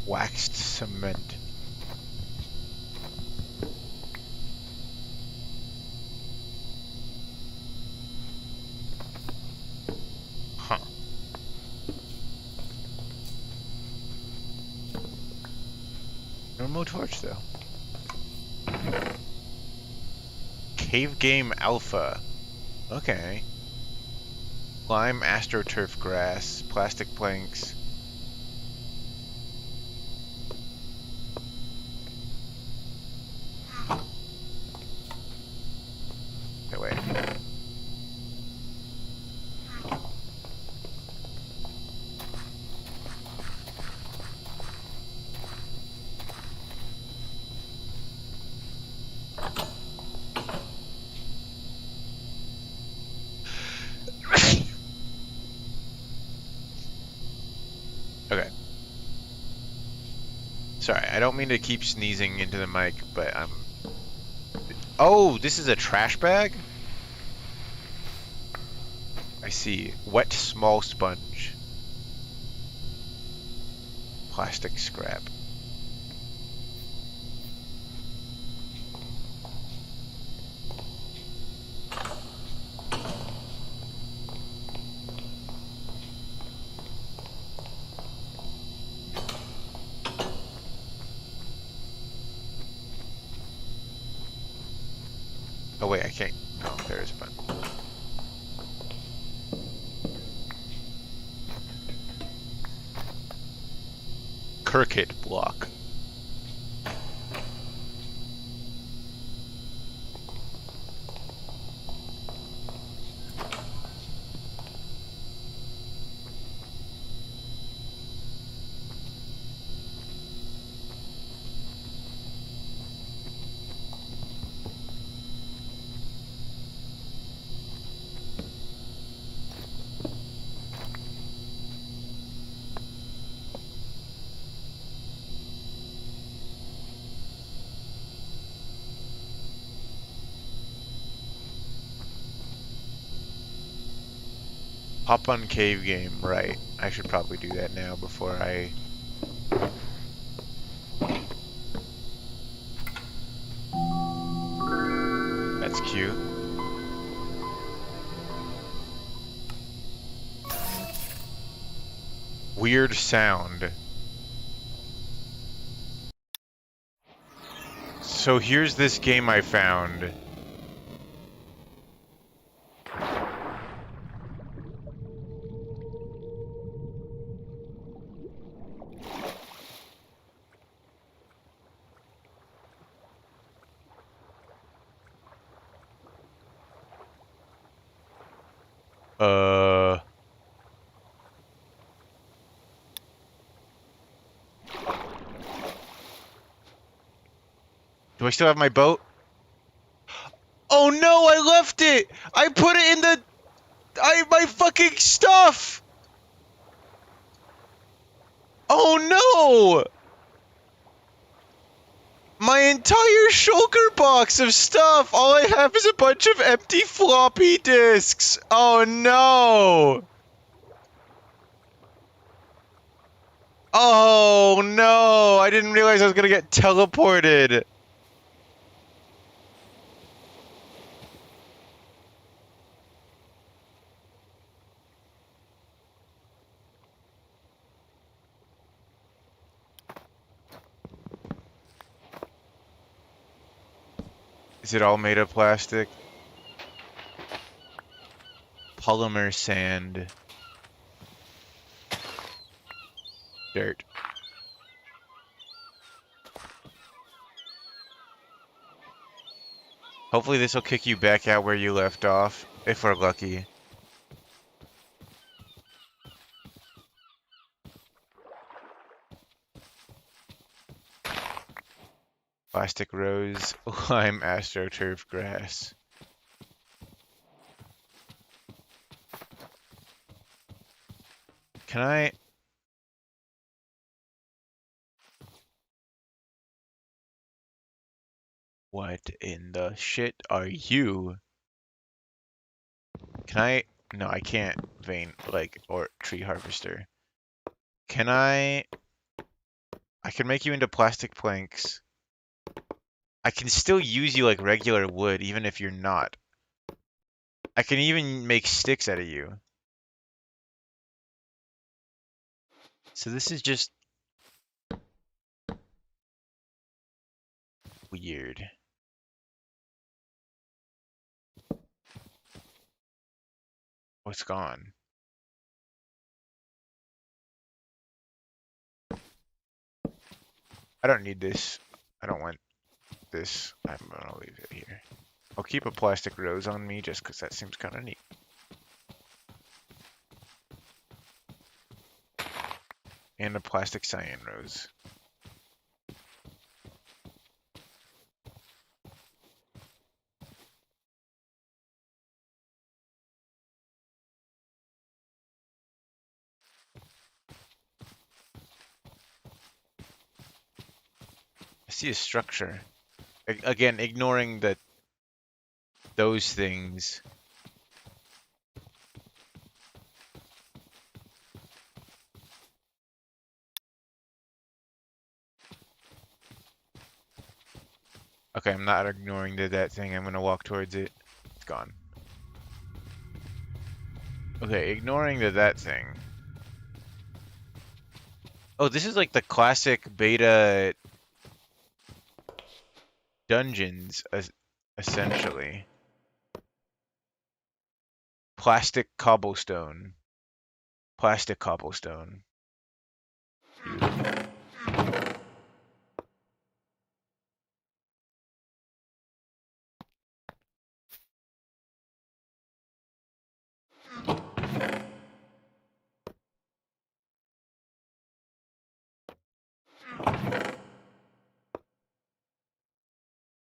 Waxed cement. Huh. Normal torch, though. Cave game alpha. Okay. Lime astroturf grass. Plastic planks. Okay. Sorry, I don't mean to keep sneezing into the mic, but I'm... Oh, this is a trash bag? I see. Wet small sponge. Plastic scrap. Oh wait, I can't. Oh, there is a button. Cricket block. Hop on cave game, right. I should probably do that now before I... That's cute. Weird sound. So here's this game I found. Do I still have my boat? Oh no, I left it! I put it in the... my fucking stuff! Oh no! My entire shulker box of stuff! All I have is a bunch of empty floppy disks! Oh no! Oh no! I didn't realize I was gonna get teleported! Is it all made of plastic? Polymer sand. Dirt. Hopefully this will kick you back out where you left off, if we're lucky. Plastic rose, lime, astroturf, grass. Can I... What in the shit are you? Can I... No, I can't vein, like, or tree harvester. Can I... I can make you into plastic planks. I can still use you like regular wood, even if you're not. I can even make sticks out of you. So this is just... weird. What's gone? I don't need this. I don't want this. I'm gonna leave it here. I'll keep a plastic rose on me just because that seems kind of neat. And a plastic cyan rose. I see a structure. Again, ignoring those things. Okay, I'm not ignoring that thing. I'm gonna walk towards it. It's gone. Okay, ignoring that thing. Oh, this is like the classic beta dungeons, essentially. Plastic cobblestone. Plastic cobblestone.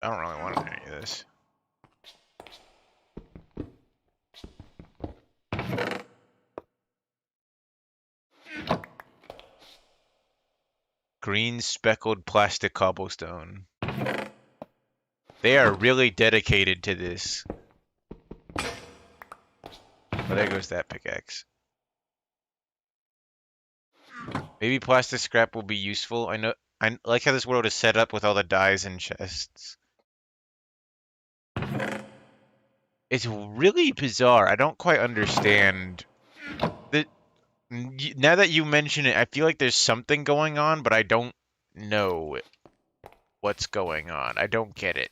I don't really want any of this. Green speckled plastic cobblestone. They are really dedicated to this. Oh, there goes that pickaxe. Maybe plastic scrap will be useful. I like how this world is set up with all the dyes and chests. It's really bizarre. I don't quite understand. The, now that you mention it, I feel like there's something going on, but I don't know what's going on. I don't get it.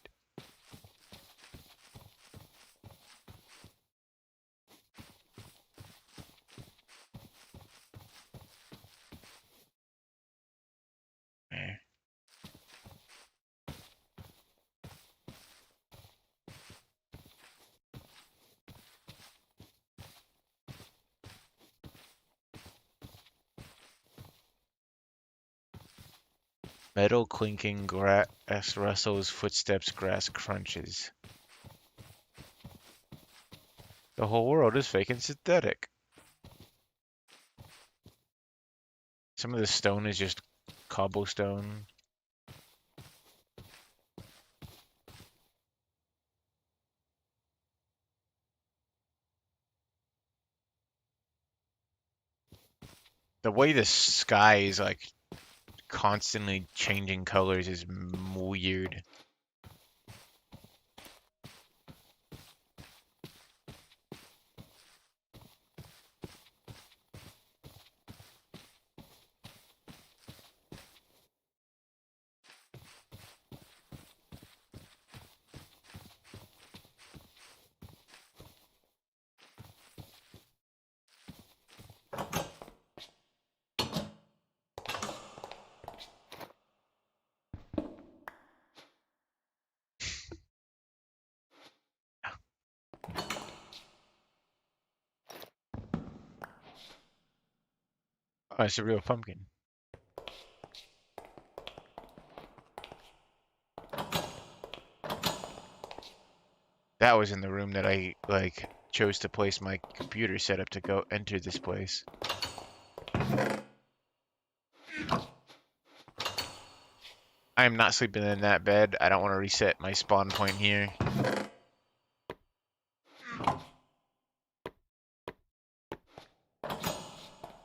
Eh. Metal clinking, grass rustles, footsteps, grass crunches. The whole world is fake and synthetic. Some of the stone is just cobblestone. The way the sky is like constantly changing colors is weird. Oh, it's a real pumpkin. That was in the room that I like chose to place my computer setup to go enter this place. I am not sleeping in that bed. I don't want to reset my spawn point here.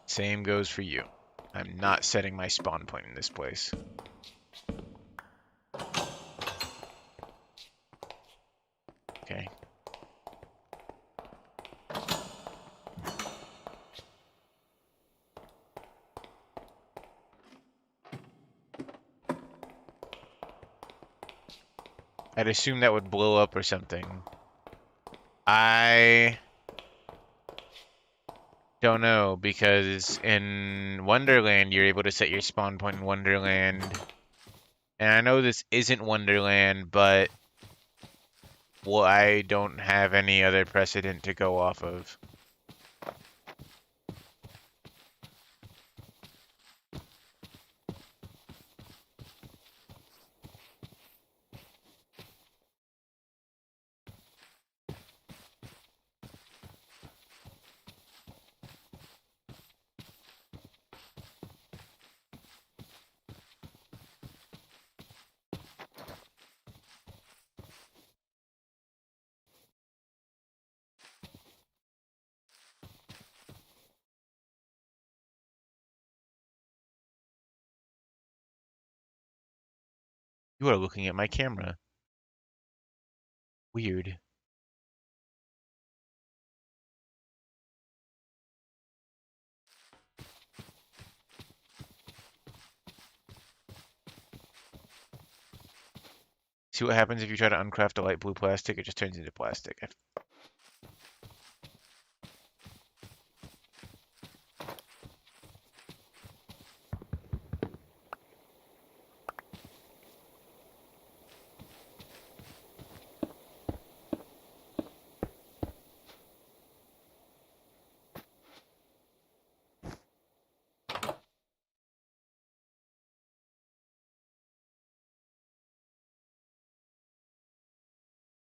Same goes for you. I'm not setting my spawn point in this place. Okay. I'd assume that would blow up or something. I don't know, because in Wonderland, you're able to set your spawn point in Wonderland. And I know this isn't Wonderland, but well, I don't have any other precedent to go off of. You are looking at my camera. Weird. See what happens if you try to uncraft a light blue plastic? It just turns into plastic.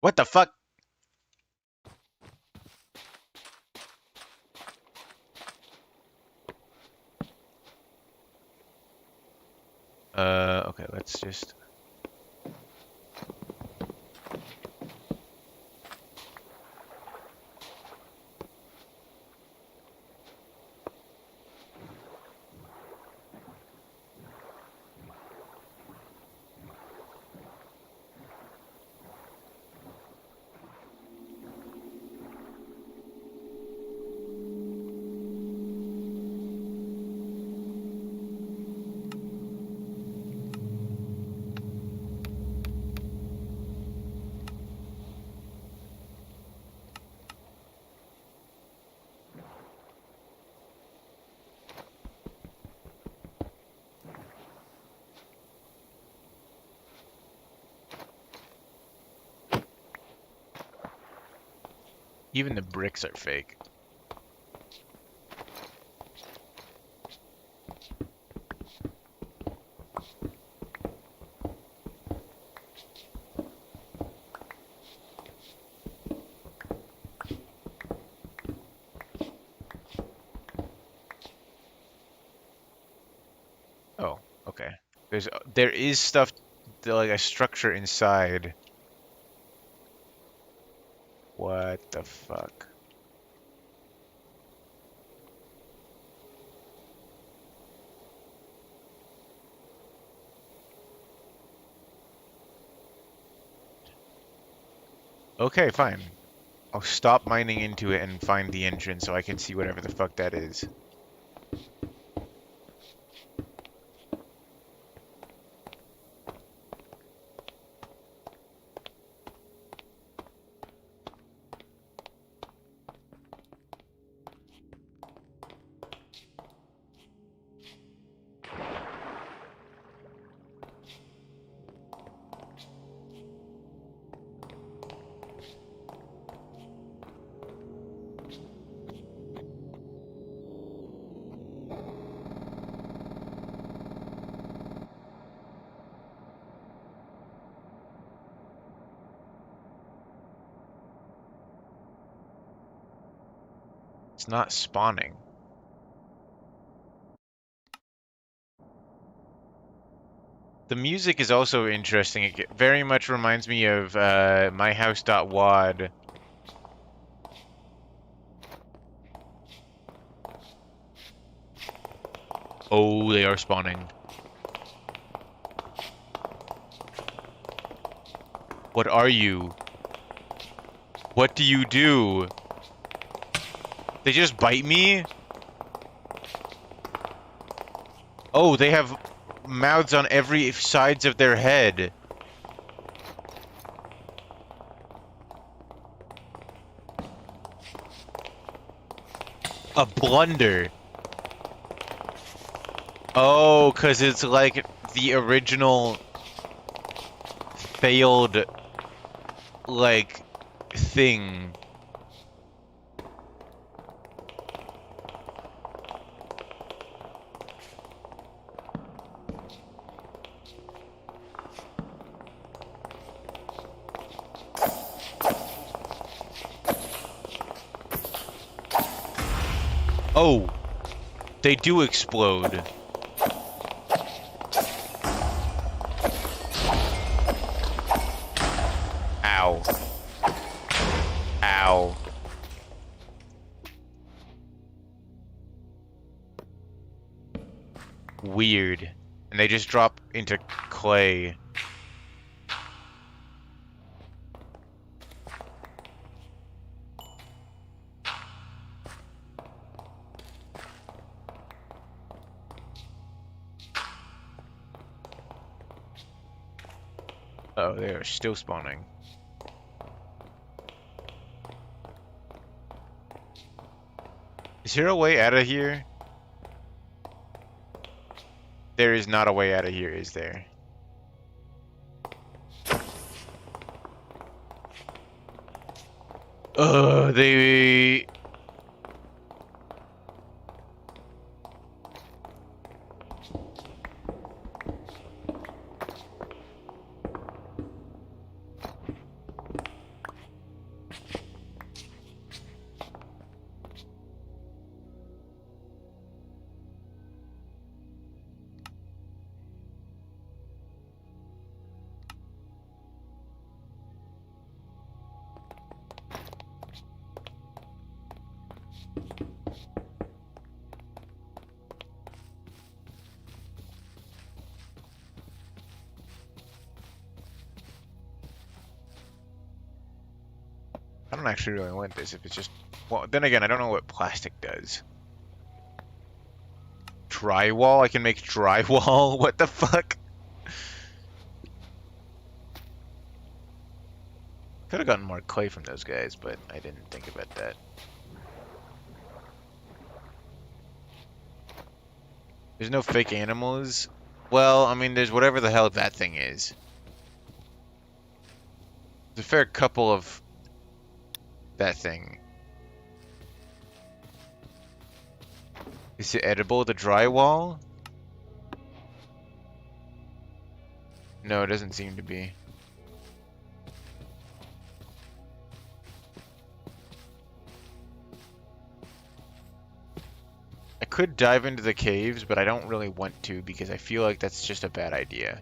What the fuck? Okay, let's just... Even the bricks are fake. Oh, okay. There is stuff like a structure inside. What the fuck? Okay, fine. I'll stop mining into it and find the entrance so I can see whatever the fuck that is. It's not spawning. The music is also interesting. It very much reminds me of myhouse.wad. Oh, they are spawning. What are you? What do you do? They just bite me? Oh, they have mouths on every sides of their head. A blunder. Oh, 'cause it's like the original failed, like, thing. Oh, they do explode. Ow. Ow. Weird. And they just drop into clay. Oh, they are still spawning. Is there a way out of here? There is not a way out of here, is there? They... I don't actually really want this if it's just... Well, then again, I don't know what plastic does. Drywall? I can make drywall? What the fuck? Could have gotten more clay from those guys, but I didn't think about that. There's no fake animals? Well, I mean, there's whatever the hell that thing is. There's a fair couple of that thing. Is it edible, the drywall? No, it doesn't seem to be. I could dive into the caves, but I don't really want to because I feel like that's just a bad idea.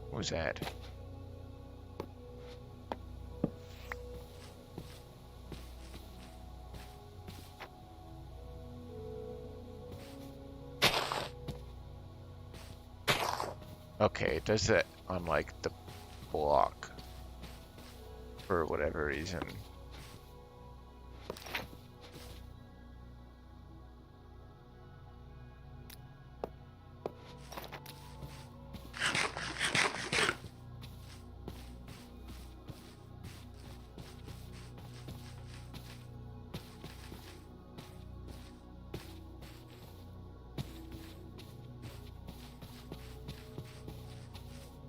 What was that? Okay, it does that on like the block for whatever reason.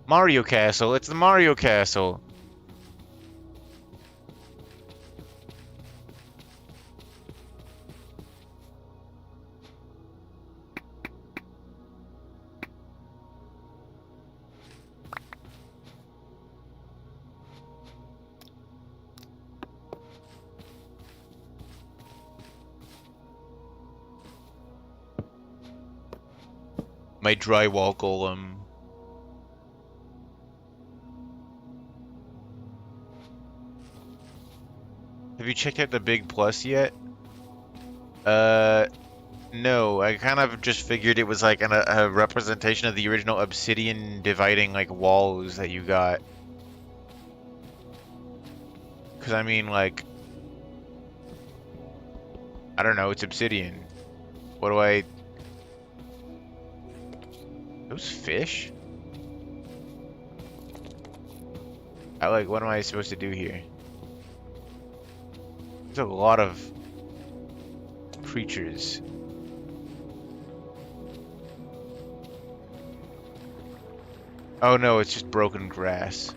Mario Castle, it's the Mario Castle. My drywall golem. Have you checked out the Big Plus yet? No. I kind of just figured it was like a representation of the original obsidian dividing like walls that you got. Because I mean, like, I don't know, it's obsidian. What do I... Those fish? What am I supposed to do here? There's a lot of creatures. Oh no, it's just broken grass.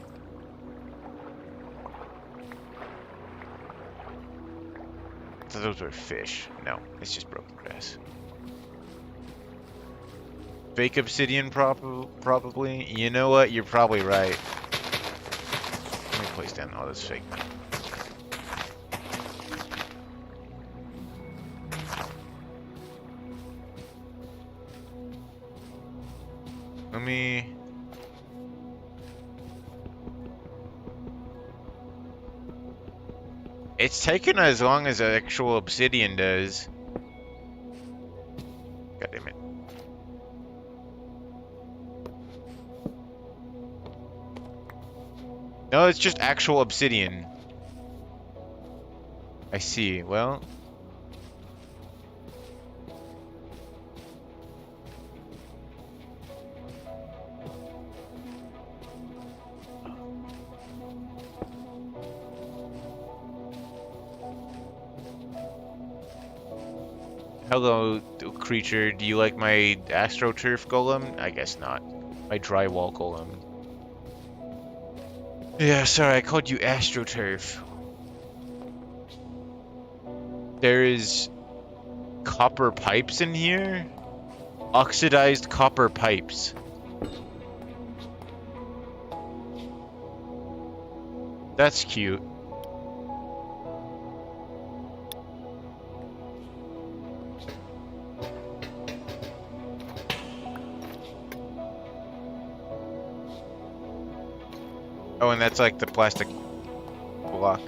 I thought those were fish. No, it's just broken grass. Fake obsidian probably? You know what? You're probably right. Let me place down all this fake. Let me... It's taken as long as actual obsidian does. God damn it. No, it's just actual obsidian. I see. Well... Hello, creature. Do you like my astroturf golem? I guess not. My drywall golem. Yeah, sorry, I called you astroturf. There is copper pipes in here? Oxidized copper pipes. That's cute. Oh, and that's like the plastic block.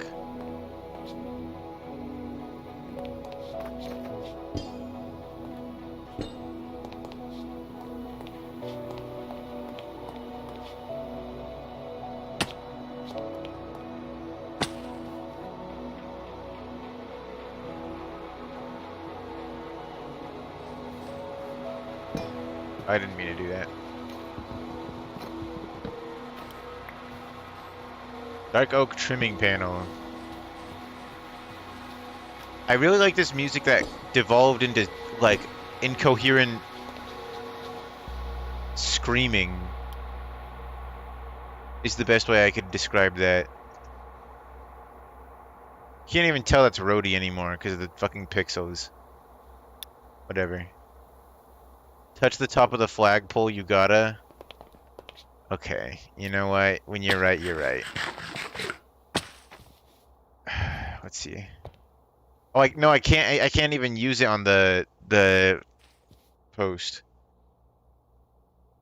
I didn't mean to do that. Dark oak trimming panel. I really like this music that devolved into, like, incoherent screaming. Is the best way I could describe that. can't even tell that's Roadie anymore because of the fucking pixels. Whatever. Touch the top of the flagpole, you gotta. Okay, you know what? When you're right, you're right. Let's see. Oh, no, I can't. I can't even use it on the post.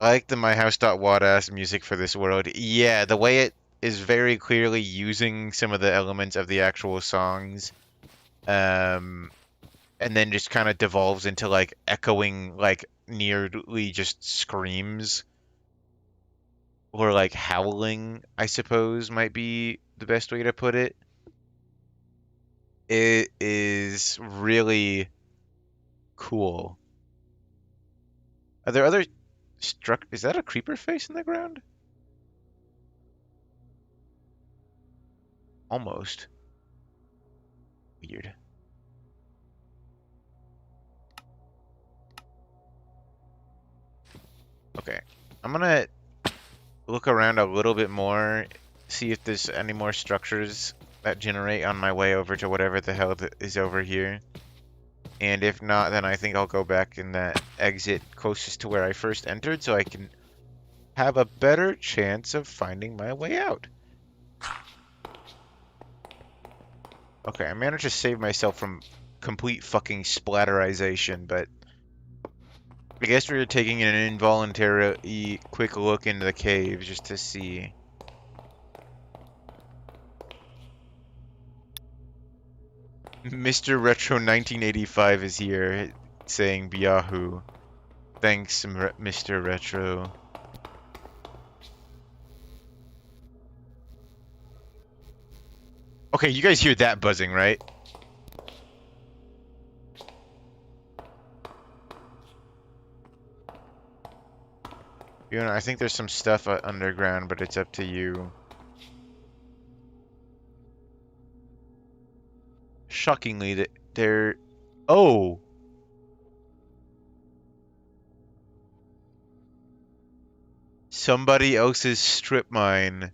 I like the myhouse.wadass music for this world. Yeah, the way it is very clearly using some of the elements of the actual songs, and then just kind of devolves into like echoing, like nearly just screams or like howling, I suppose might be the best way to put it. It is really cool. Are there other Is that a creeper face in the ground? Almost. Weird. Okay. I'm gonna look around a little bit more, see if there's any more structures that generate on my way over to whatever the hell that is over here. And if not, then I think I'll go back in that exit closest to where I first entered so I can have a better chance of finding my way out. Okay, I managed to save myself from complete fucking splatterization, but I guess we were taking an involuntary quick look into the cave just to see. Mr. Retro 1985 is here saying Yahoo. Thanks, Mr. Retro. Okay, you guys hear that buzzing, right? You know, I think there's some stuff underground, but it's up to you. Shockingly, that there... Oh! Somebody else's strip mine.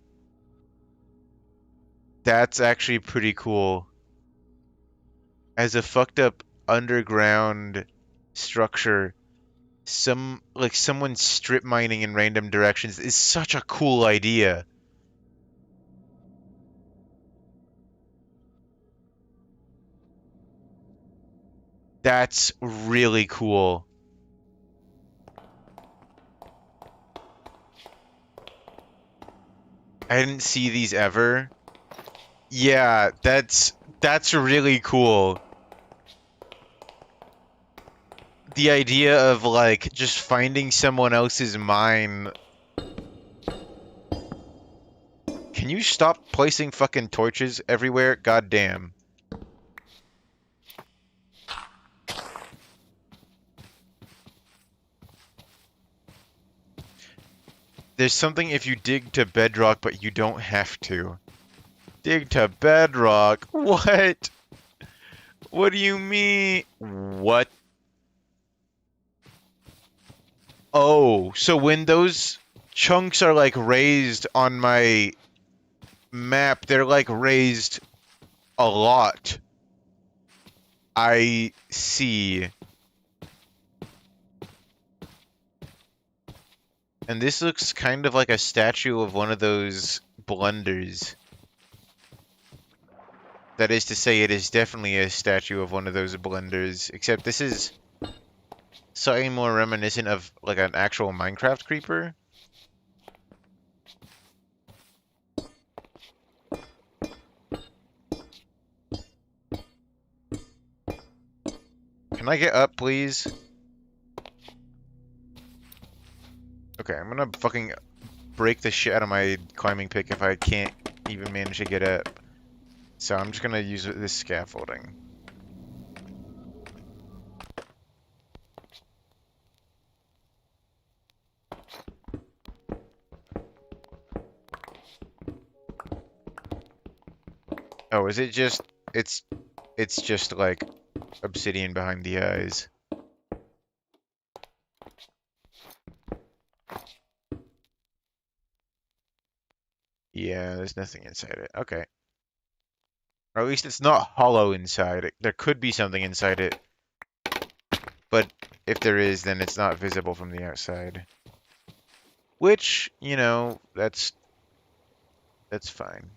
That's actually pretty cool. As a fucked up underground structure, someone strip mining in random directions is such a cool idea. That's really cool. I didn't see these ever. Yeah, that's really cool. The idea of like just finding someone else's mine. Can you stop placing fucking torches everywhere? God damn. There's something if you dig to bedrock, but you don't have to. Dig to bedrock? What? What do you mean? What? Oh, so when those chunks are like raised on my map, they're like raised a lot. I see. And this looks kind of like a statue of one of those blunders. That is to say, it is definitely a statue of one of those blunders, except this is slightly more reminiscent of like an actual Minecraft creeper. Can I get up, please? Okay, I'm gonna fucking break the shit out of my climbing pick if I can't even manage to get up. So I'm just gonna use this scaffolding. Oh, is it just... It's just like obsidian behind the eyes. Yeah, there's nothing inside it. Okay. Or at least it's not hollow inside. There could be something inside it. But if there is, then it's not visible from the outside. Which, you know, that's fine.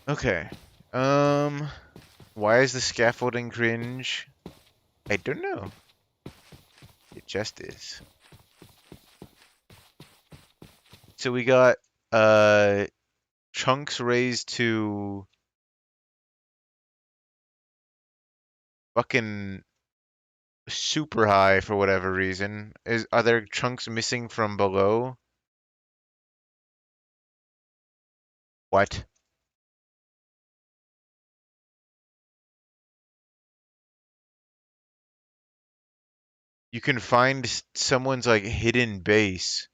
Okay. Why is the scaffolding cringe? I don't know. It just is. So we got chunks raised to fucking super high for whatever reason. Are there chunks missing from below? What? You can find someone's like hidden base.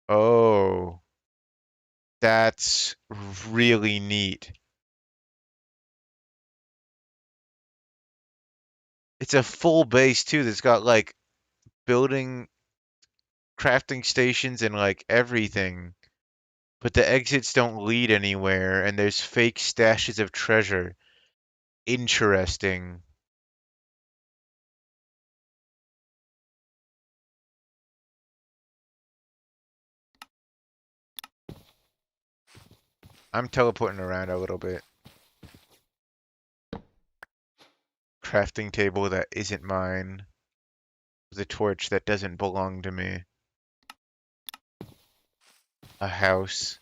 Oh, that's really neat. It's a full base too that's got like building crafting stations and like everything. But the exits don't lead anywhere and there's fake stashes of treasure. Interesting. I'm teleporting around a little bit. Crafting table that isn't mine. The torch that doesn't belong to me. A house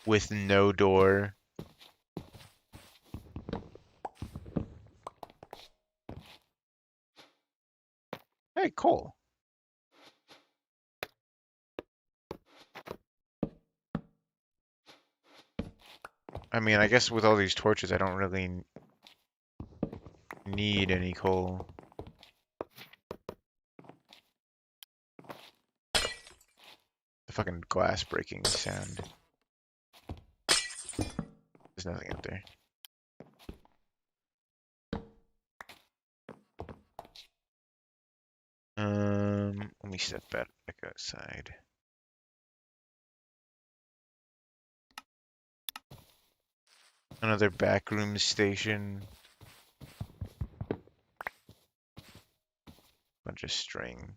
with no door. Hey, cool. I mean, I guess with all these torches, I don't really need any coal. The fucking glass breaking sound. There's nothing out there. Let me step back outside. Another backroom station. Bunch of string.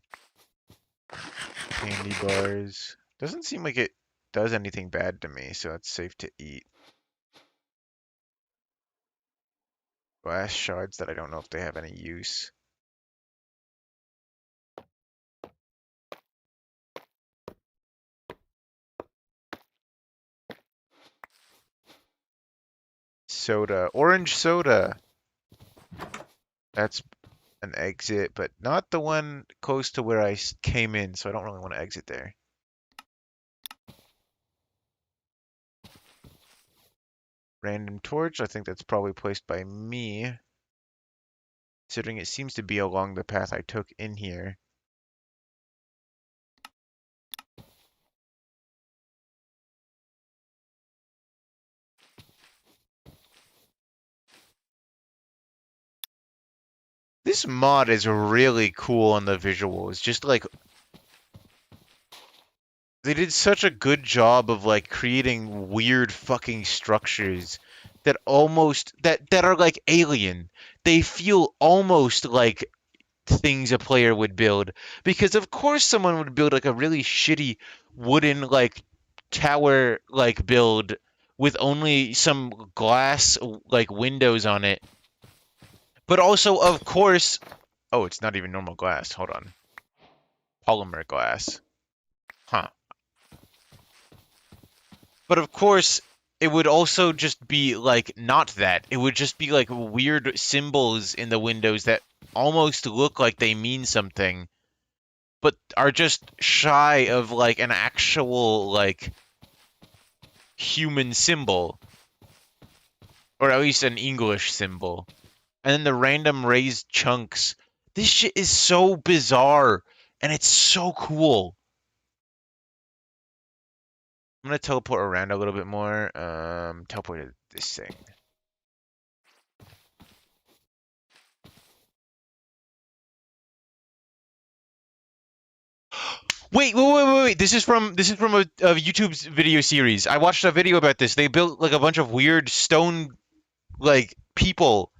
Candy bars. Doesn't seem like it does anything bad to me, so it's safe to eat. Glass shards that I don't know if they have any use. Soda. Orange soda! That's an exit, but not the one close to where I came in, so I don't really want to exit there. Random torch, I think that's probably placed by me, considering it seems to be along the path I took in here. This mod is really cool on the visuals. Just like they did such a good job of like creating weird fucking structures that almost that are like alien. They feel almost like things a player would build because of course someone would build like a really shitty wooden like tower like build with only some glass like windows on it. But also of course, oh, it's not even normal glass. Hold on. Polymer glass. Huh. But of course, it would also just be like not that. It would just be like weird symbols in the windows that almost look like they mean something, but are just shy of like an actual like human symbol, or at least an English symbol. And then the random raised chunks. This shit is so bizarre. And it's so cool. I'm gonna teleport around a little bit more. Teleport to this thing. Wait. This is from a YouTube's video series. I watched a video about this. They built like a bunch of weird stone like people,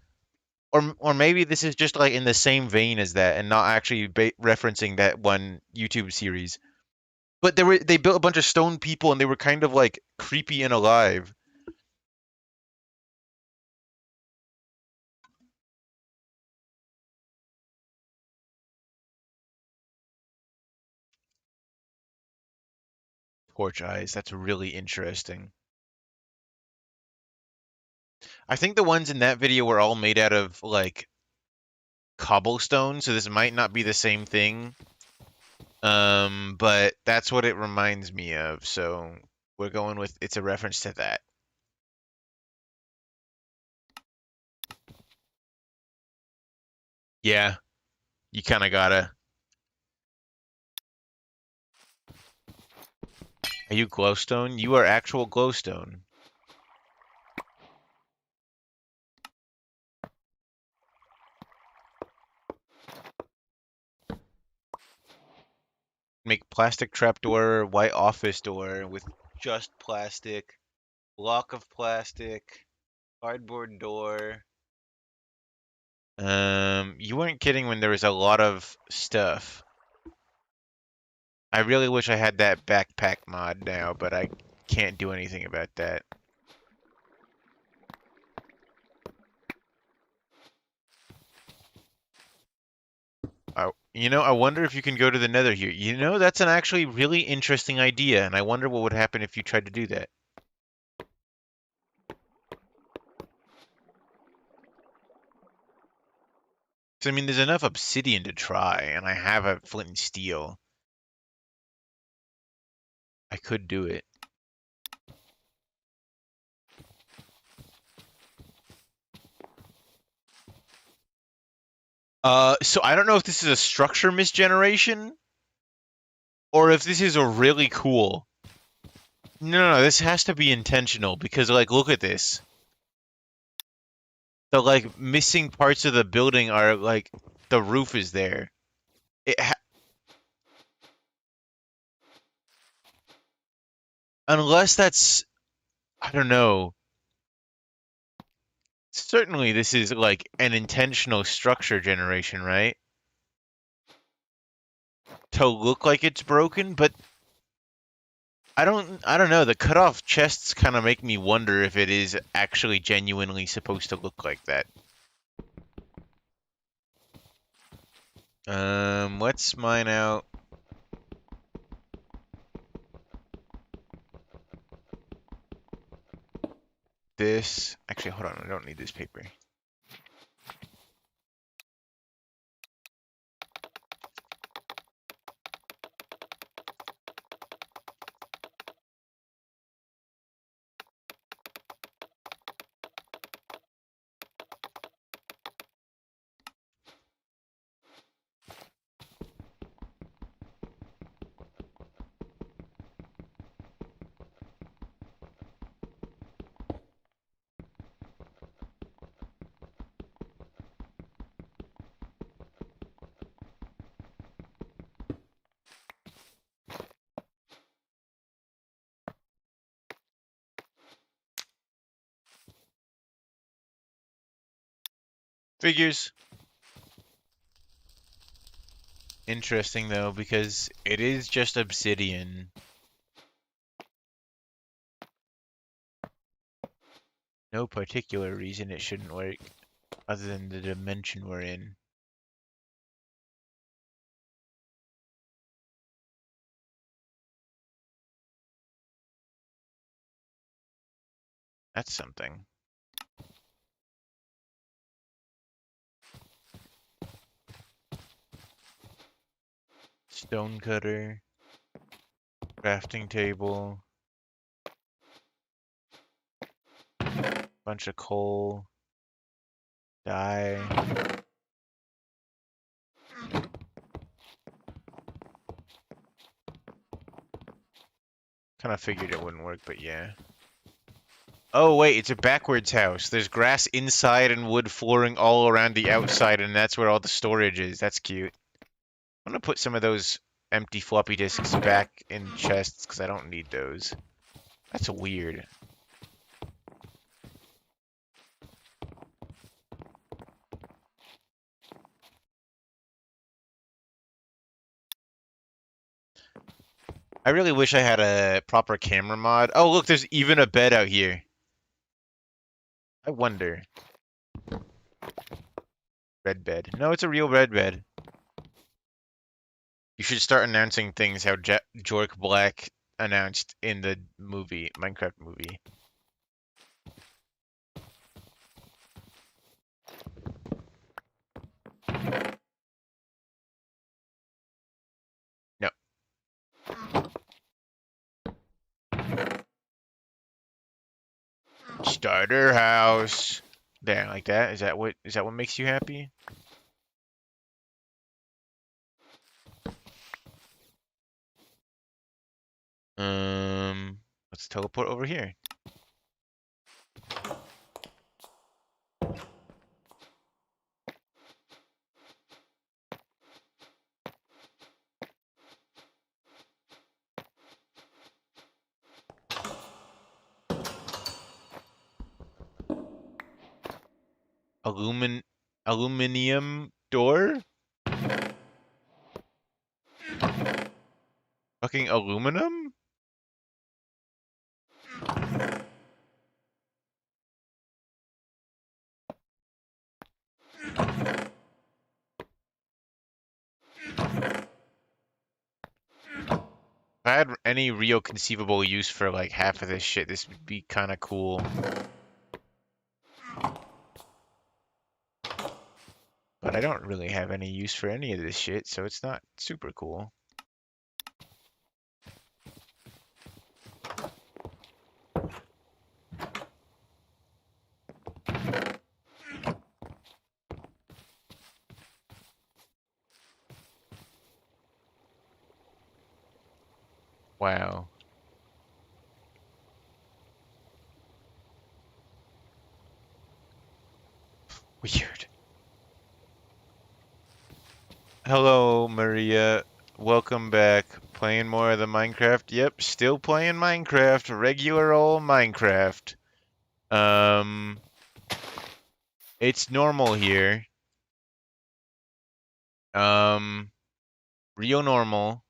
or maybe this is just like in the same vein as that and not actually referencing that one YouTube series. But they built a bunch of stone people and they were kind of like creepy and alive. Torch eyes. That's really interesting. I think the ones in that video were all made out of like cobblestone, so this might not be the same thing. But that's what it reminds me of, so we're going with it's a reference to that. Yeah, you kind of gotta. Are you glowstone? You are actual glowstone. Make plastic trapdoor, white office door with just plastic, block of plastic, cardboard door. You weren't kidding when there was a lot of stuff. I really wish I had that backpack mod now, but I can't do anything about that. I wonder if you can go to the Nether here. That's an actually really interesting idea, and I wonder what would happen if you tried to do that. So, I mean, there's enough obsidian to try, and I have a flint and steel. I could do it. So I don't know if this is a structure misgeneration, or if this is a really cool. No, this has to be intentional, because, like, look at this. The, like, missing parts of the building are, like, the roof is there. Unless that's, I don't know. Certainly this is, like, an intentional structure generation, right? To look like it's broken, but I don't know. The cut off chests kind of make me wonder if it is actually genuinely supposed to look like that. Let's mine out this. Actually, hold on. I don't need this paper. Figures. Interesting, though, because it is just obsidian. No particular reason it shouldn't work, other than the dimension we're in. That's something. Stone cutter. Crafting table. Bunch of coal. Dye. Kind of figured it wouldn't work, but yeah. Oh, wait, it's a backwards house. There's grass inside and wood flooring all around the outside, and that's where all the storage is. That's cute. I'm gonna put some of those empty floppy disks back in chests, because I don't need those. That's weird. I really wish I had a proper camera mod. Oh, look, there's even a bed out here. I wonder. Red bed. No, it's a real red bed. You should start announcing things how Jork Black announced in the movie, Minecraft movie. No. Starter house. There, like that. Is that what makes you happy? Let's teleport over here. Aluminium door? Fucking aluminum? If I had any real conceivable use for like half of this shit, this would be kind of cool. But I don't really have any use for any of this shit, so it's not super cool. Wow. Weird. Hello, Maria. Welcome back. Playing more of the Minecraft? Yep, still playing Minecraft. Regular old Minecraft. Um, it's normal here. Um, real normal.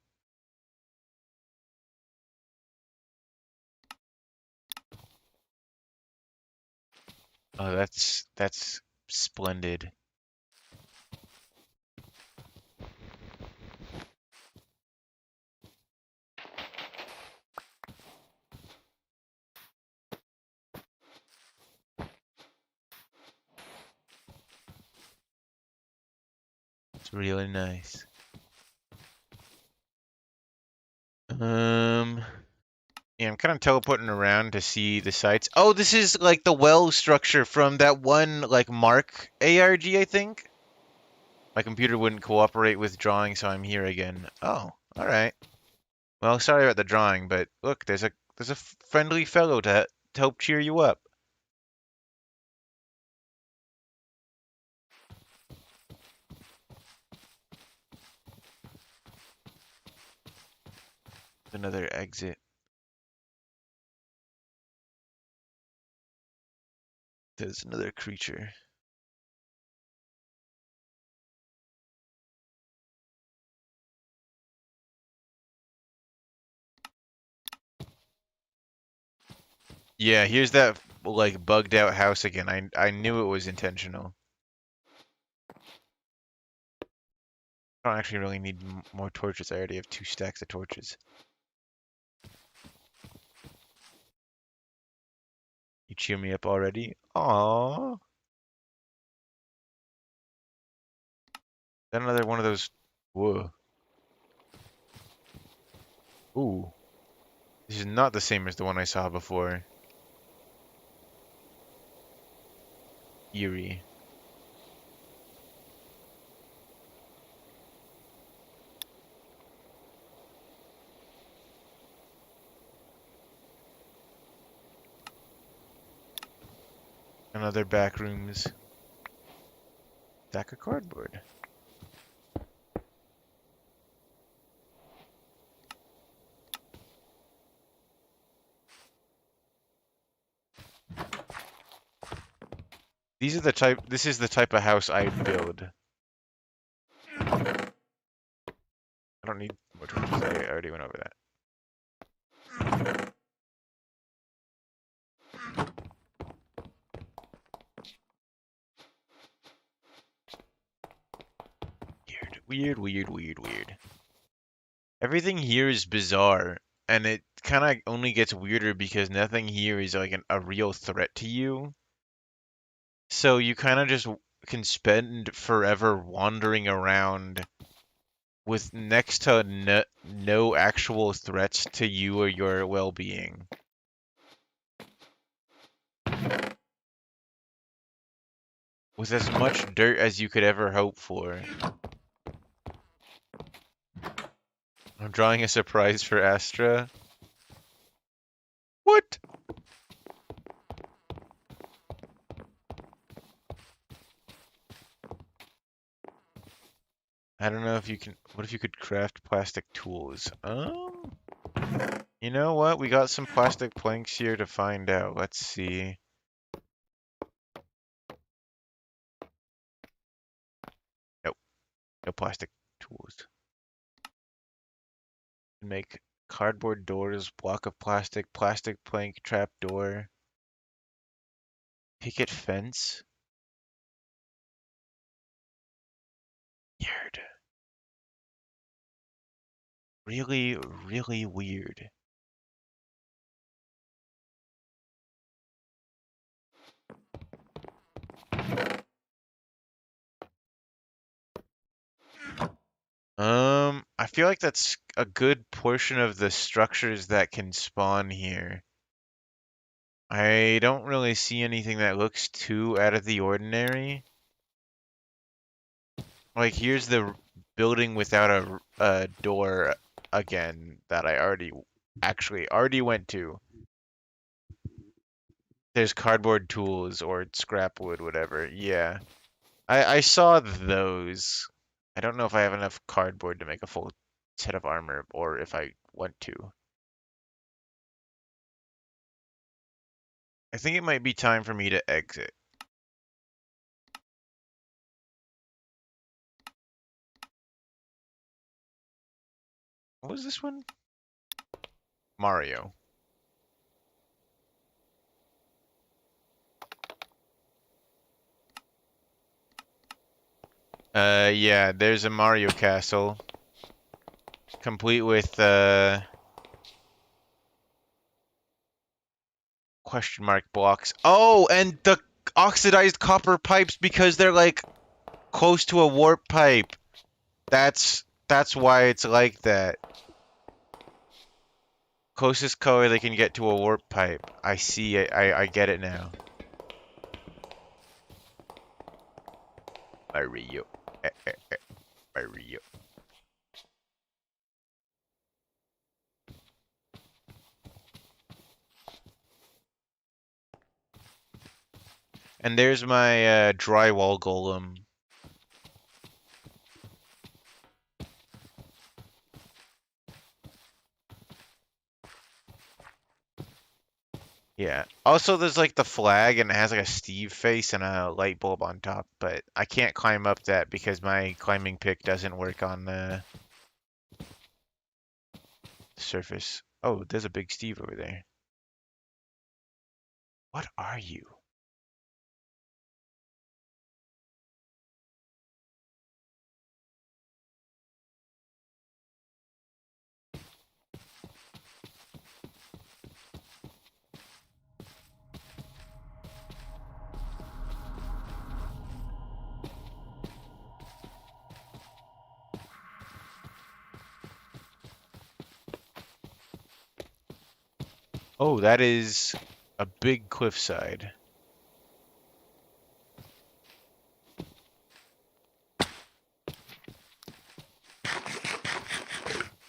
Oh, that's splendid. It's really nice. Yeah, I'm kind of teleporting around to see the sites. Oh, this is like the well structure from that one like Mark ARG, I think. My computer wouldn't cooperate with drawing, so I'm here again. Oh, all right. Well, sorry about the drawing, but look, there's a friendly fellow to help cheer you up. Another exit. There's another creature. Yeah, here's that like bugged out house again. I knew it was intentional. I don't actually really need more torches. I already have 2 stacks of torches. You cheer me up already? Aww. Then another one of those. Whoa. Ooh. This is not the same as the one I saw before. Eerie. Another back rooms. Stack of cardboard. This is the type of house I'd build. I don't need more torches. I already went over that. Weird, weird, weird, weird. Everything here is bizarre, and it kind of only gets weirder because nothing here is like a real threat to you. So you kind of just can spend forever wandering around with next to no actual threats to you or your well-being. With as much dirt as you could ever hope for. I'm drawing a surprise for Astra. What? I don't know if you can. What if you could craft plastic tools? You know what? We got some plastic planks here to find out. Let's see. Nope, no plastic tools. Make cardboard doors, block of plastic, plastic plank, trap door, picket fence. Weird. Really, really weird. I feel like that's a good portion of the structures that can spawn here. I don't really see anything that looks too out of the ordinary. Like, here's the building without a door again that I already went to. There's cardboard tools or scrap wood, whatever. Yeah. I saw those. I don't know if I have enough cardboard to make a full set of armor, or if I want to. I think it might be time for me to exit. What was this one? Mario. Yeah, there's a Mario castle. Complete with, question mark blocks. Oh, and the oxidized copper pipes because they're, like, close to a warp pipe. That's why it's like that. Closest color they can get to a warp pipe. I see it. I get it now. Mario. Mario. And there's my drywall golem. Yeah. Also, there's like the flag, and it has like a Steve face and a light bulb on top, but I can't climb up that because my climbing pick doesn't work on the surface. Oh, there's a big Steve over there. What are you? Oh, that is a big cliffside.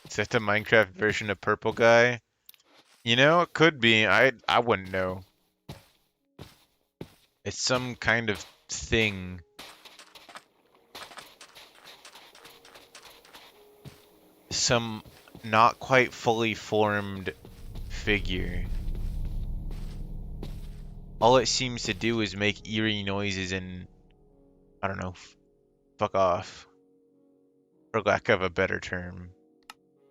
Is that the Minecraft version of Purple Guy? You know, it could be. I wouldn't know. It's some kind of thing. Some not quite fully formed figure. All it seems to do is make eerie noises and, I don't know, fuck off, for lack of a better term.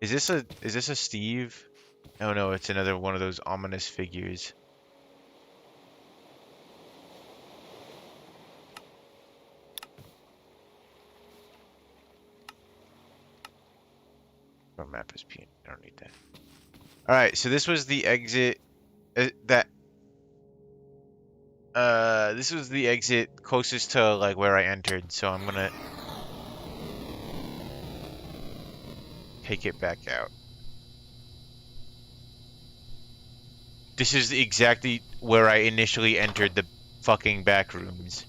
Is this a Steve? Oh no, it's another one of those ominous figures. Our map is PNG. I don't need that. All right, so this was the exit. This was the exit closest to like where I entered. So I'm gonna take it back out. This is exactly where I initially entered the fucking back rooms.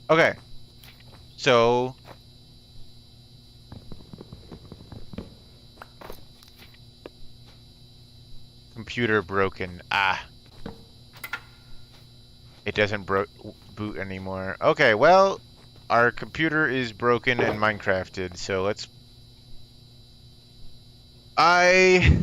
Okay, so computer broken. Ah, it doesn't boot anymore. Okay, well, our computer is broken and Minecrafted, so let's. I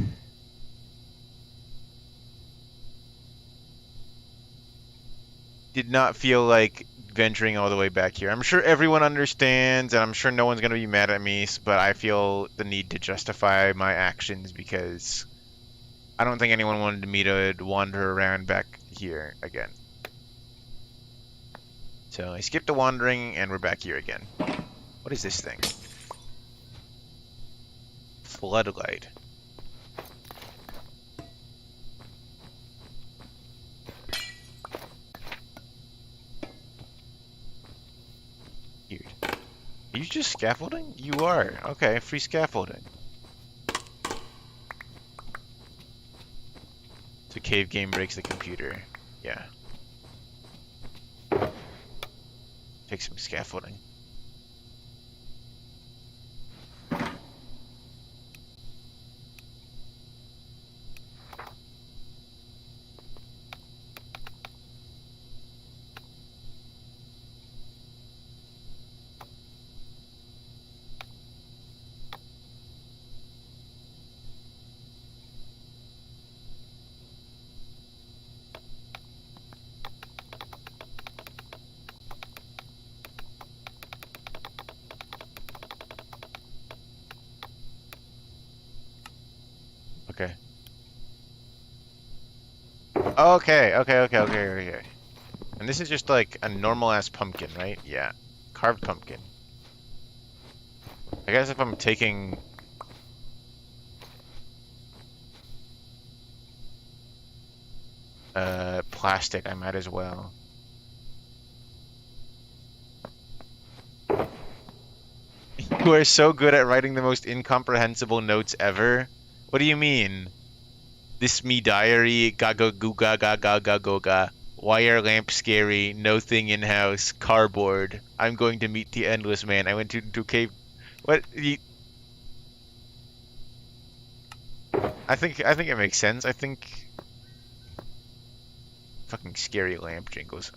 did not feel like venturing all the way back here. I'm sure everyone understands, and I'm sure no one's going to be mad at me, but I feel the need to justify my actions because I don't think anyone wanted me to wander around back here again. So I skipped the wandering, and we're back here again. What is this thing? Floodlight. Weird. Are you just scaffolding? You are. Okay, free scaffolding. So cave game breaks the computer. Yeah. Take some scaffolding. Okay. Okay. And this is just like a normal ass pumpkin, right? Yeah. Carved pumpkin. I guess if I'm taking plastic, I might as well. You are so good at writing the most incomprehensible notes ever. What do you mean? This me diary, gaga goo gaga gaga goga. Wire lamp scary, no thing in house, cardboard. I'm going to meet the endless man. I went to cave. What? I think it makes sense. I think fucking scary lamp jingles.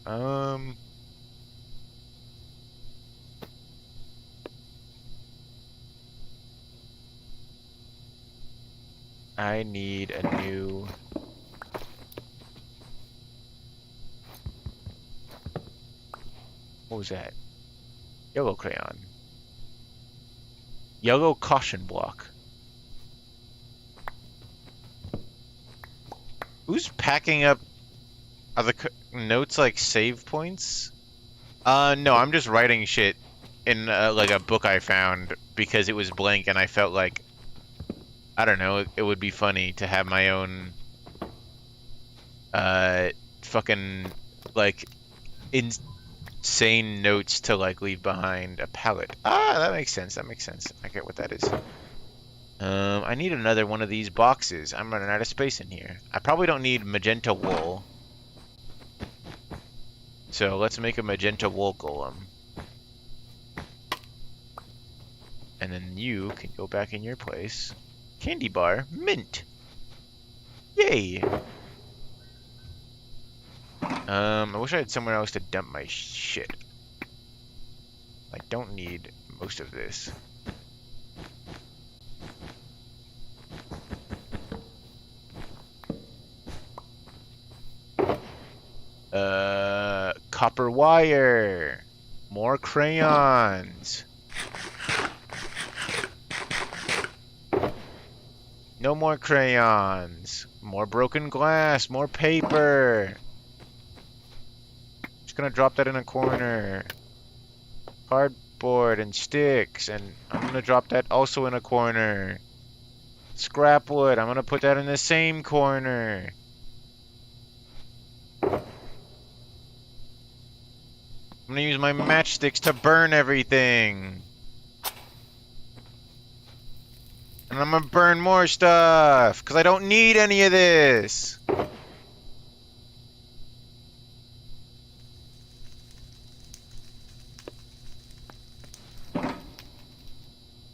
I need a new. What was that? Yellow crayon. Yellow caution block. Who's packing up? Are the notes like save points? No, I'm just writing shit in like a book I found because it was blank and I felt like, I don't know, it would be funny to have my own fucking like insane notes to like leave behind. A palette. Ah, that makes sense. I get what that is. I need another one of these boxes. I'm running out of space in here. I probably don't need magenta wool. So let's make a magenta wool golem. And then you can go back in your place. Candy bar, mint. Yay! I wish I had somewhere else to dump my shit. I don't need most of this. Copper wire. More crayons. No more crayons. More broken glass. More paper. Just gonna drop that in a corner. Cardboard and sticks. And I'm gonna drop that also in a corner. Scrap wood. I'm gonna put that in the same corner. I'm gonna use my matchsticks to burn everything. And I'm gonna burn more stuff, because I don't need any of this.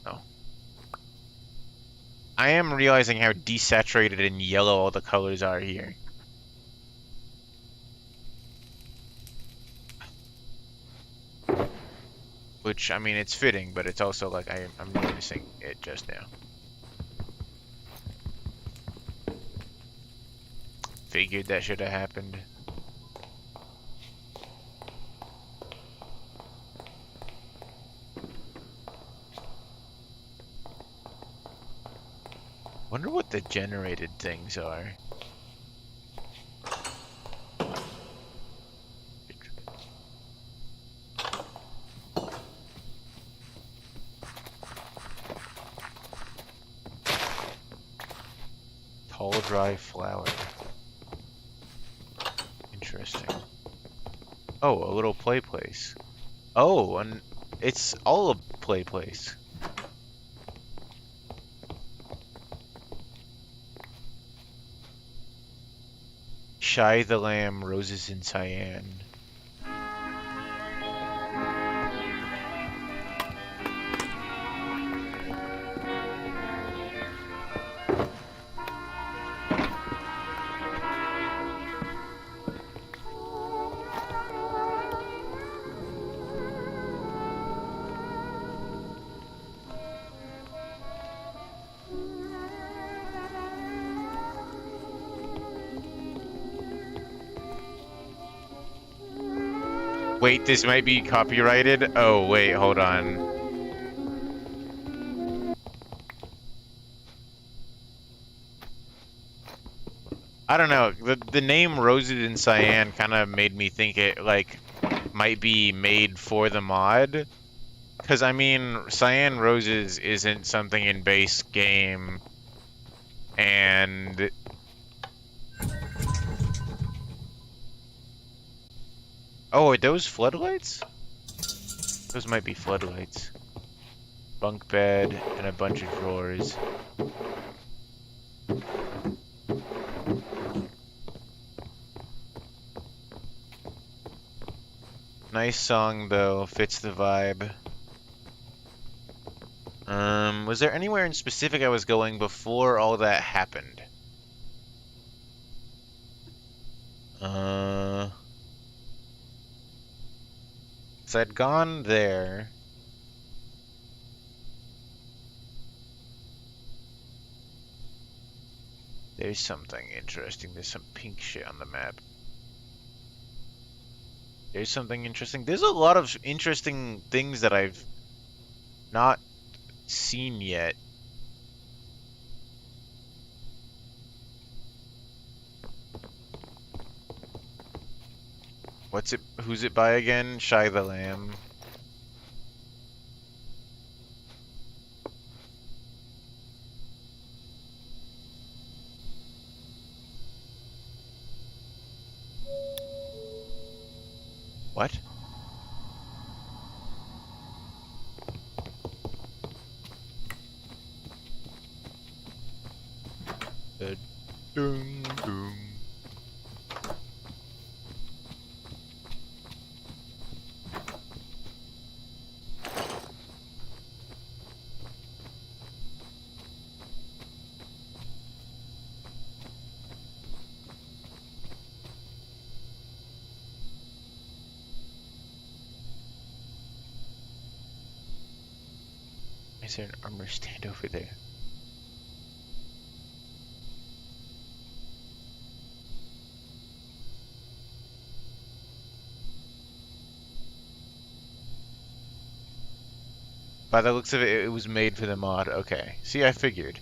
Oh. I am realizing how desaturated and yellow all the colors are here. Which, I mean, it's fitting, but it's also like I'm noticing it just now. Figured that should have happened. Wonder what the generated things are. Tall, dry flower. Interesting. Oh, a little play place. Oh, and it's all a play place. Shy the lamb, roses in cyan. Wait, this might be copyrighted? Oh, wait, hold on. I don't know. The name Roses in Cyan kind of made me think it, like, might be made for the mod. Because, I mean, Cyan Roses isn't something in base game. And... Oh, are those floodlights? Those might be floodlights. Bunk bed and a bunch of drawers. Nice song though, fits the vibe. Was there anywhere in specific I was going before all that happened? So I'd gone there. There's something interesting. There's some pink shit on the map. There's something interesting. There's a lot of interesting things that I've not seen yet. What's it? Who's it by again? Shy the Lamb. What? Dun, dun. Is there an armor stand over there? By the looks of it, it was made for the mod. Okay. See, I figured.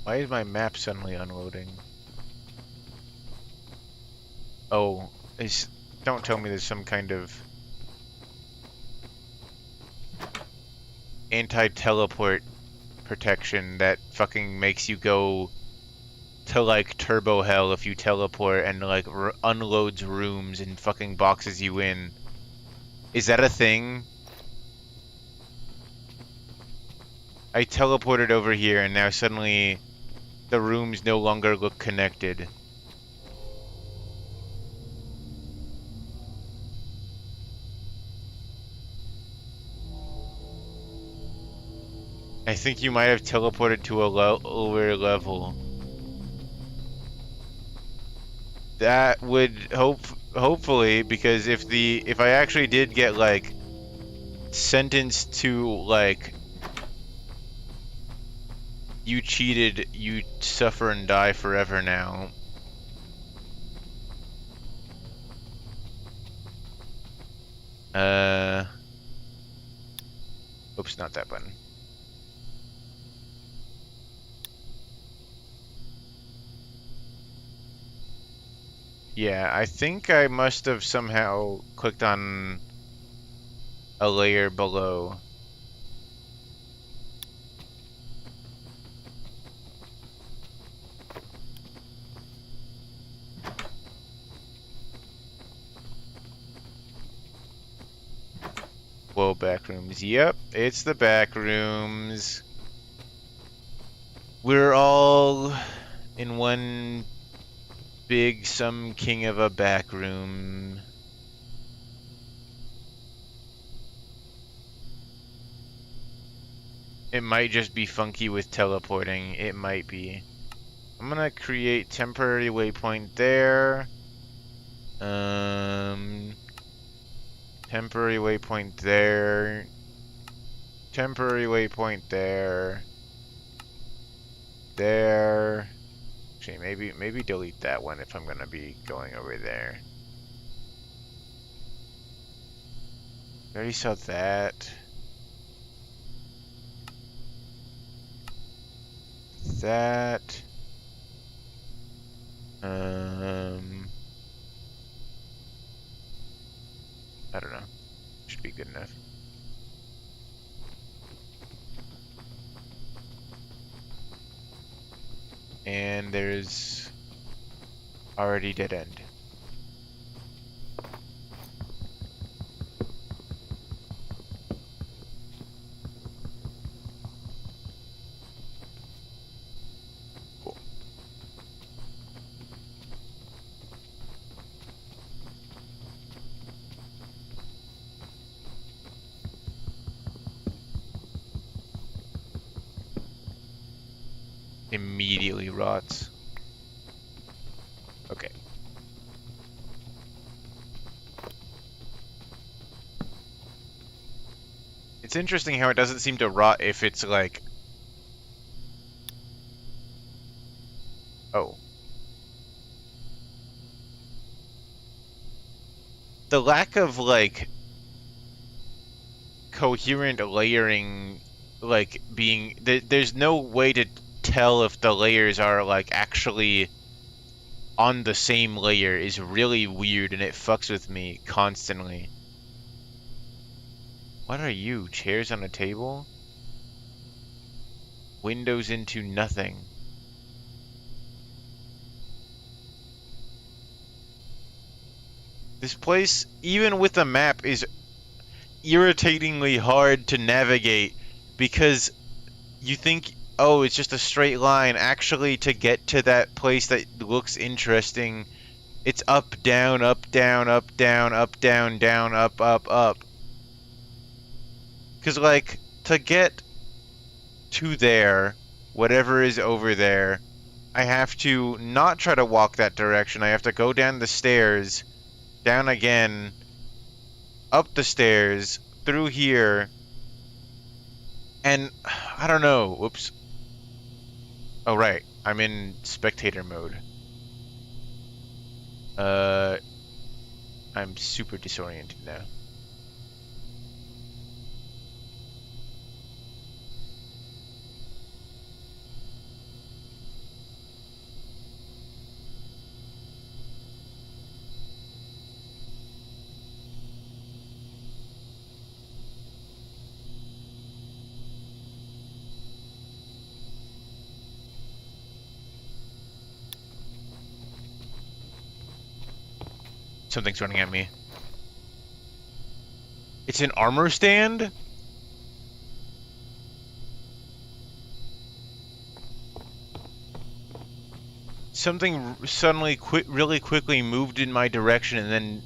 Why is my map suddenly unloading? Oh, don't tell me there's some kind of anti-teleport protection that fucking makes you go to like turbo hell if you teleport and like unloads rooms and fucking boxes you in. Is that a thing? I teleported over here and now suddenly the rooms no longer look connected. I think you might have teleported to a lower level. That would hopefully, because if I actually did get like sentenced to like you cheated, you suffer and die forever now. Oops, not that button. Yeah, I think I must have somehow clicked on a layer below. Whoa, backrooms. Yep, it's the backrooms. We're all in one big some king of a backroom. It might just be funky with teleporting. It might be. I'm gonna create temporary waypoint there. Temporary waypoint there. Temporary waypoint there. There. Actually, maybe delete that one if I'm gonna be going over there. I already saw that. That. I don't know. Should be good enough. And there's already dead end. Cool. Immediately rots. Okay. It's interesting how it doesn't seem to rot if it's like... Oh. The lack of, like, coherent layering, like, being... There's no way to tell if the layers are, like, actually on the same layer is really weird, and it fucks with me constantly. What are you? Chairs on a table? Windows into nothing. This place, even with a map, is irritatingly hard to navigate because you think, oh, it's just a straight line. Actually, to get to that place that looks interesting, it's up, down, up, down, up, down, up, down, down, up, up, up. Because, like, to get to there, whatever is over there, I have to not try to walk that direction. I have to go down the stairs, down again, up the stairs, through here, and I don't know. Whoops. Oh, right. I'm in spectator mode. I'm super disoriented now. Something's running at me. It's an armor stand? Something suddenly really quickly moved in my direction and then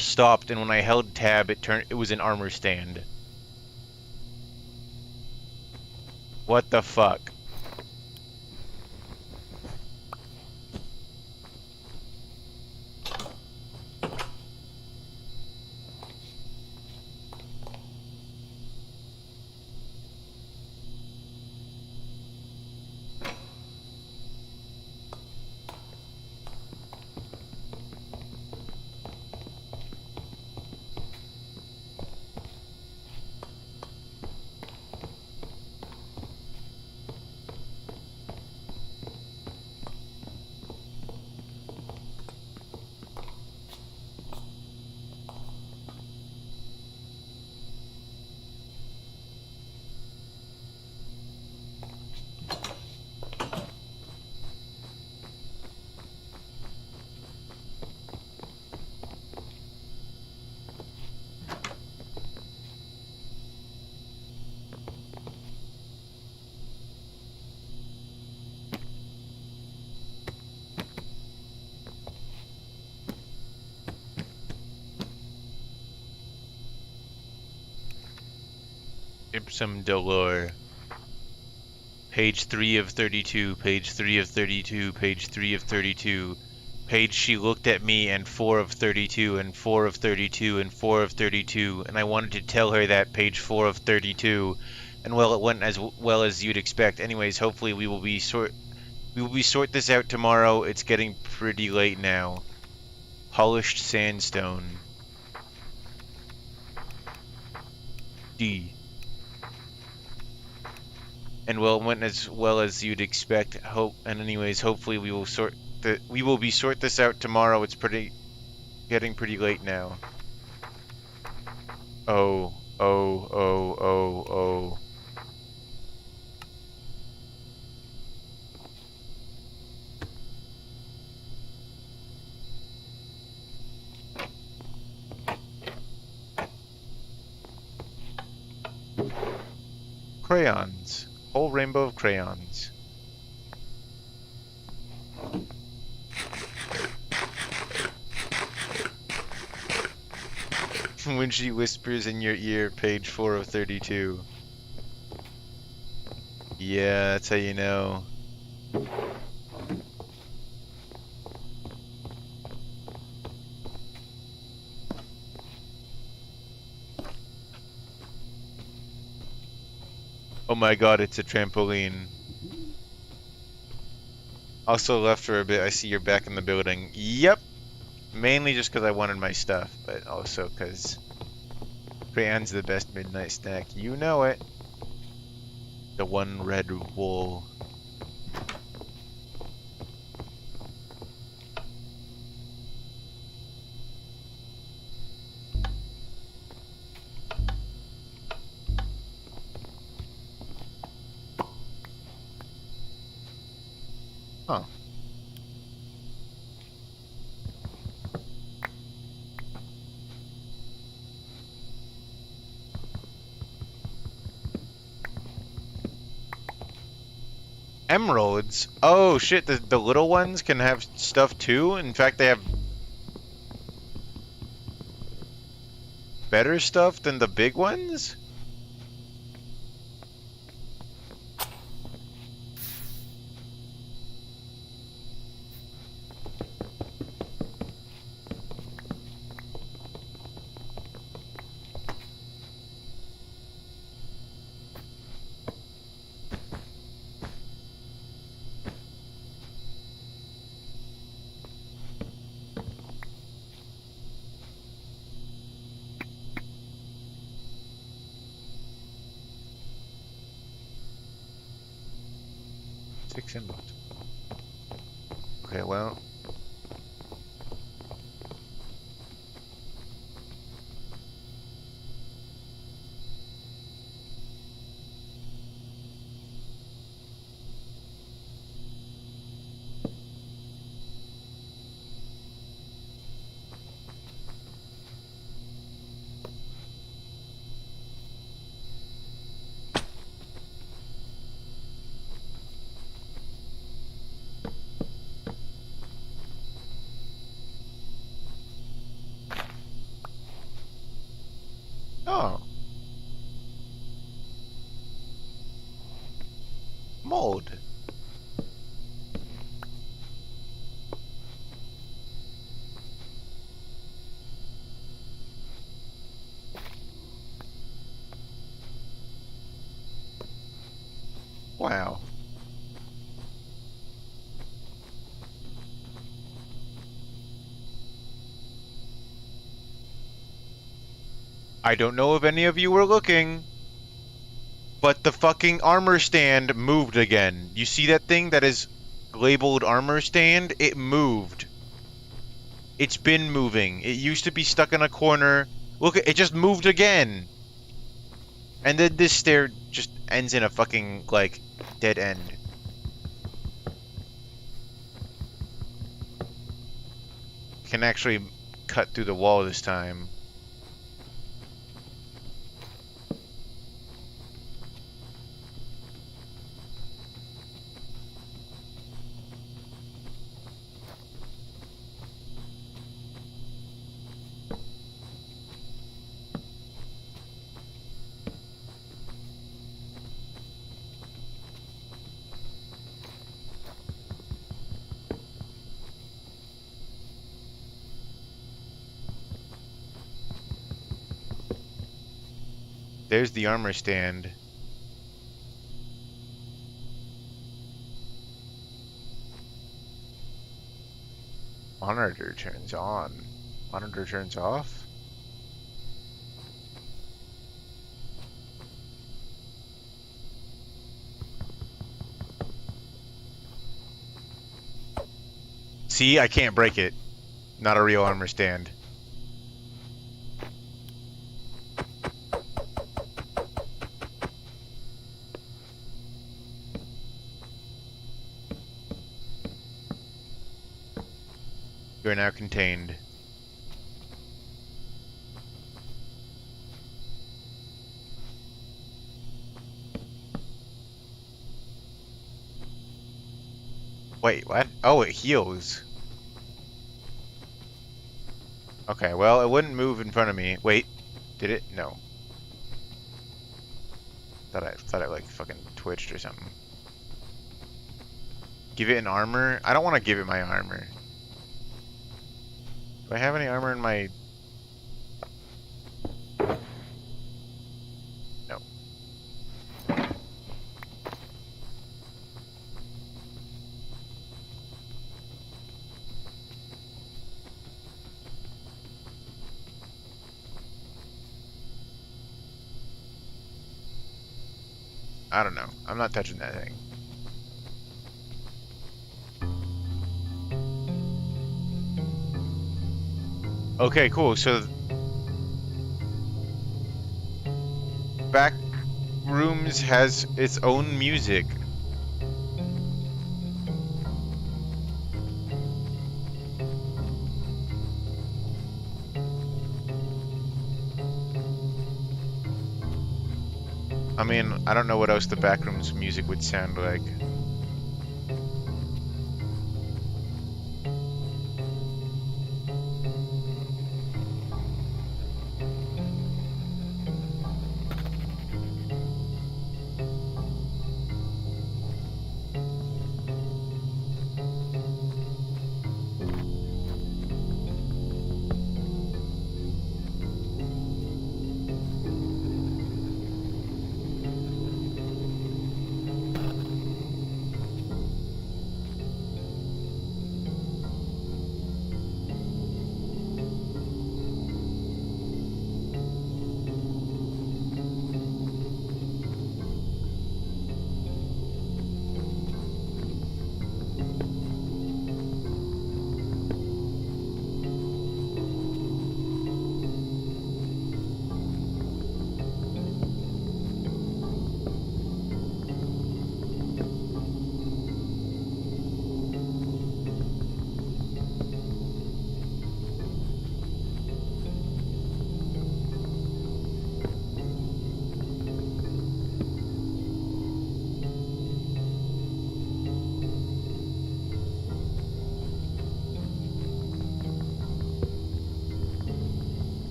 stopped, and when I held tab, it was an armor stand. What the fuck? Ipsum dolor. Page 3 of 32, page 3 of 32, page 3 of 32. Page she looked at me and 4 of 32 and 4 of 32 and 4 of 32, and I wanted to tell her that page 4 of 32, and well, it went as well as you'd expect. Anyways, hopefully we will be sort this out tomorrow. It's getting pretty late now. Polished sandstone. D. And well, it went as well as you'd expect. Anyways, hopefully we will sort this out tomorrow. It's getting pretty late now. Oh, oh, oh, oh, oh. Crayons. Whole rainbow of crayons. When she whispers in your ear, page 4 of 32. Yeah, that's how you know. Oh my god, it's a trampoline. Also left for a bit, I see you're back in the building. Yep! Mainly just because I wanted my stuff, but also because crayon's the best midnight snack. You know it. The one red wool. Huh. Emeralds? Oh shit, the little ones can have stuff too? In fact, they have better stuff than the big ones? Six emeralds. Okay, well. Oh. Mold. Wow. I don't know if any of you were looking, but the fucking armor stand moved again. You see that thing that is labeled armor stand? It moved. It's been moving. It used to be stuck in a corner. Look, it just moved again. And then this stair just ends in a fucking, like, dead end. Can actually cut through the wall this time. There's the armor stand. Monitor turns on. Monitor turns off? See, I can't break it. Not a real armor stand. You are now contained. Wait, what? Oh, it heals. Okay, well, it wouldn't move in front of me. Wait, did it? No. Thought it like fucking twitched or something. Give it an armor? I don't want to give it my armor. Do I have any armor in my... No. I don't know. I'm not touching that thing. Okay, cool. So Backrooms has its own music. I mean, I don't know what else the backrooms music would sound like.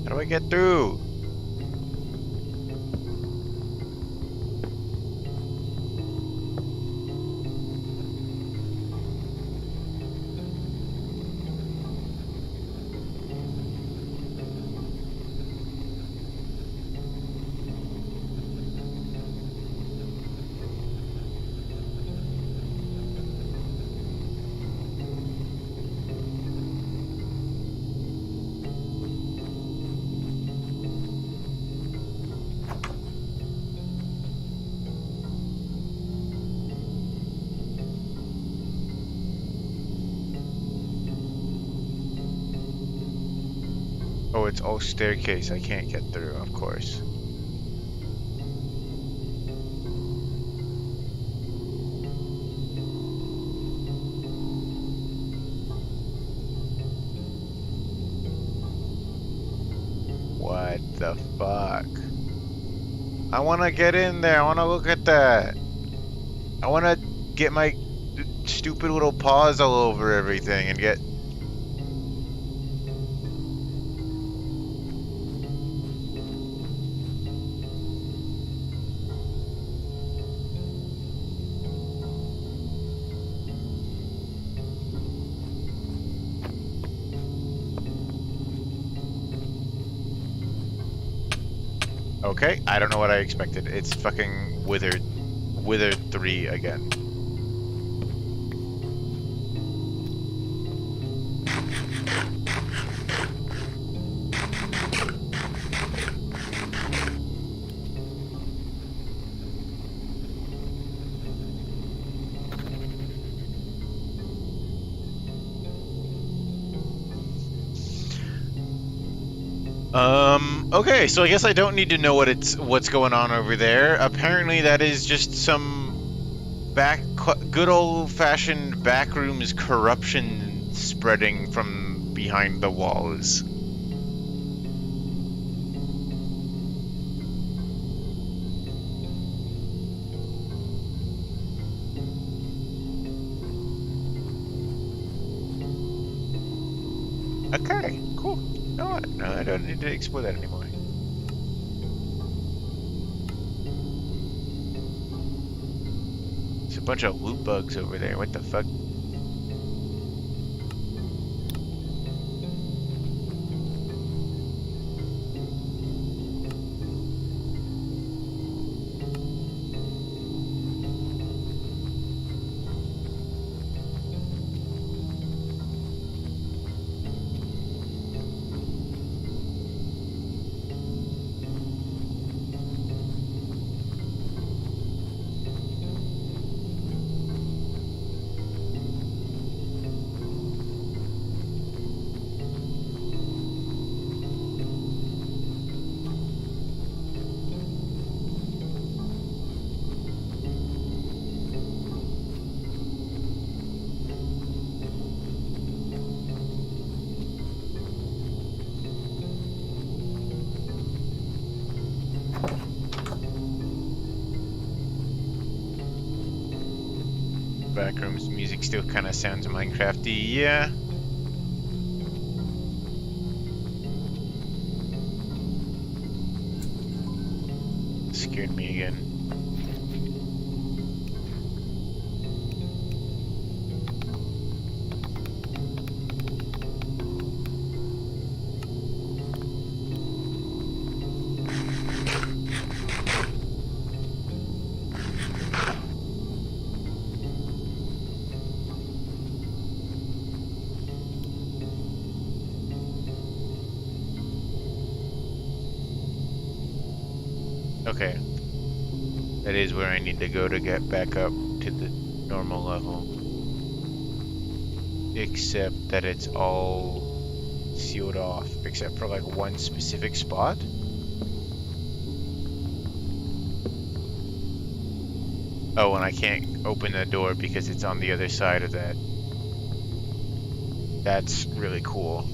How do I get through? Oh, it's all staircase. I can't get through, of course. What the fuck? I want to get in there. I want to look at that. I want to get my stupid little paws all over everything and get... Okay, I don't know what I expected. It's fucking withered 3 again. Okay, so I guess I don't need to know what's going on over there. Apparently that is just some good old-fashioned backrooms corruption spreading from behind the walls. Okay, cool. No, I don't need to explore that anymore. There's a bunch of loot bugs over there. What the fuck? Backrooms music still kind of sounds Minecrafty, yeah. Scared me again. Okay. That is where I need to go to get back up to the normal level. Except that it's all sealed off, except for like one specific spot. Oh, and I can't open the door because it's on the other side of that. That's really cool.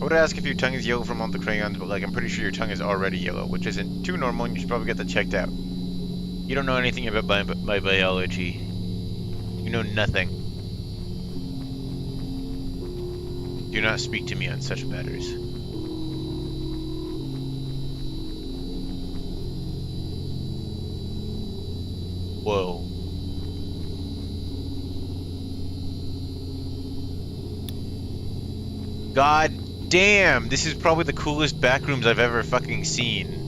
I would ask if your tongue is yellow from all the crayons, but like I'm pretty sure your tongue is already yellow, which isn't too normal and you should probably get that checked out. You don't know anything about my biology. You know nothing. Do not speak to me on such matters. Whoa. God damn, this is probably the coolest backrooms I've ever fucking seen.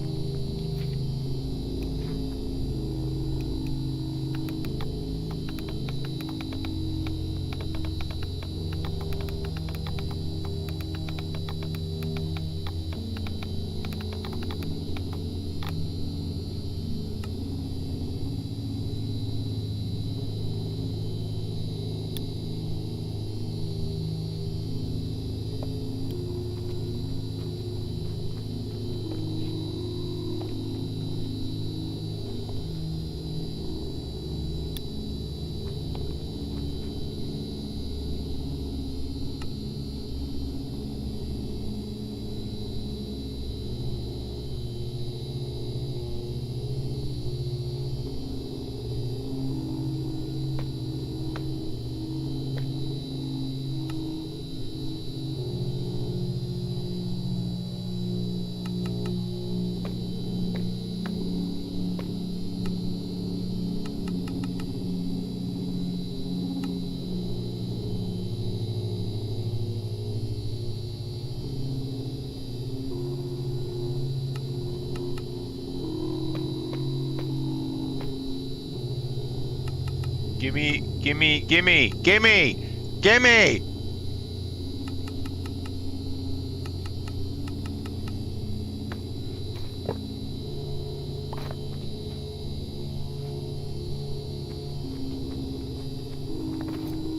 Gimme, gimme, gimme, gimme, gimme!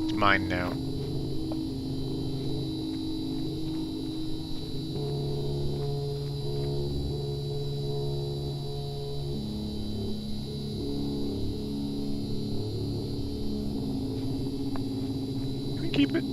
It's mine now. Keep it.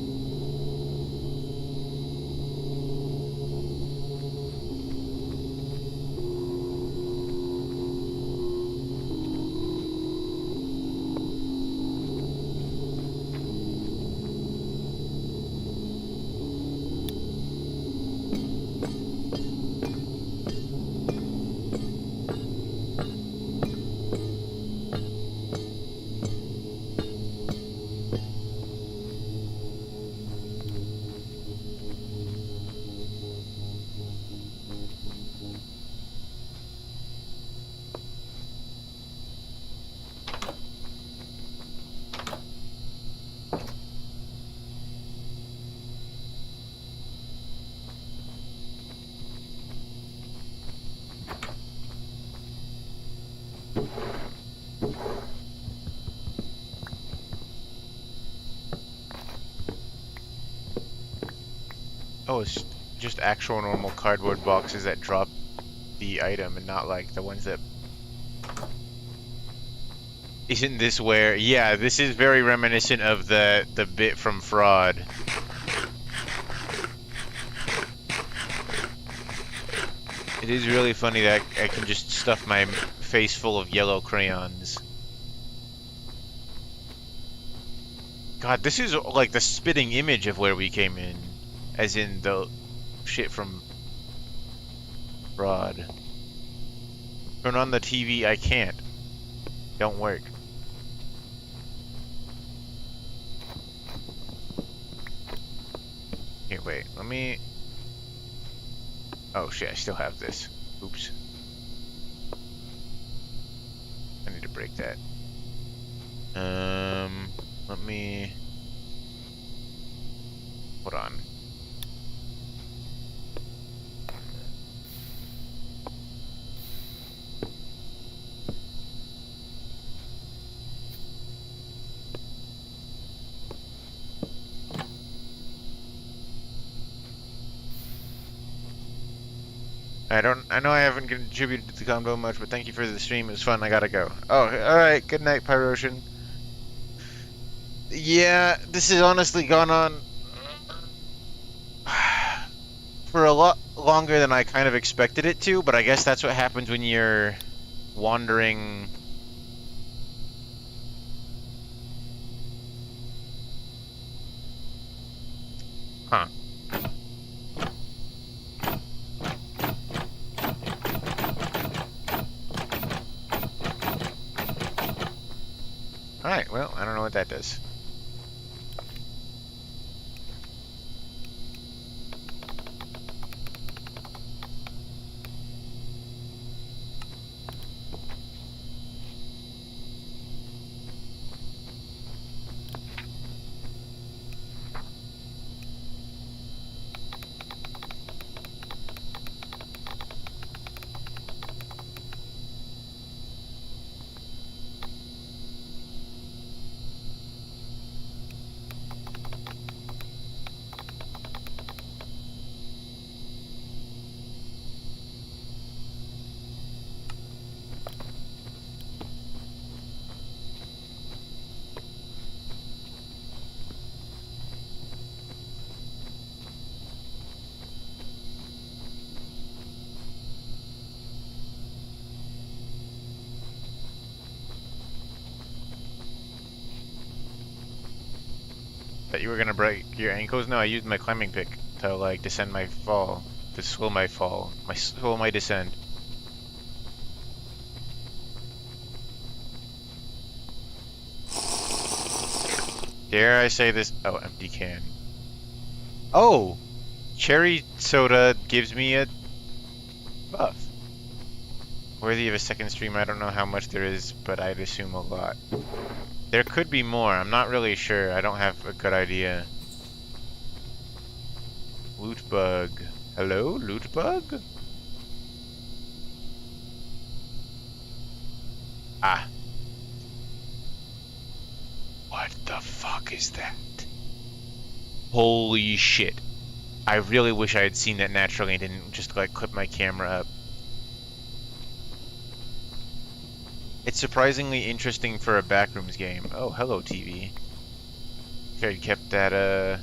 Oh, it's just actual normal cardboard boxes that drop the item and not like the ones that... Isn't this where... Yeah, this is very reminiscent of the bit from Fraud. It is really funny that I can just stuff my face full of yellow crayons. God, this is like the spitting image of where we came in. As in the shit from Fraud. Turn on the TV, I can't. Don't work. Here, wait, let me... Oh shit, I still have this. Oops. I need to break that. Let me... Hold on. I know I haven't contributed to the combo much, but thank you for the stream. It was fun. I gotta go. Oh, alright. Good night, Pyrosian. Yeah, this has honestly gone on for a lot longer than I kind of expected it to, but I guess that's what happens when you're wandering. Huh. Alright, well, I don't know what that does. That you were gonna break your ankles? No, I used my climbing pick to like descend my fall, to slow my fall, slow my descent. Dare I say this? Oh, empty can. Oh, cherry soda gives me a buff. Worthy of a second stream. I don't know how much there is, but I'd assume a lot. There could be more. I'm not really sure. I don't have a good idea. Loot bug. Hello, loot bug? Ah. What the fuck is that? Holy shit. I really wish I had seen that naturally and didn't just like clip my camera up. It's surprisingly interesting for a backrooms game. Oh, hello, TV. Okay, kept that,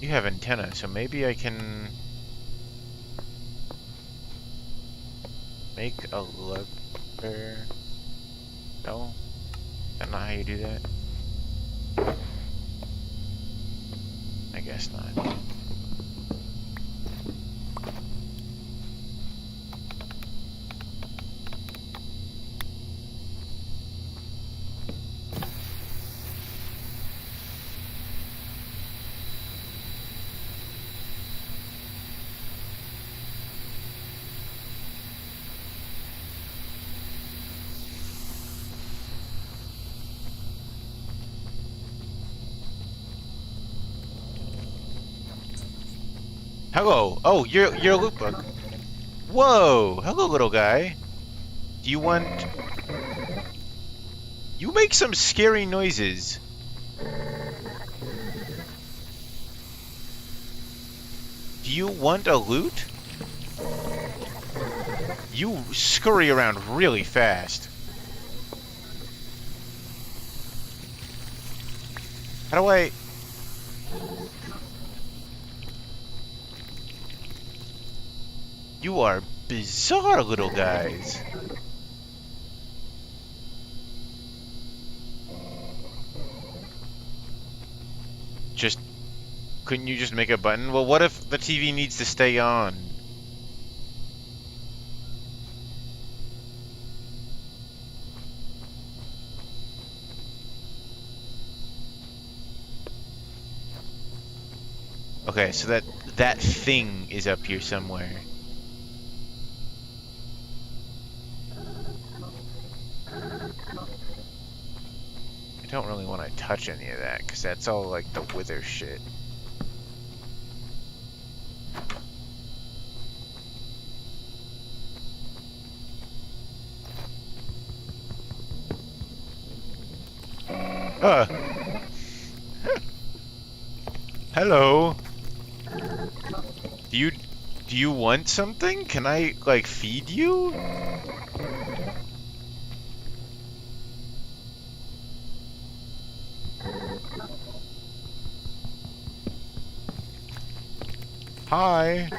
You have antenna, so maybe I can... make a lever... No? That's not how you do that? I guess not. Hello. Oh, you're a loot bug. Whoa. Hello, little guy. Do you want... You make some scary noises. Do you want a loot? You scurry around really fast. How do I... You are bizarre little guys. Just... Couldn't you just make a button? Well, what if the TV needs to stay on? Okay, so that thing is up here somewhere. I don't really want to touch any of that, because that's all like the wither shit. Hello. Do you want something? Can I like feed you? Hi.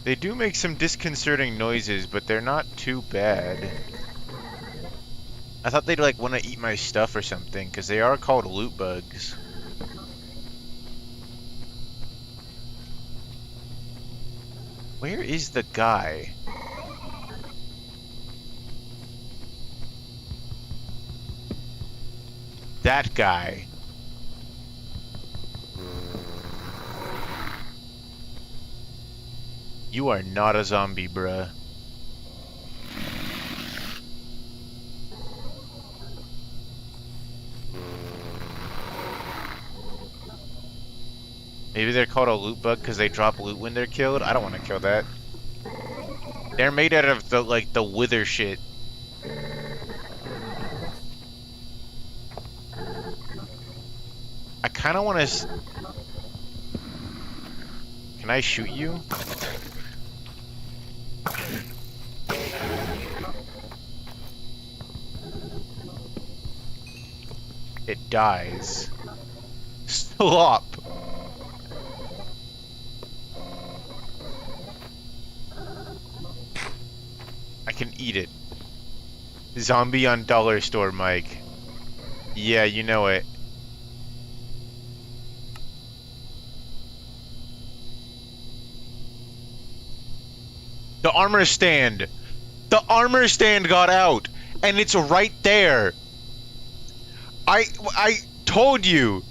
They do make some disconcerting noises, but they're not too bad. I thought they'd like want to eat my stuff or something, because they are called loot bugs. Where is the guy? That guy. You are not a zombie, bruh. Maybe they're called a loot bug because they drop loot when they're killed? I don't want to kill that. They're made out of the, like, the wither shit. I kind of want to... Can I shoot you? It dies. Stop! I can eat it. Zombie on dollar store, Mike. Yeah, you know it. The armor stand! The armor stand got out! And it's right there! I told you!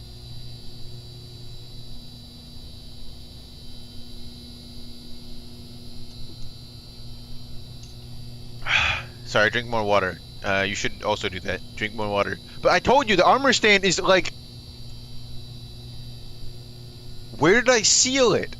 Sorry, drink more water. You should also do that. Drink more water. But I told you, the armor stand is like... Where did I seal it?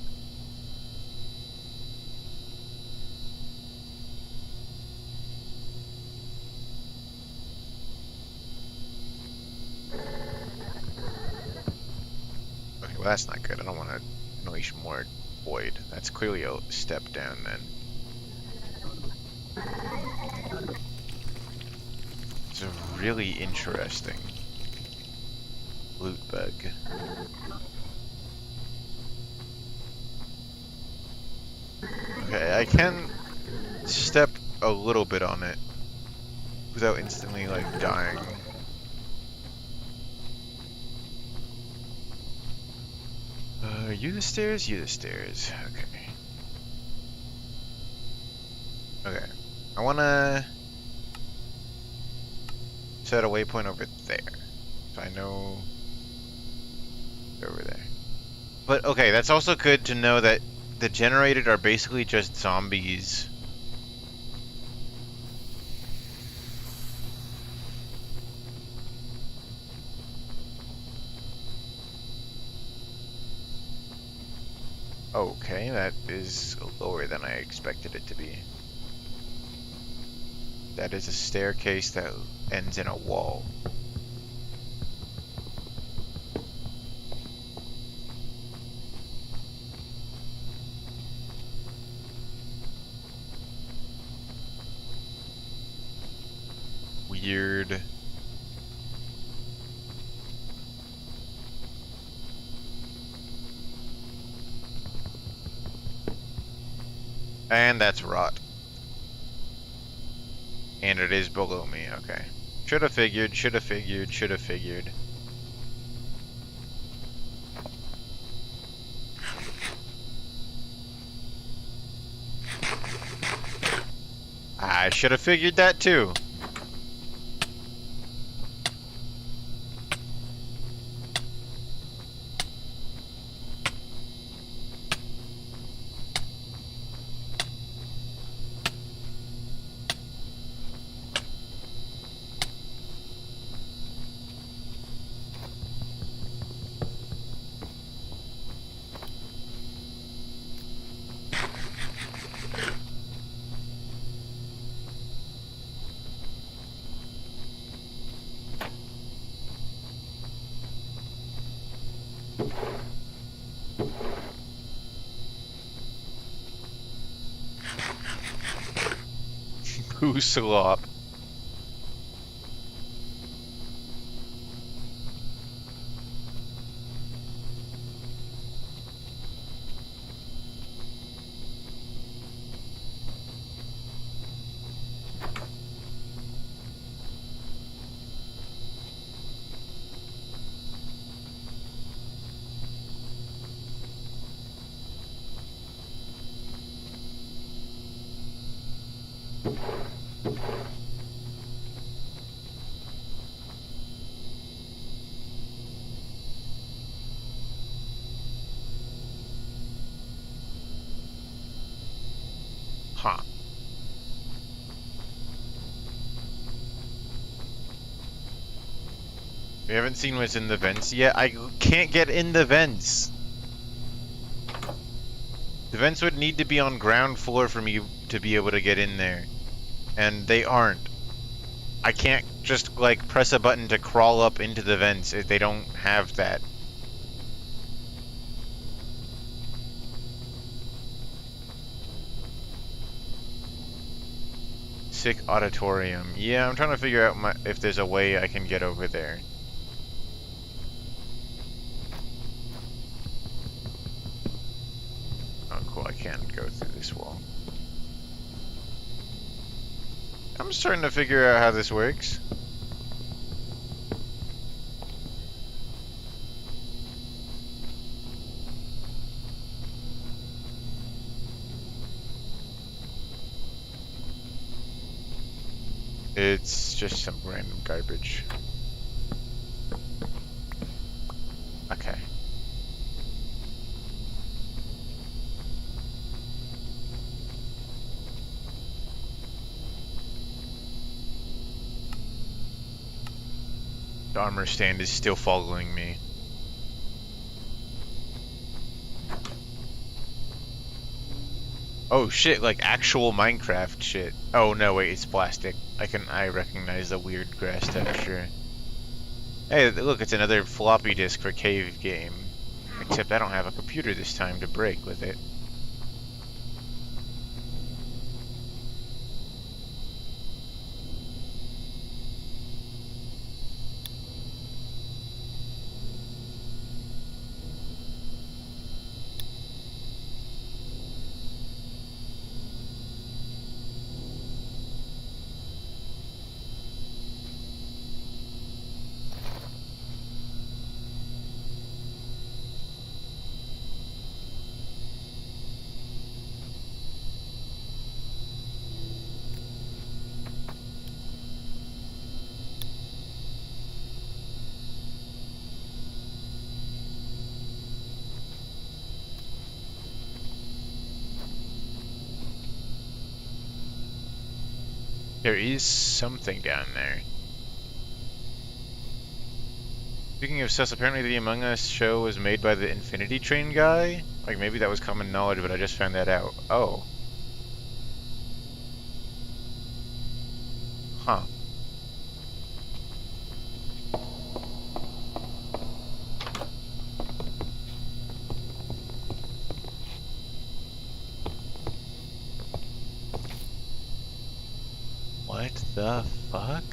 Okay, well that's not good. I don't want to unleash more void. That's clearly a step down then. It's a really interesting loot bug. Okay, I can step a little bit on it without instantly like dying. Are you the stairs? You the stairs. Okay. Okay. I wanna set a waypoint over there. So I know over there. But okay, that's also good to know that the generated are basically just zombies. Okay, that is lower than I expected it to be. That is a staircase that ends in a wall. Weird. And that's rot. And it is below me, okay. Should have figured, should have figured, should have figured. I should have figured that too. Poo slop. Huh. We haven't seen what's in the vents yet. I can't get in the vents. The vents would need to be on ground floor for me to be able to get in there. And they aren't. I can't just, like, press a button to crawl up into the vents. They don't have that. Sick auditorium. Yeah, I'm trying to figure out if there's a way I can get over there. Oh, cool. I can't go through this wall. I'm starting to figure out how this works. It's just some random garbage. Okay. The armor stand is still following me. Oh shit, like actual Minecraft shit. Oh no, wait, it's plastic. I recognize the weird grass texture. Hey, look, it's another floppy disk for cave game. Except I don't have a computer this time to break with it. There is something down there. Speaking of sus, apparently the Among Us show was made by the Infinity Train guy. Like, maybe that was common knowledge, but I just found that out. Oh. Huh. What the fuck?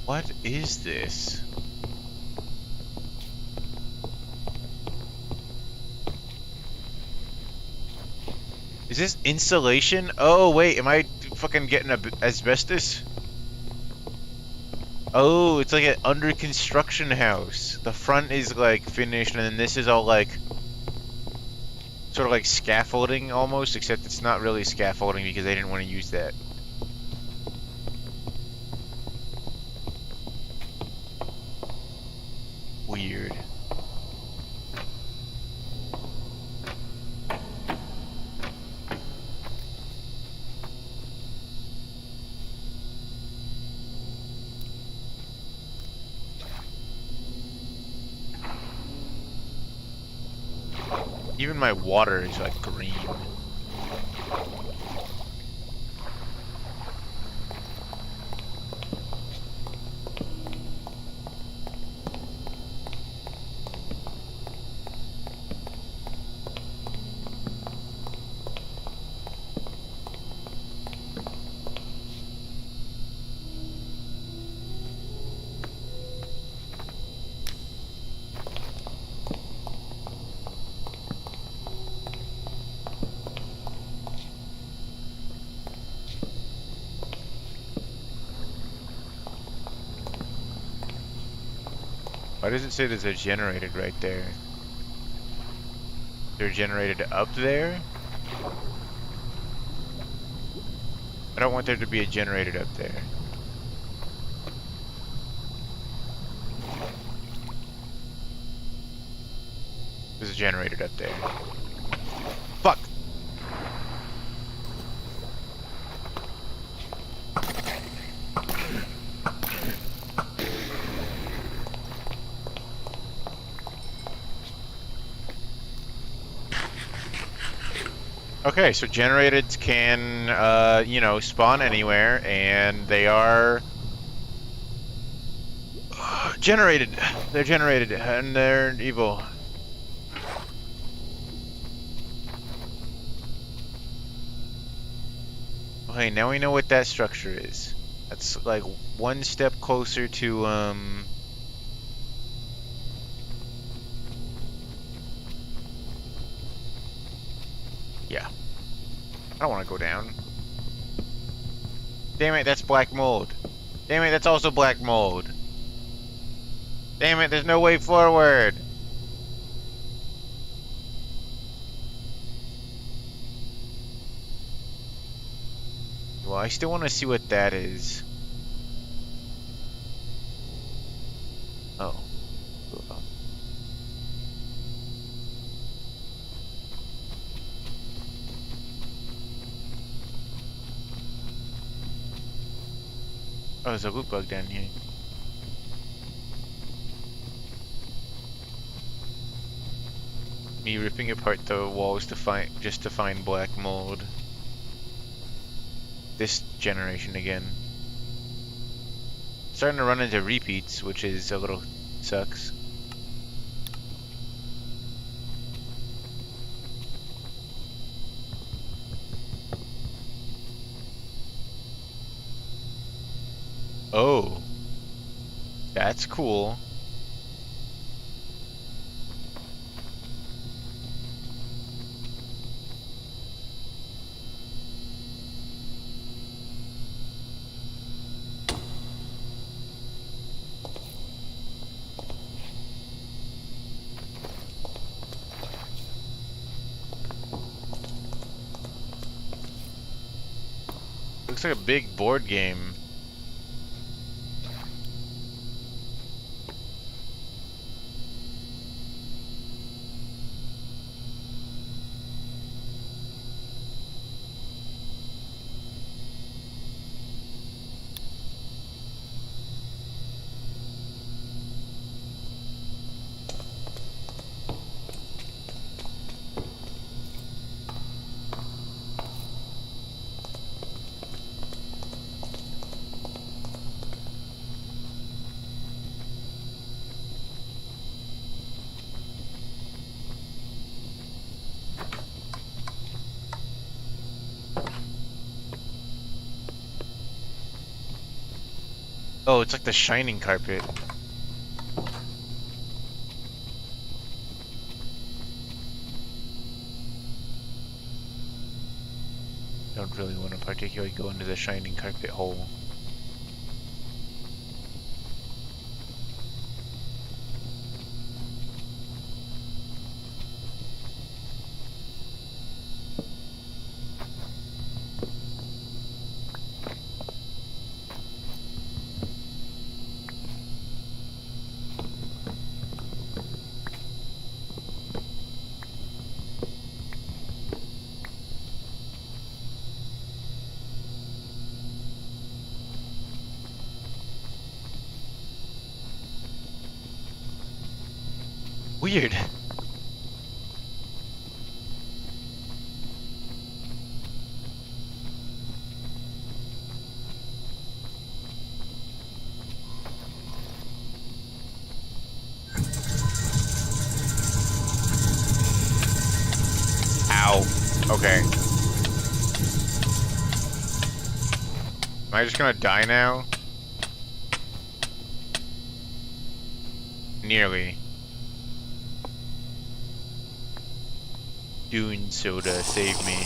What is this? Is this insulation? Oh, wait, am I fucking getting asbestos? Oh, it's like an under construction house. The front is like finished, and then this is all like sort of like scaffolding almost, except it's not really scaffolding because they didn't want to use that. Weird. Even my water is like green. Why does it say that they're generated right there? They're generated up there? I don't want there to be a generated up there. There's a generated up there. Fuck! Okay, so generated can, you know, spawn anywhere, and they are generated. They're generated, and they're evil. Okay, now we know what that structure is. That's like one step closer to, yeah. I don't want to go down. Damn it, that's black mold. Damn it, that's also black mold. Damn it, there's no way forward. Well, I still want to see what that is. Oh. Oh, there's a loot bug down here. Me ripping apart the walls to find black mold. This generation again. Starting to run into repeats, which is a little sucks. Oh. That's cool. Looks like a big board game. Oh, it's like the shining carpet. Don't really want to particularly go into the shining carpet hole. Weird. Ow. Okay. Am I just gonna die now? Nearly. Dune soda saved me.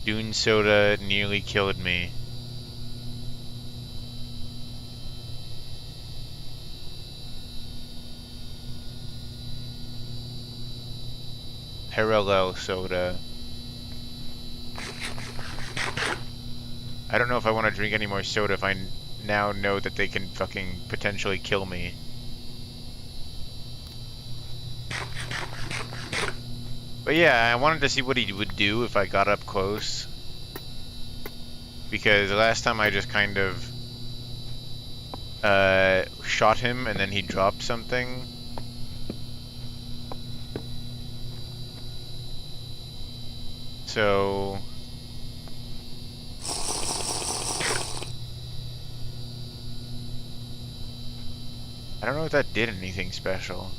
Dune soda nearly killed me. Parallel soda. I don't know if I want to drink any more soda if I now know that they can fucking potentially kill me. But yeah, I wanted to see what he would do if I got up close. Because last time I just kind of shot him and then he dropped something. So I don't know if that did anything special.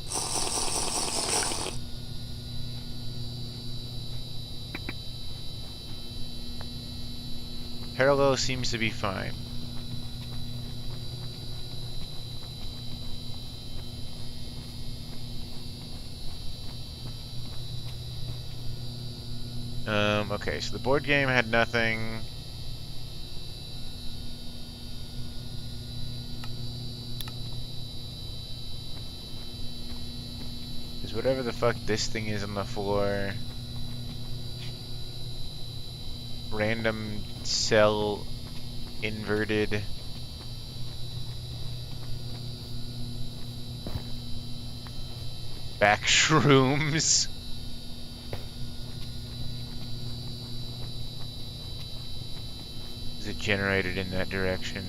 Parallel seems to be fine. Okay, so the board game had nothing. There's whatever the fuck this thing is on the floor. Random cell inverted. Backrooms. Is it generated in that direction?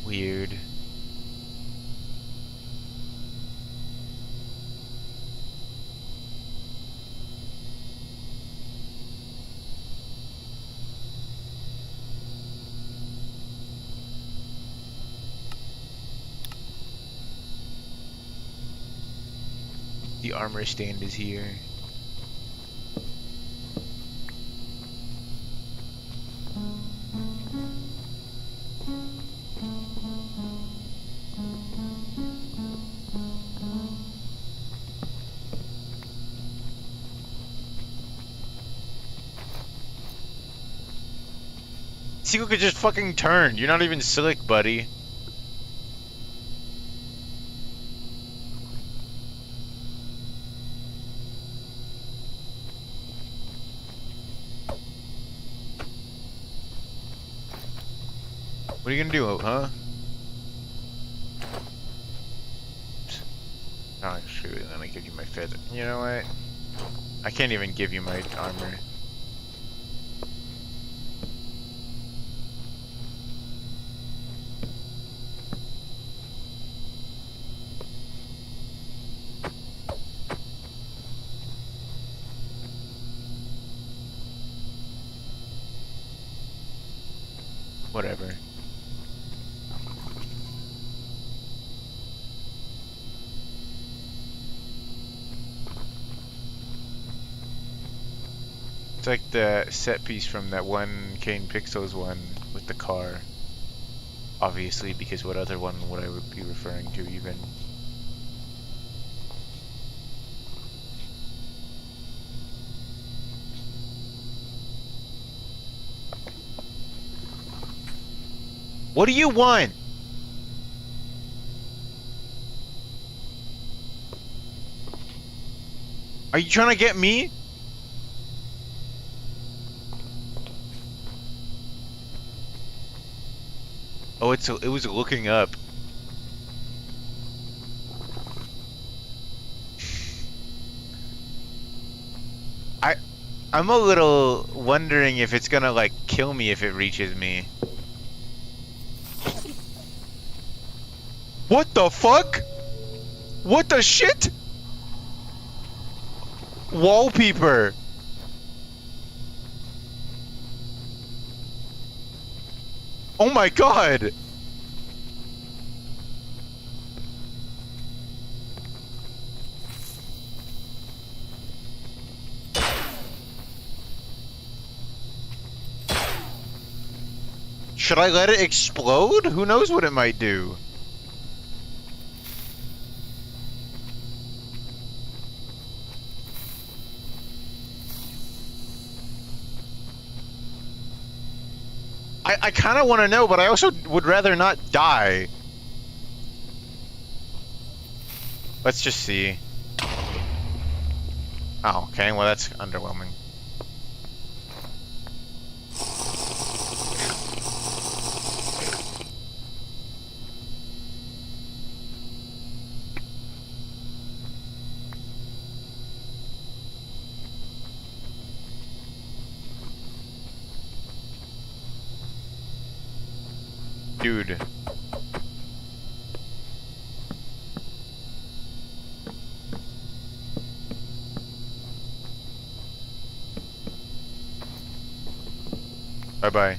Weird. The armor stand is here. Seagull could just fucking turn. You're not even slick, buddy. What are you gonna do, huh? Oh, shoot, then I give you my feather. You know what? I can't even give you my armor. whatever. It's like the set piece from that one Kane Pixels one with the car. Obviously, because what other one would I be referring to even? What do you want? Are you trying to get me? Oh, it was looking up. I'm a little wondering if it's gonna like kill me if it reaches me. What the fuck? What the shit? Wallpaper. Oh my god. Should I let it explode? Who knows what it might do? I kind of want to know, but I also would rather not die. Let's just see. Oh, okay, well that's underwhelming. Dude. Bye-bye.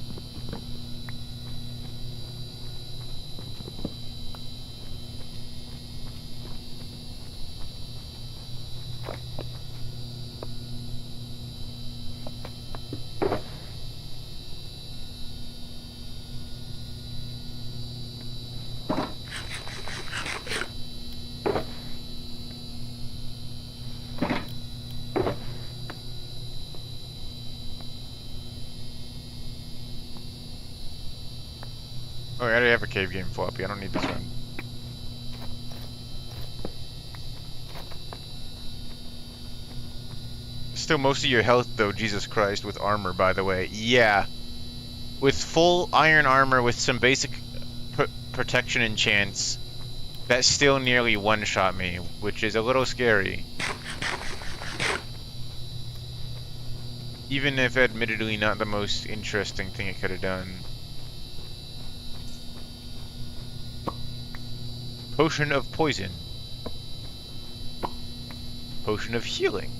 Oh, I already have a cave game floppy. I don't need this one. Still most of your health though, Jesus Christ, with armor, by the way. Yeah. With full iron armor with some basic protection enchants, that still nearly one-shot me, which is a little scary. Even if admittedly not the most interesting thing it could have done. Potion of poison. Potion of healing.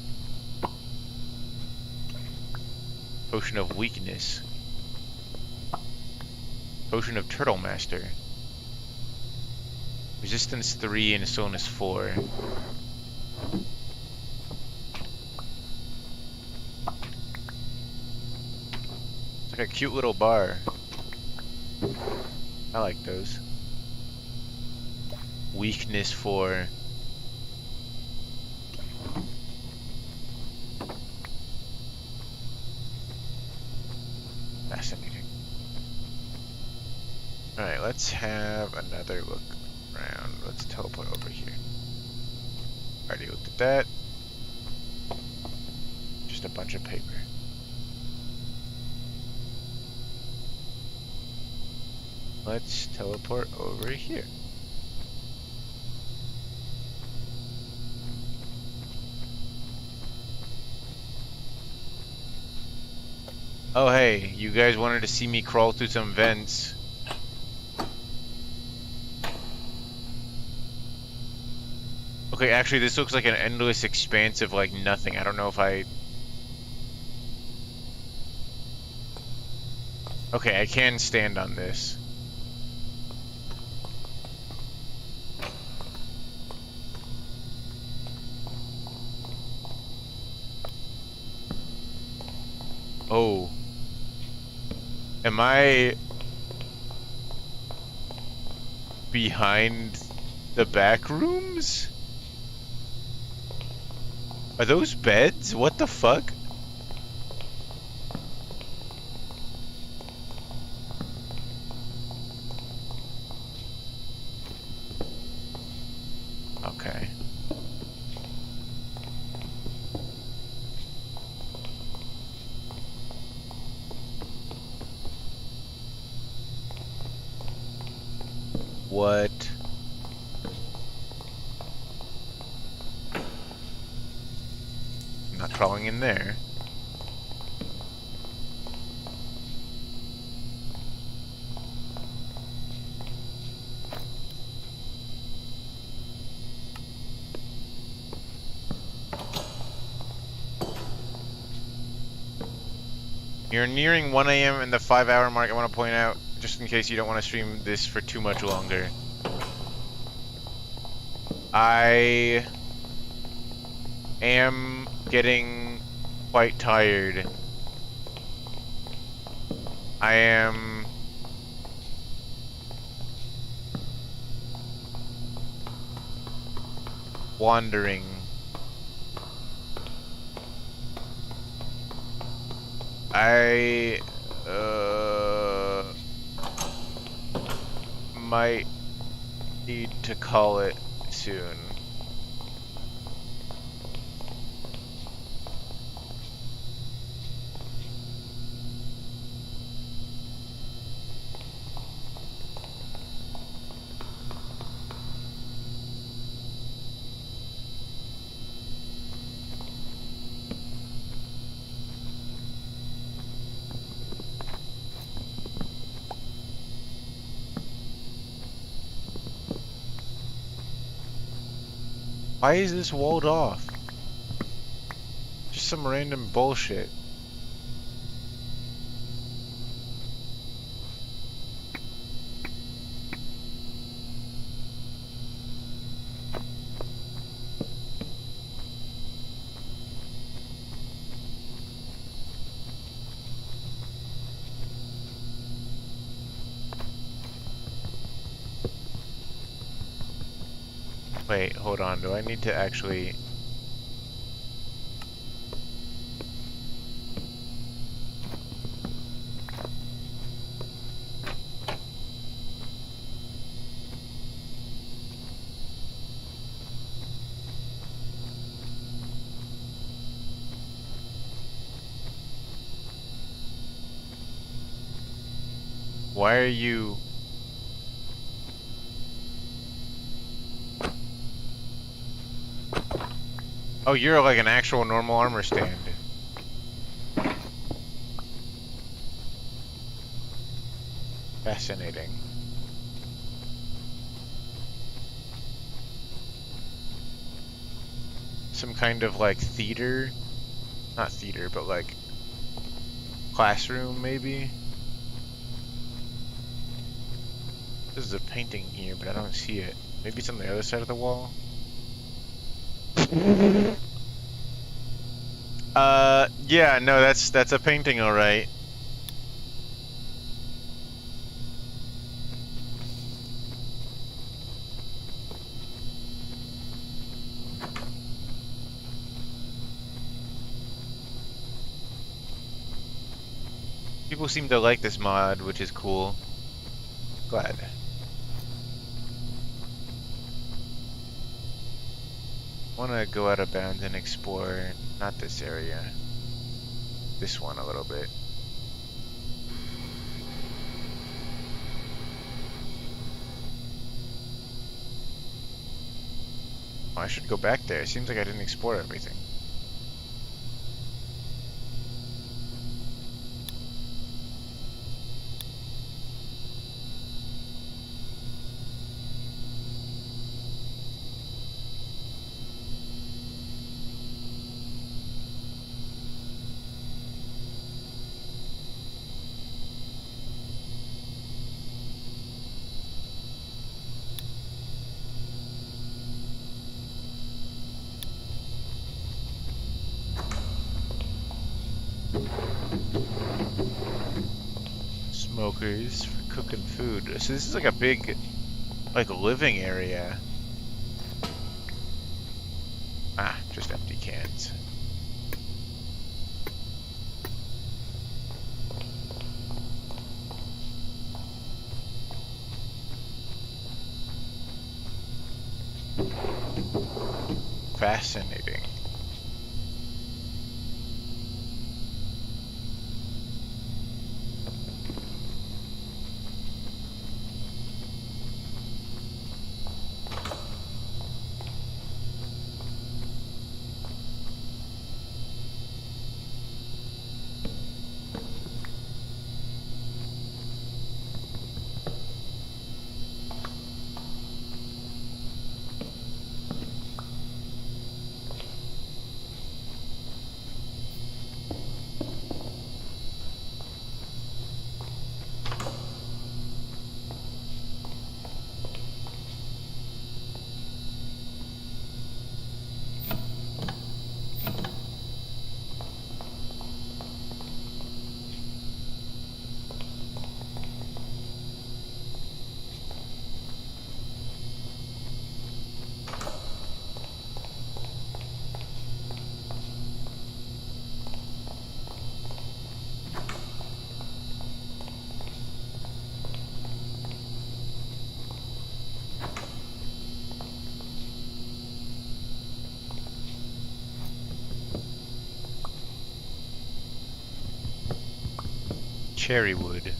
Potion of weakness. Potion of Turtle Master. Resistance 3 and slowness 4. It's like a cute little bar. I like those. Weakness 4. Fascinating. Alright, let's have another look around. Let's teleport over here. Already looked at that. Just a bunch of paper. Let's teleport over here. Oh hey, you guys wanted to see me crawl through some vents. Okay, actually this looks like an endless expanse of like nothing. I don't know if I... Okay, I can stand on this. Oh. Am I behind the back rooms? Are those beds? What the fuck? Okay. What? I'm not crawling in there. You're nearing 1 a.m. and the 5-hour mark. I want to point out, just in case you don't want to stream this for too much longer. I am getting quite tired. I am wandering. I might need to call it soon. Why is this walled off? Just some random bullshit. Wait, hold on. Do I need to actually... Why are you... Oh, you're like an actual normal armor stand. Fascinating. Some kind of like theater? Not theater, but like classroom maybe? There's a painting here, but I don't see it. Maybe it's on the other side of the wall? Yeah, no, that's a painting, alright. People seem to like this mod, which is cool. Glad. Wanna go out of bounds and explore, not this area. This one a little bit. Oh, I should go back there. It seems like I didn't explore everything. smokers for cooking food. So this is like a big, like, living area. Ah, just empty cans. Fascinating. Cherry wood.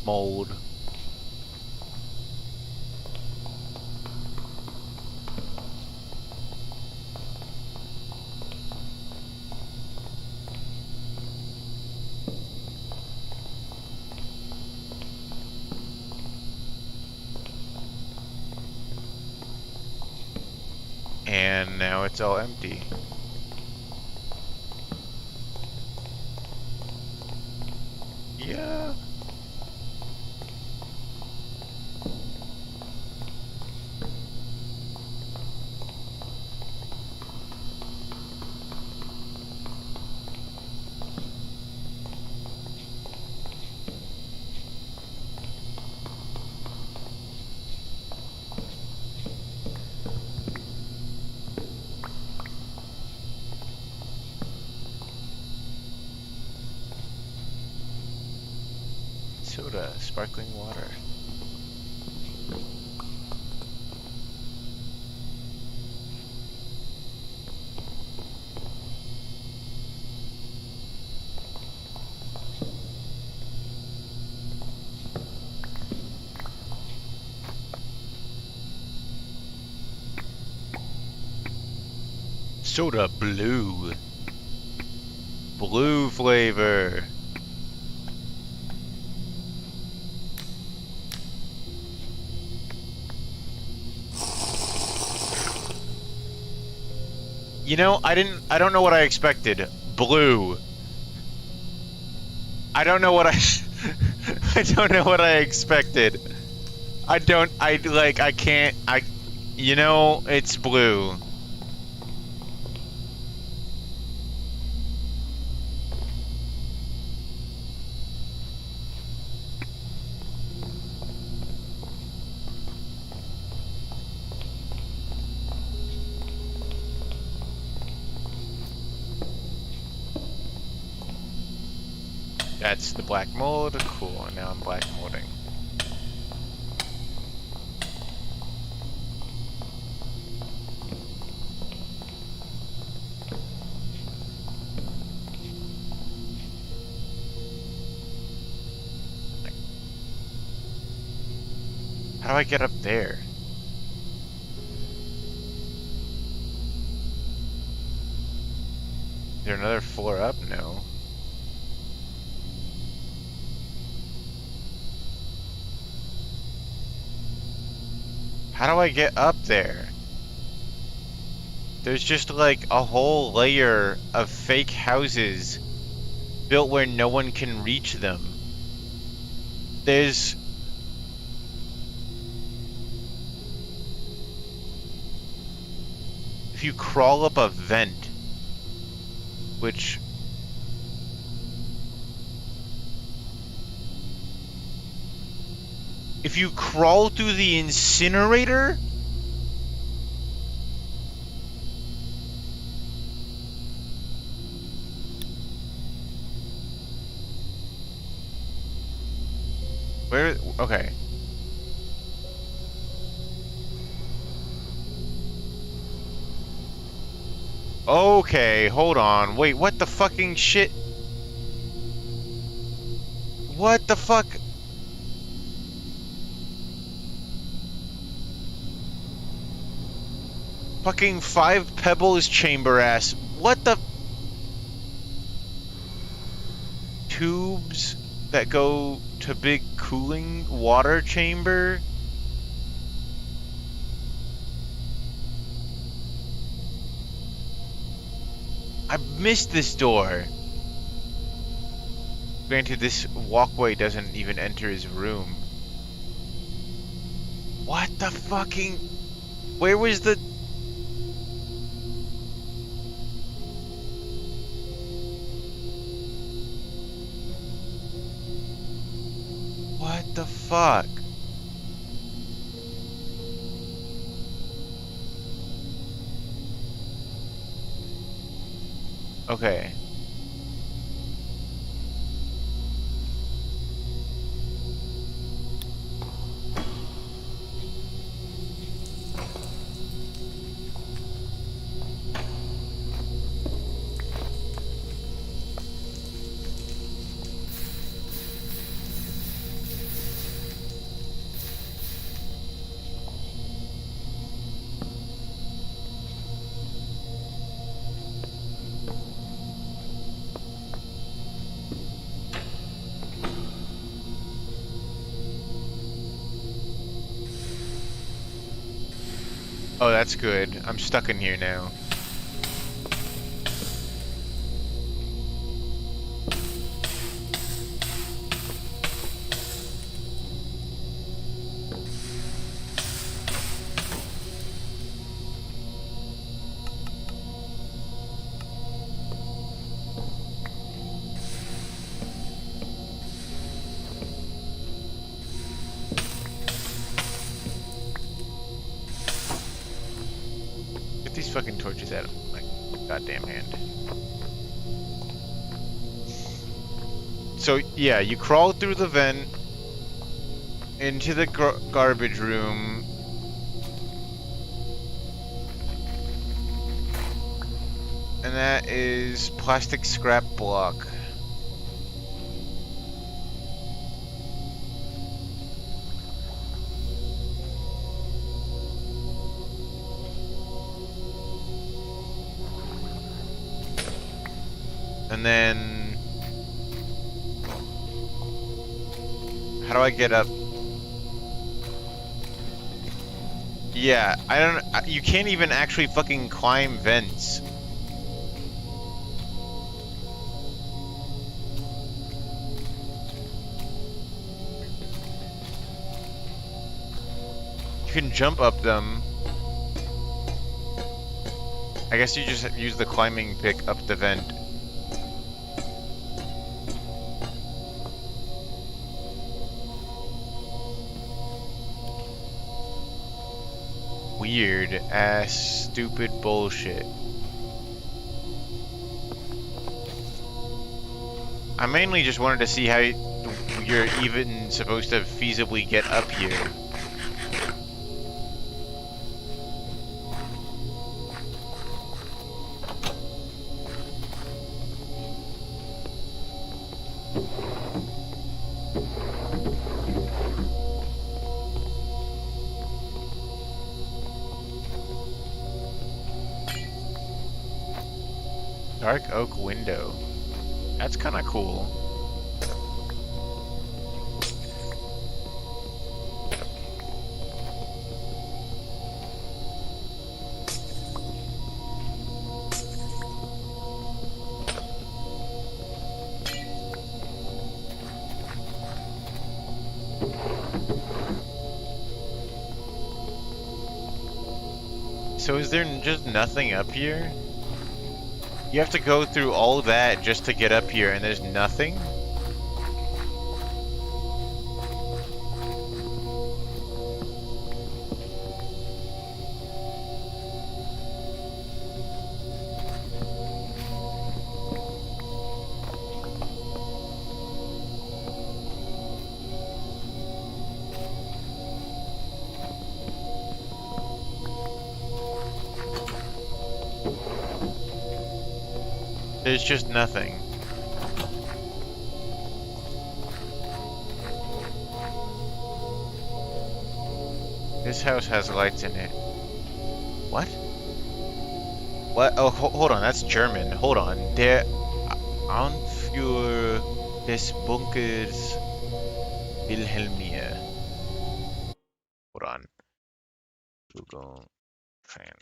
Mold. And now it's all empty. Yeah. Soda, sparkling water. Soda blue. Blue flavor. You know, I don't know what I expected. Blue. I don't know what I I don't know what I expected. I can't, you know, it's blue. That's the black mold. Cool, now I'm black molding. How do I get up there? Is there another floor up? No. How do I get up there? There's just like a whole layer of fake houses built where no one can reach them. There's... If you crawl up a vent, which... If you crawl through the incinerator? Where? Okay. Okay, hold on. Wait, what the fucking shit? What the fuck? Fucking 5 pebbles chamber ass. What the? Tubes that go to big cooling water chamber? I missed this door. Granted, this walkway doesn't even enter his room. What the fucking... Where was the... What the fuck? Okay. Oh, that's good. I'm stuck in here now. These fucking torches out of my goddamn hand. So yeah, you crawl through the vent into the garbage room. And that is plastic scrap block. And then... How do I get up? Yeah, I don't... You can't even actually fucking climb vents. You can jump up them. I guess you just use the climbing pick up the vent. Weird ass stupid bullshit. I mainly just wanted to see how you're even supposed to feasibly get up here. Dark oak window. That's kind of cool. So is there just nothing up here? You have to go through all that just to get up here, and there's nothing? There's just nothing. This house has lights in it. What? What? Oh, hold on, that's German. Hold on. Der Anführer des Bunkers Wilhelmia. Hold on. Google Translate.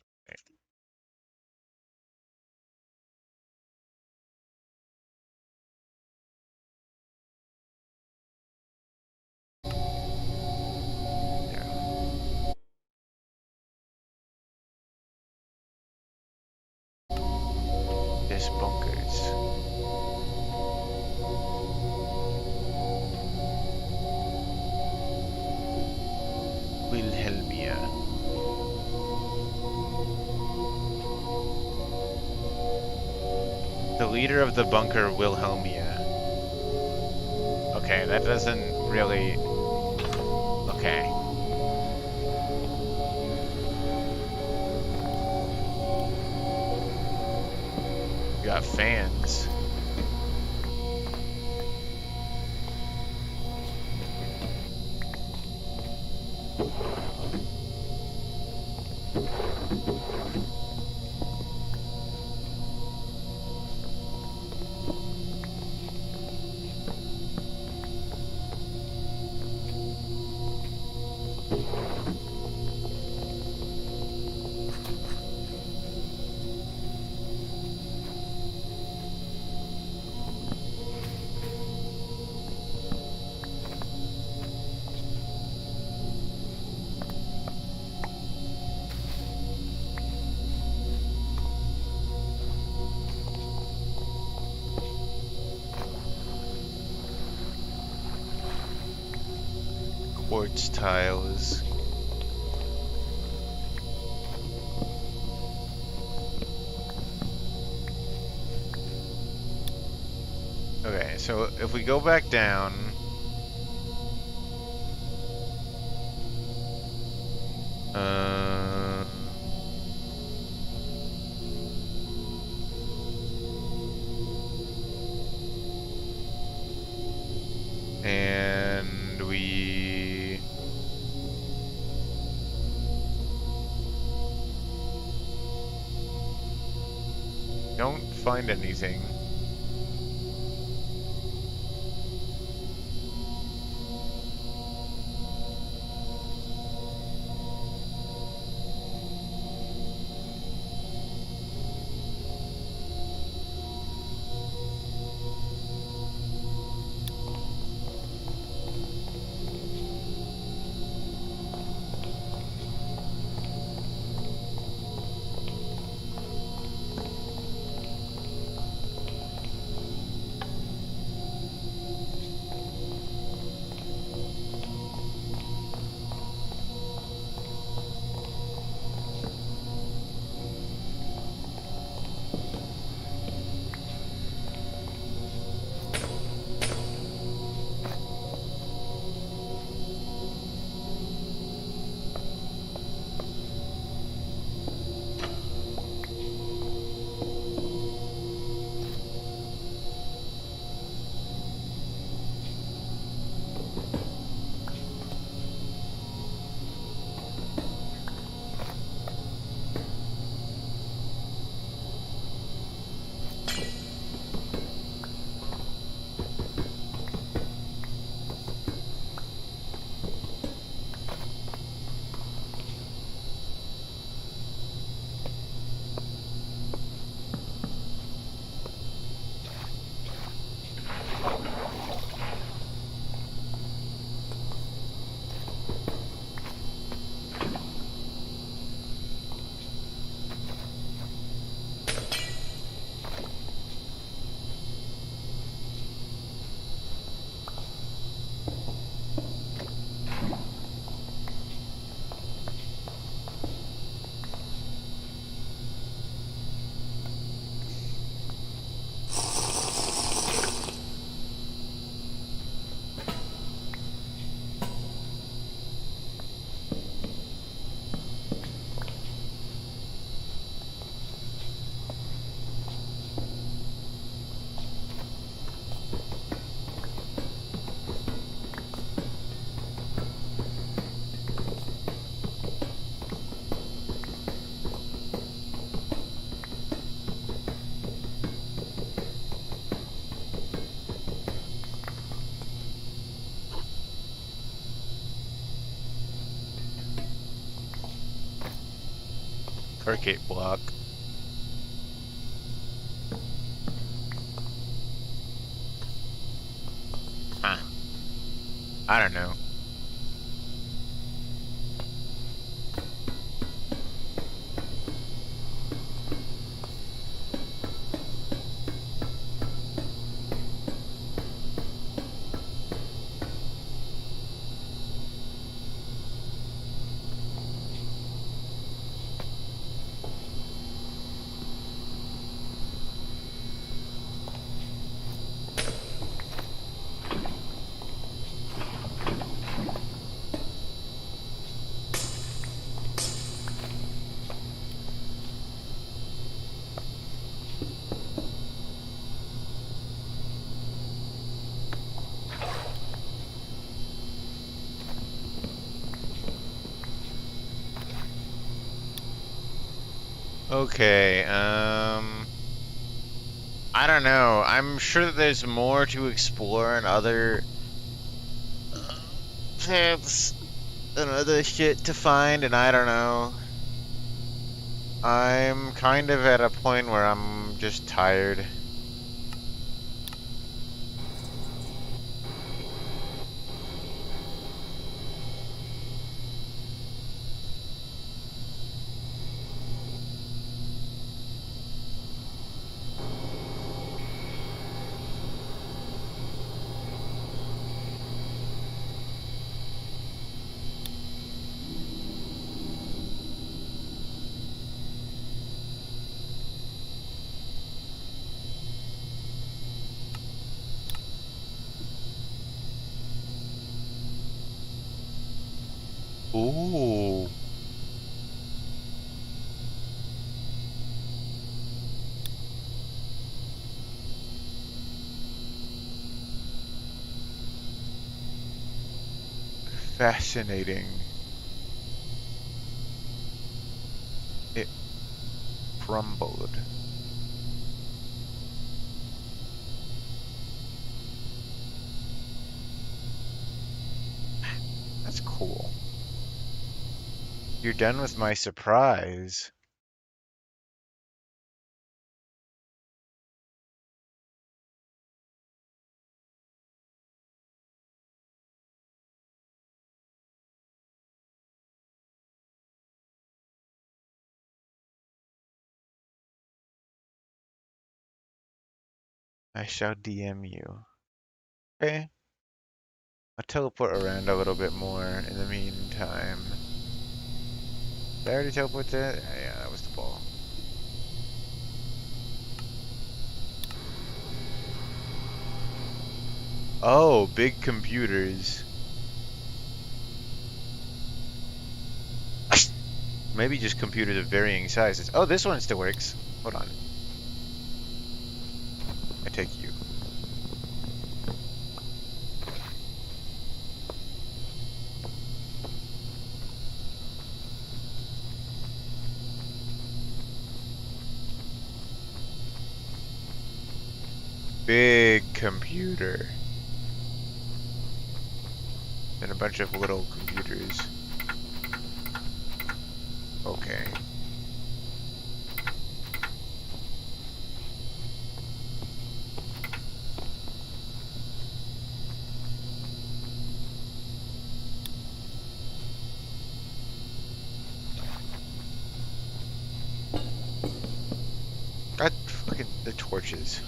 Des Bunkers. Wilhelmia. The leader of the bunker, Wilhelmia. Okay, that doesn't really... Okay. We got fans. Quartz tiles. Okay, so if we go back down... and we... don't find anything. Circuit block. Huh. I don't know. Okay, I don't know. I'm sure that there's more to explore and other paths and other shit to find, and I don't know. I'm kind of at a point where I'm just tired. Ooh. Fascinating. It crumbled. That's cool. You're done with my surprise. I shall DM you. Okay. I'll teleport around a little bit more in the meantime. Did I already teleport that? Yeah, that was the ball. Oh, big computers. Maybe just computers of varying sizes. Oh, this one still works. Hold on. I take you. Big computer. And a bunch of little computers. Okay. God, fucking the torches.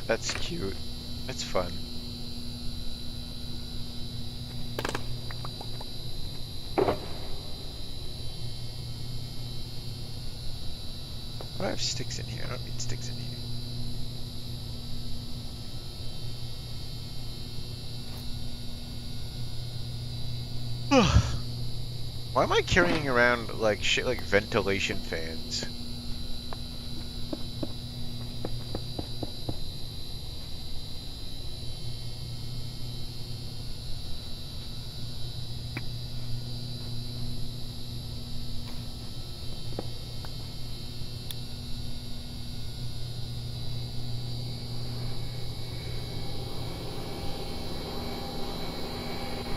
That's cute. That's fun. do I have sticks in here? I don't need sticks in here. Why am I carrying around like shit like ventilation fans?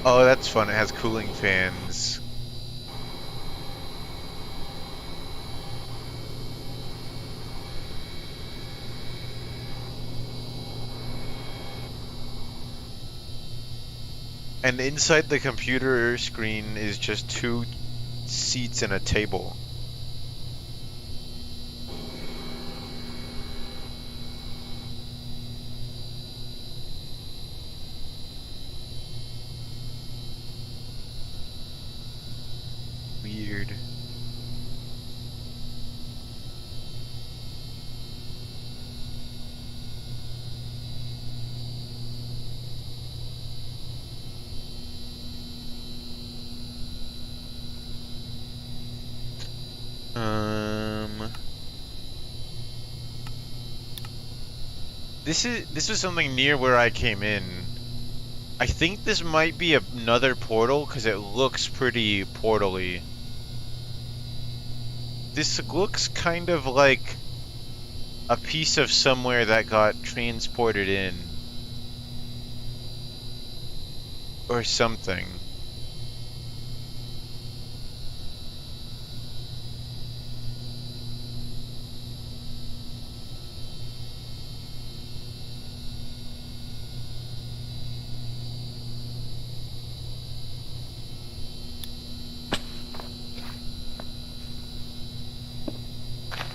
Oh, that's fun. It has cooling fans. And inside the computer screen is just 2 seats and a table. Weird. This was something near where I came in. I think this might be another portal because it looks pretty portal-y. This looks kind of like a piece of somewhere that got transported in. Or something.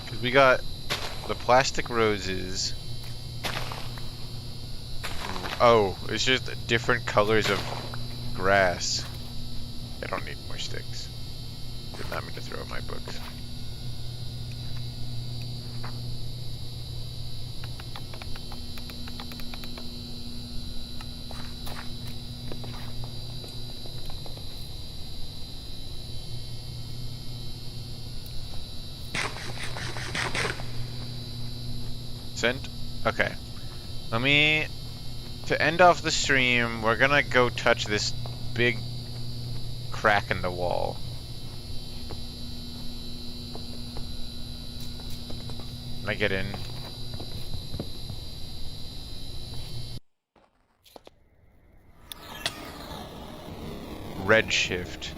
Because we got the plastic roses. Oh, it's just different colors of grass. I don't need more sticks. Did not mean to throw my books. Sent? Okay. To end off the stream, we're gonna go touch this big crack in the wall. Can I get in? Redshift.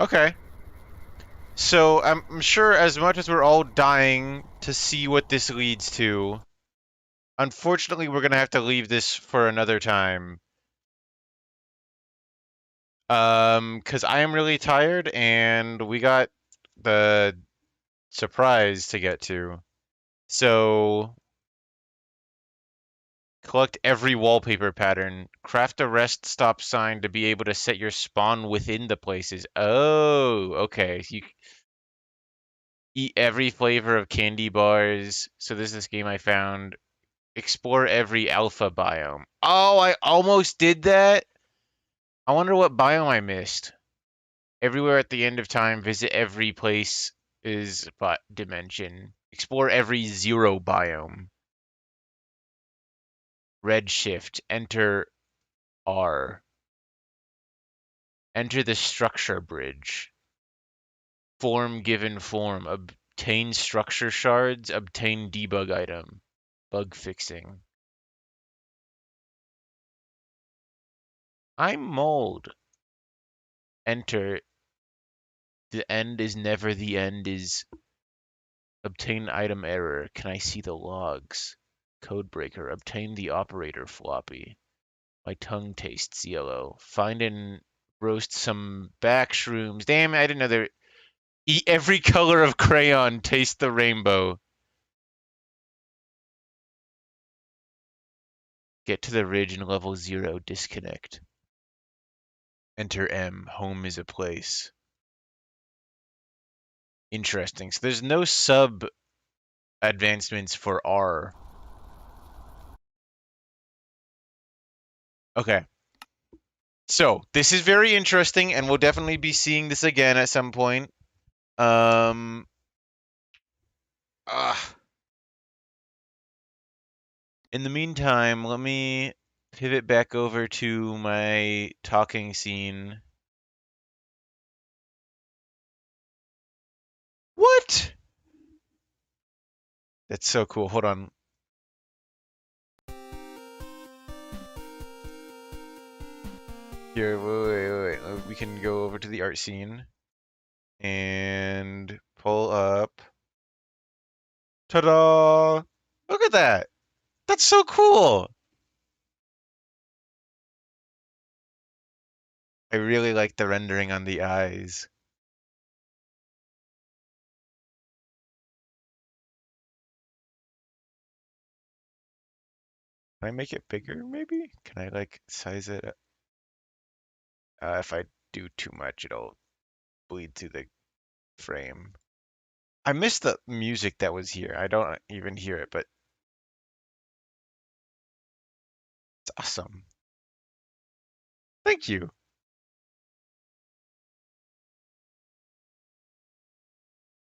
Okay. So I'm sure as much as we're all dying to see what this leads to, unfortunately we're gonna have to leave this for another time. 'Cause I am really tired and we got the surprise to get to. So collect every wallpaper pattern. Craft a rest stop sign to be able to set your spawn within the places. Oh, okay. So you eat every flavor of candy bars. So this is this game I found. Explore every alpha biome. Oh, I almost did that. I wonder what biome I missed. Everywhere at the end of time, visit every place is but dimension. Explore every zero biome. Redshift. Enter R. Enter the structure bridge. Form given form. Obtain structure shards. Obtain debug item. Bug fixing. I'm mold. Enter. The end is never the end is. Obtain item error. Can I see the logs? Codebreaker. Obtain the operator floppy. My tongue tastes yellow. Find and roast some backrooms. Damn, I didn't know there. Eat every color of crayon. Taste the rainbow. Get to the ridge in level 0, disconnect. Enter M, home is a place. Interesting. So there's no sub advancements for R. Okay. So this is very interesting, and we'll definitely be seeing this again at some point. Um. In the meantime, let me pivot back over to my talking scene. What? That's so cool. Hold on. Here, wait. We can go over to the art scene and pull up. Ta-da! Look at that. That's so cool. I really like the rendering on the eyes. Can I make it bigger, maybe? Can I, like, size it up? If I do too much, it'll bleed through the frame. I miss the music that was here. I don't even hear it, but it's awesome. Thank you.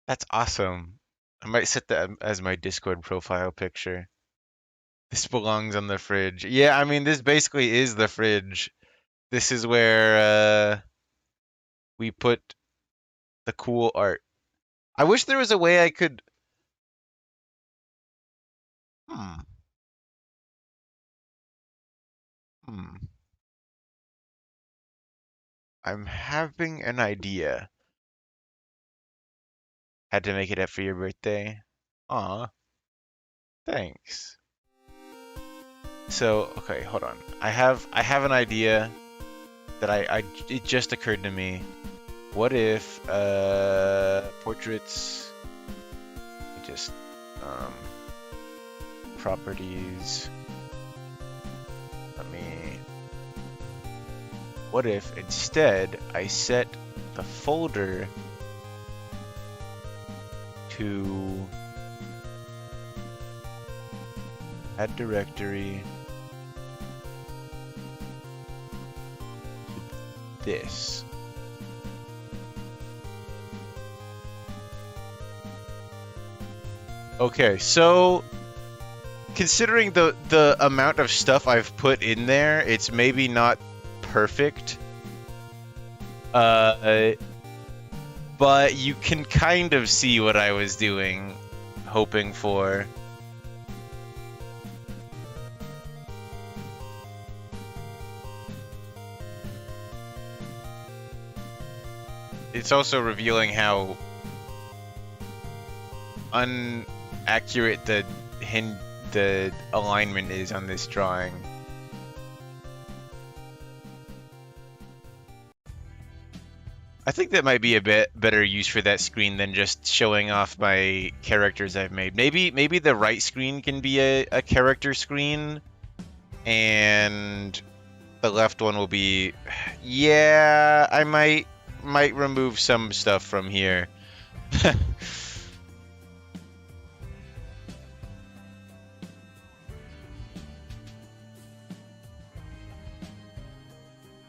That's awesome. I might set that as my Discord profile picture. This belongs on the fridge. Yeah, I mean, this basically is the fridge. This is where we put the cool art. I wish there was a way I could... Hmm. Hmm. I'm having an idea. Had to make it up for your birthday. Aw, thanks. So, okay, hold on. I have an idea that it just occurred to me. What if portraits just properties. What if instead I set the folder to add directory to this. Okay, so considering the amount of stuff I've put in there, it's maybe not perfect. But you can kind of see what I was doing, hoping for. It's also revealing how inaccurate the alignment is on this drawing. I think that might be a bit better use for that screen than just showing off my characters I've made. Maybe the right screen can be a character screen, and the left one will be... Yeah, I might remove some stuff from here.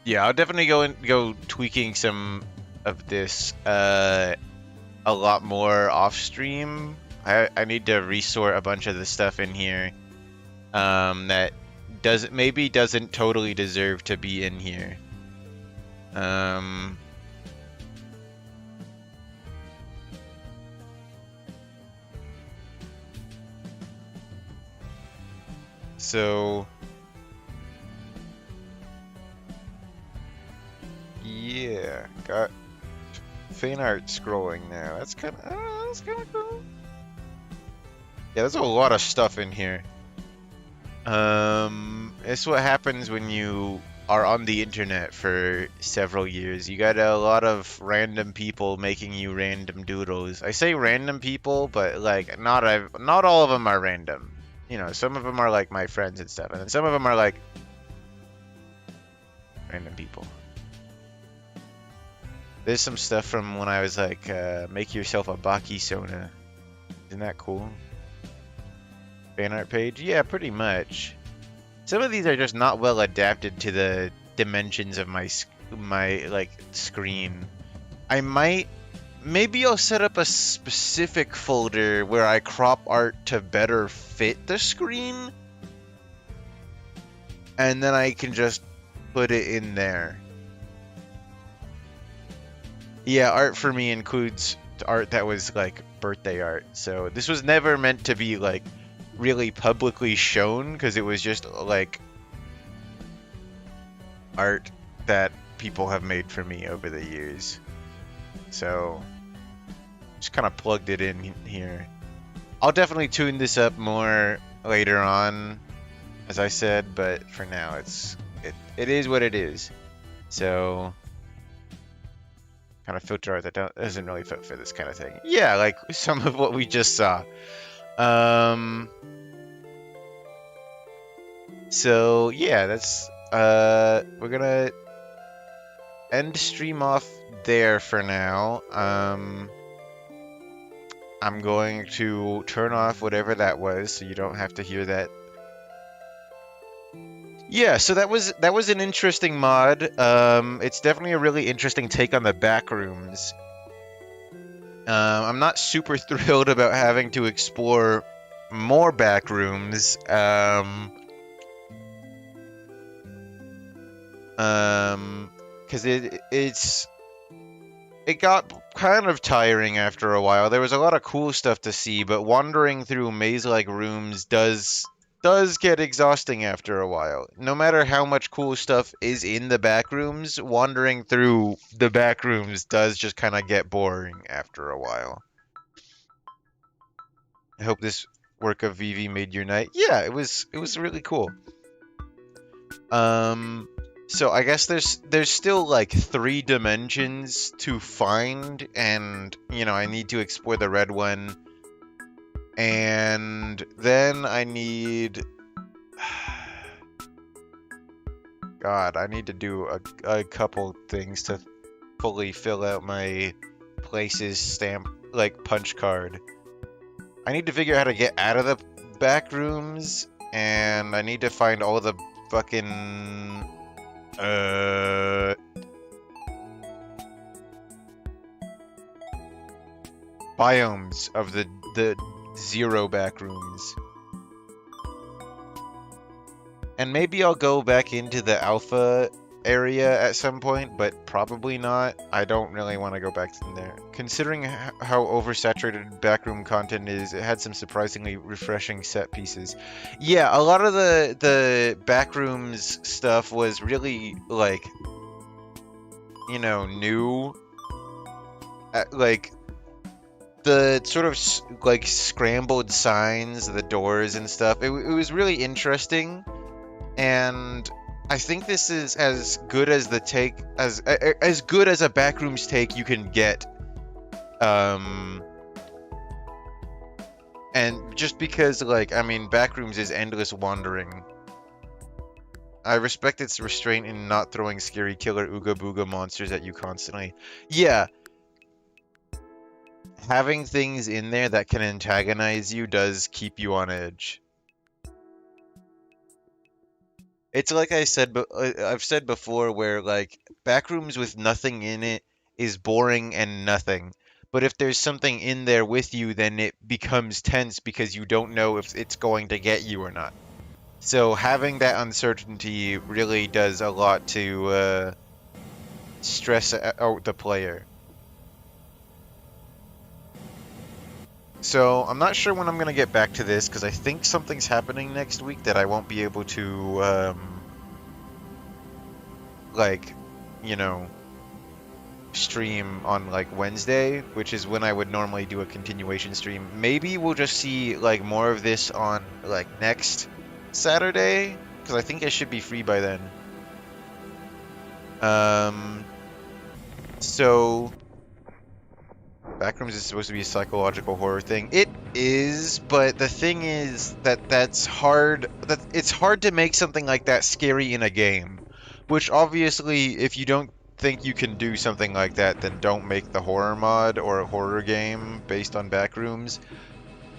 Yeah, I'll definitely go tweaking some of this a lot more off stream. I need to resort a bunch of the stuff in here that maybe doesn't totally deserve to be in here. So yeah, got fan art scrolling now. That's kind of cool. Yeah, there's a lot of stuff in here. It's what happens when you are on the internet for several years. You got a lot of random people making you random doodles. I say random people, but like not all of them are random. you know, some of them are like my friends and stuff, and then some of them are like random people. There's some stuff from when I was like, make yourself a backrooms. Isn't that cool? Fan art page? Yeah, pretty much. Some of these are just not well adapted to the dimensions of my like screen. Maybe I'll set up a specific folder where I crop art to better fit the screen, and then I can just put it in there. Yeah, art for me includes art that was like birthday art. So this was never meant to be like really publicly shown, because it was just like art that people have made for me over the years. So just kind of plugged it in here. I'll definitely tune this up more later on, as I said, but for now it is what it is. So kind of filter art that doesn't really fit for this kind of thing. Yeah, like some of what we just saw. So yeah, that's we're gonna end stream off there for now. I'm going to turn off whatever that was, so you don't have to hear that. Yeah, so that was an interesting mod. It's definitely a really interesting take on the backrooms. I'm not super thrilled about having to explore more backrooms. Because it got kind of tiring after a while. There was a lot of cool stuff to see, but wandering through maze-like rooms does get exhausting after a while. No matter how much cool stuff is in the back rooms, wandering through the back rooms does just kind of get boring after a while. I hope this work of Vivi made your night. Yeah, it was really cool. So I guess there's still like 3 dimensions to find, and you know, I need to explore the red one. And then I need God, I need to do a couple things to fully fill out my places stamp, like, punch card. I need to figure out how to get out of the back rooms, and I need to find all the fucking biomes of the 0 back rooms. And maybe I'll go back into the alpha area at some point, but probably not. I don't really want to go back in there. Considering how oversaturated backroom content is, it had some surprisingly refreshing set pieces. Yeah, a lot of the backrooms stuff was really, like, you know, new. Like, the sort of, like, scrambled signs, the doors and stuff, it was really interesting. And I think this is as good as the take, as good as a backrooms take you can get. And just because, like, I mean, backrooms is endless wandering. I respect its restraint in not throwing scary killer ooga booga monsters at you constantly. Yeah. Having things in there that can antagonize you does keep you on edge. It's like I said, but I've said before, where like backrooms with nothing in it is boring and nothing. But if there's something in there with you, then it becomes tense because you don't know if it's going to get you or not. So having that uncertainty really does a lot to stress out the player. So I'm not sure when I'm gonna get back to this, because I think something's happening next week that I won't be able to, like, you know, stream on like Wednesday, which is when I would normally do a continuation stream. Maybe we'll just see like more of this on like next Saturday, because I think I should be free by then. So Backrooms is supposed to be a psychological horror thing. It is, but the thing is that that's hard. That it's hard to make something like that scary in a game. Which obviously, if you don't think you can do something like that, then don't make the horror mod or a horror game based on Backrooms.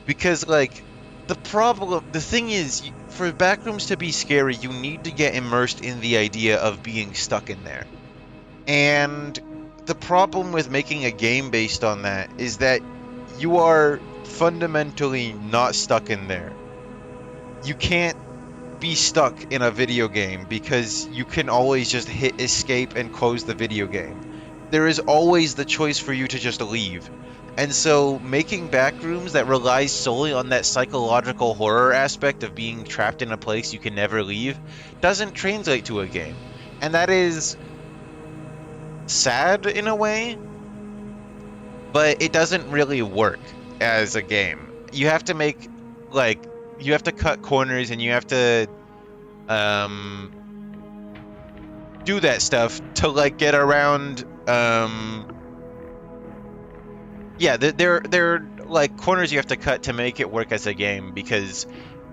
Because like the thing is, for Backrooms to be scary, you need to get immersed in the idea of being stuck in there. And the problem with making a game based on that is that you are fundamentally not stuck in there. You can't be stuck in a video game because you can always just hit escape and close the video game. There is always the choice for you to just leave. And so making Backrooms that relies solely on that psychological horror aspect of being trapped in a place you can never leave doesn't translate to a game. And that is sad in a way, but it doesn't really work as a game. You have to make, like, you have to cut corners and you have to do that stuff to like get around yeah, there are like corners you have to cut to make it work as a game, because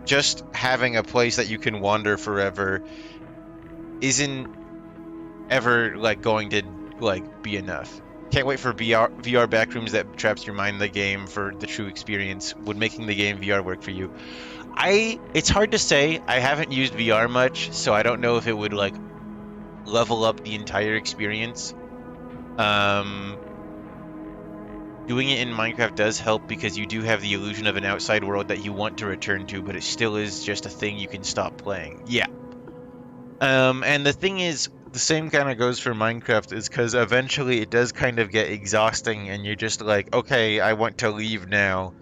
just having a place that you can wander forever isn't ever like going to like be enough. Can't wait for VR Backrooms that traps your mind in the game for the true experience. Would making the game VR work for you? It's hard to say. I haven't used VR much, so I don't know if it would like level up the entire experience. Doing it in Minecraft does help because you do have the illusion of an outside world that you want to return to, but it still is just a thing you can stop playing. Yeah. And the thing is, the same kind of goes for Minecraft, is because eventually it does kind of get exhausting and you're just like, okay, I want to leave now.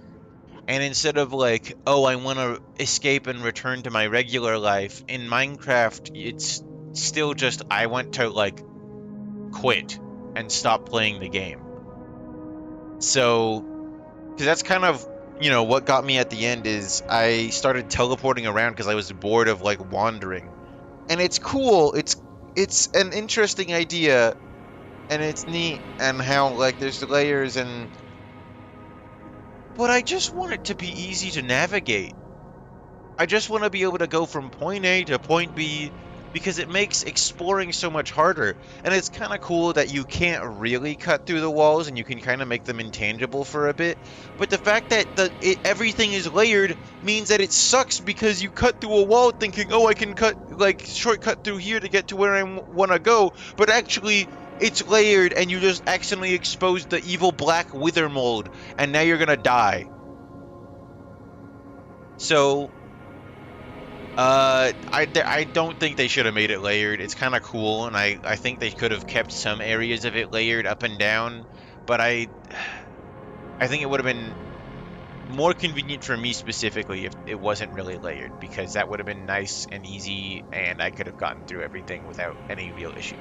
And instead of like, oh, I want to escape and return to my regular life, in Minecraft, it's still just, I want to like quit and stop playing the game. So, because that's kind of, you know, what got me at the end is I started teleporting around because I was bored of like wandering. And it's cool. It's an interesting idea, and it's neat, and how like there's layers and. But I just want it to be easy to navigate. I just want to be able to go from point A to point B, because it makes exploring so much harder. And it's kind of cool that you can't really cut through the walls and you can kind of make them intangible for a bit. But the fact that everything is layered means that it sucks, because you cut through a wall thinking, oh, I can shortcut through here to get to where I want to go. But actually, it's layered and you just accidentally exposed the evil black wither mold, and now you're gonna die. So I don't think they should have made it layered. It's kind of cool, and I think they could have kept some areas of it layered up and down, but I think it would have been more convenient for me specifically if it wasn't really layered, because that would have been nice and easy, and I could have gotten through everything without any real issue.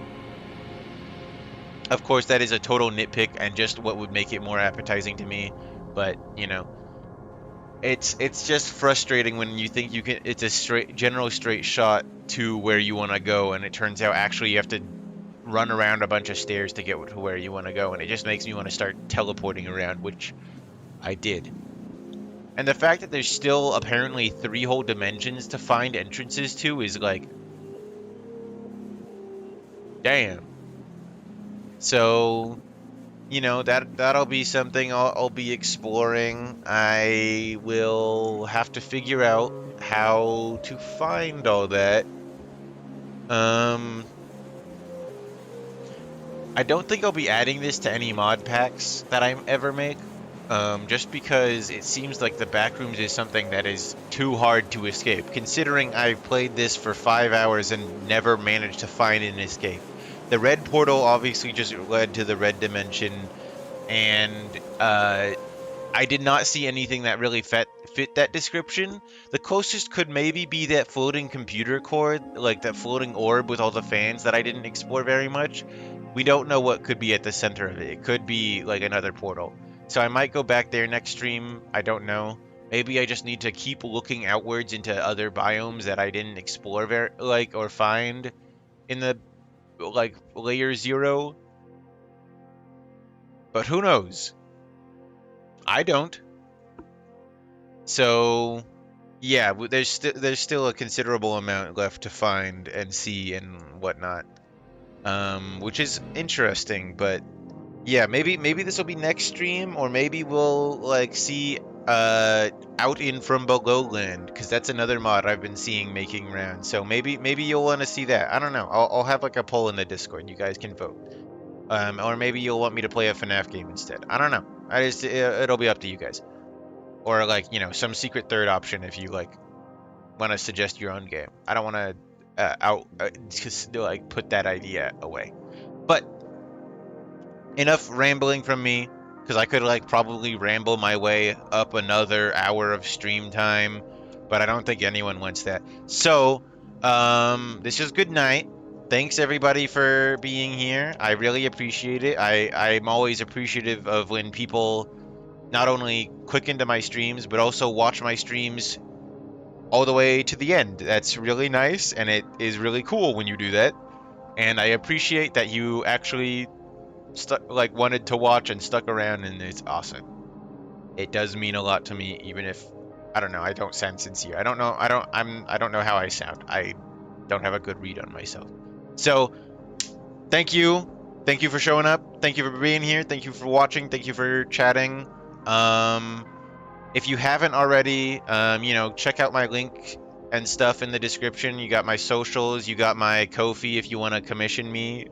Of course, that is a total nitpick and just what would make it more appetizing to me, but, you know, it's just frustrating when you think you can. It's a general straight shot to where you want to go, and it turns out actually you have to run around a bunch of stairs to get to where you want to go, and it just makes me want to start teleporting around, which I did. And the fact that there's still apparently 3 whole dimensions to find entrances to is like, damn. So, you know, that'll be something I'll be exploring. I will have to figure out how to find all that. I don't think I'll be adding this to any mod packs that I ever make. Just because it seems like the Backrooms is something that is too hard to escape, considering I've played this for 5 hours and never managed to find an escape. The red portal obviously just led to the red dimension, and I did not see anything that really fit that description. The closest could maybe be that floating computer core, like that floating orb with all the fans that I didn't explore very much. We don't know what could be at the center of it. It could be like another portal. So I might go back there next stream. I don't know. Maybe I just need to keep looking outwards into other biomes that I didn't explore or find in the like layer 0. But who knows? I don't. So yeah, there's still a considerable amount left to find and see and whatnot, which is interesting. But yeah, maybe this will be next stream, or maybe we'll like see out in from below land, because that's another mod I've been seeing making rounds. So maybe you'll want to see that. I don't know. I'll have like a poll in the Discord. You guys can vote. Or maybe you'll want me to play a FNAF game instead. I don't know. It'll be up to you guys. Or like, some secret third option if you like want to suggest your own game. I don't want to just like put that idea away. But enough rambling from me, because I could like probably ramble my way up another hour of stream time, but I don't think anyone wants that. So, this is good night. Thanks everybody for being here. I really appreciate it. I'm always appreciative of when people not only click into my streams, but also watch my streams all the way to the end. That's really nice, and it is really cool when you do that. And I appreciate that you actually wanted to watch and stuck around, and it's awesome. It does mean a lot to me, even if I don't know, I don't sound sincere. I don't know how I sound. I don't have a good read on myself. So, thank you. Thank you for showing up. Thank you for being here. Thank you for watching. Thank you for chatting. Um, if you haven't already, check out my link and stuff in the description. You got my socials, you got my Ko-fi if you want to commission me.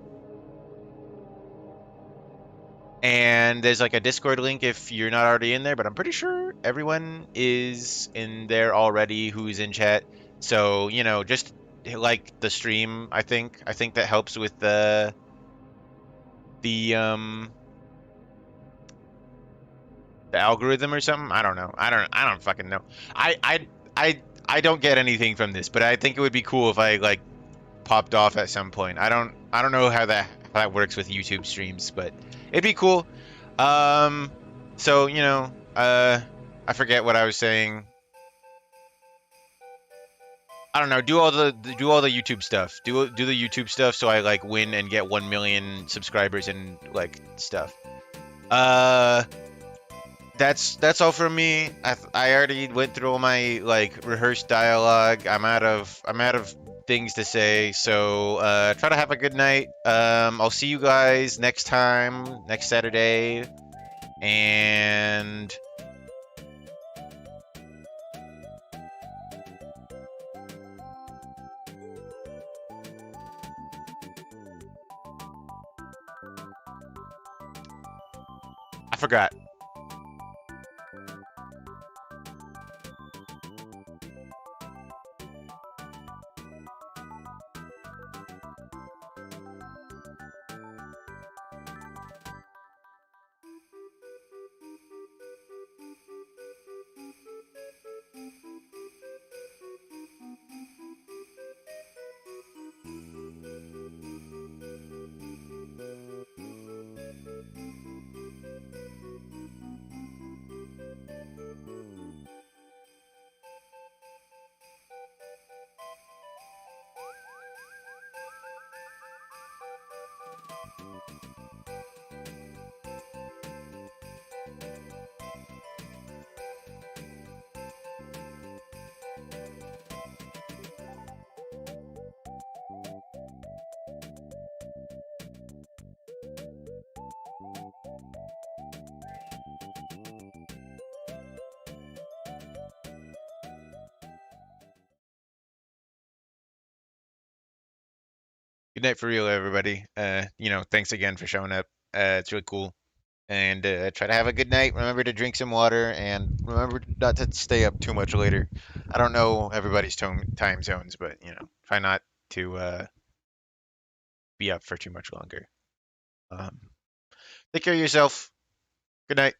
And there's like a Discord link if you're not already in there, but I'm pretty sure everyone is in there already who's in chat. So, just like the stream, I think. I think that helps with the the algorithm or something. I don't know. I don't fucking know. I I I don't get anything from this, but I think it would be cool if I like popped off at some point. I don't know how that works with YouTube streams, but it'd be cool. Um, so I forget what I was saying. I don't know. Do all the YouTube stuff. Do the YouTube stuff so I like win and get 1 million subscribers and like stuff. Uh, that's all from me. I already went through all my like rehearsed dialogue. I'm out of things to say. So try to have a good night. I'll see you guys next time, next Saturday, and I forgot. Good night for real, everybody. Thanks again for showing up. It's really cool. And try to have a good night. Remember to drink some water, and remember not to stay up too much later. I don't know everybody's time zones, but try not to be up for too much longer. Um, take care of yourself. Good night.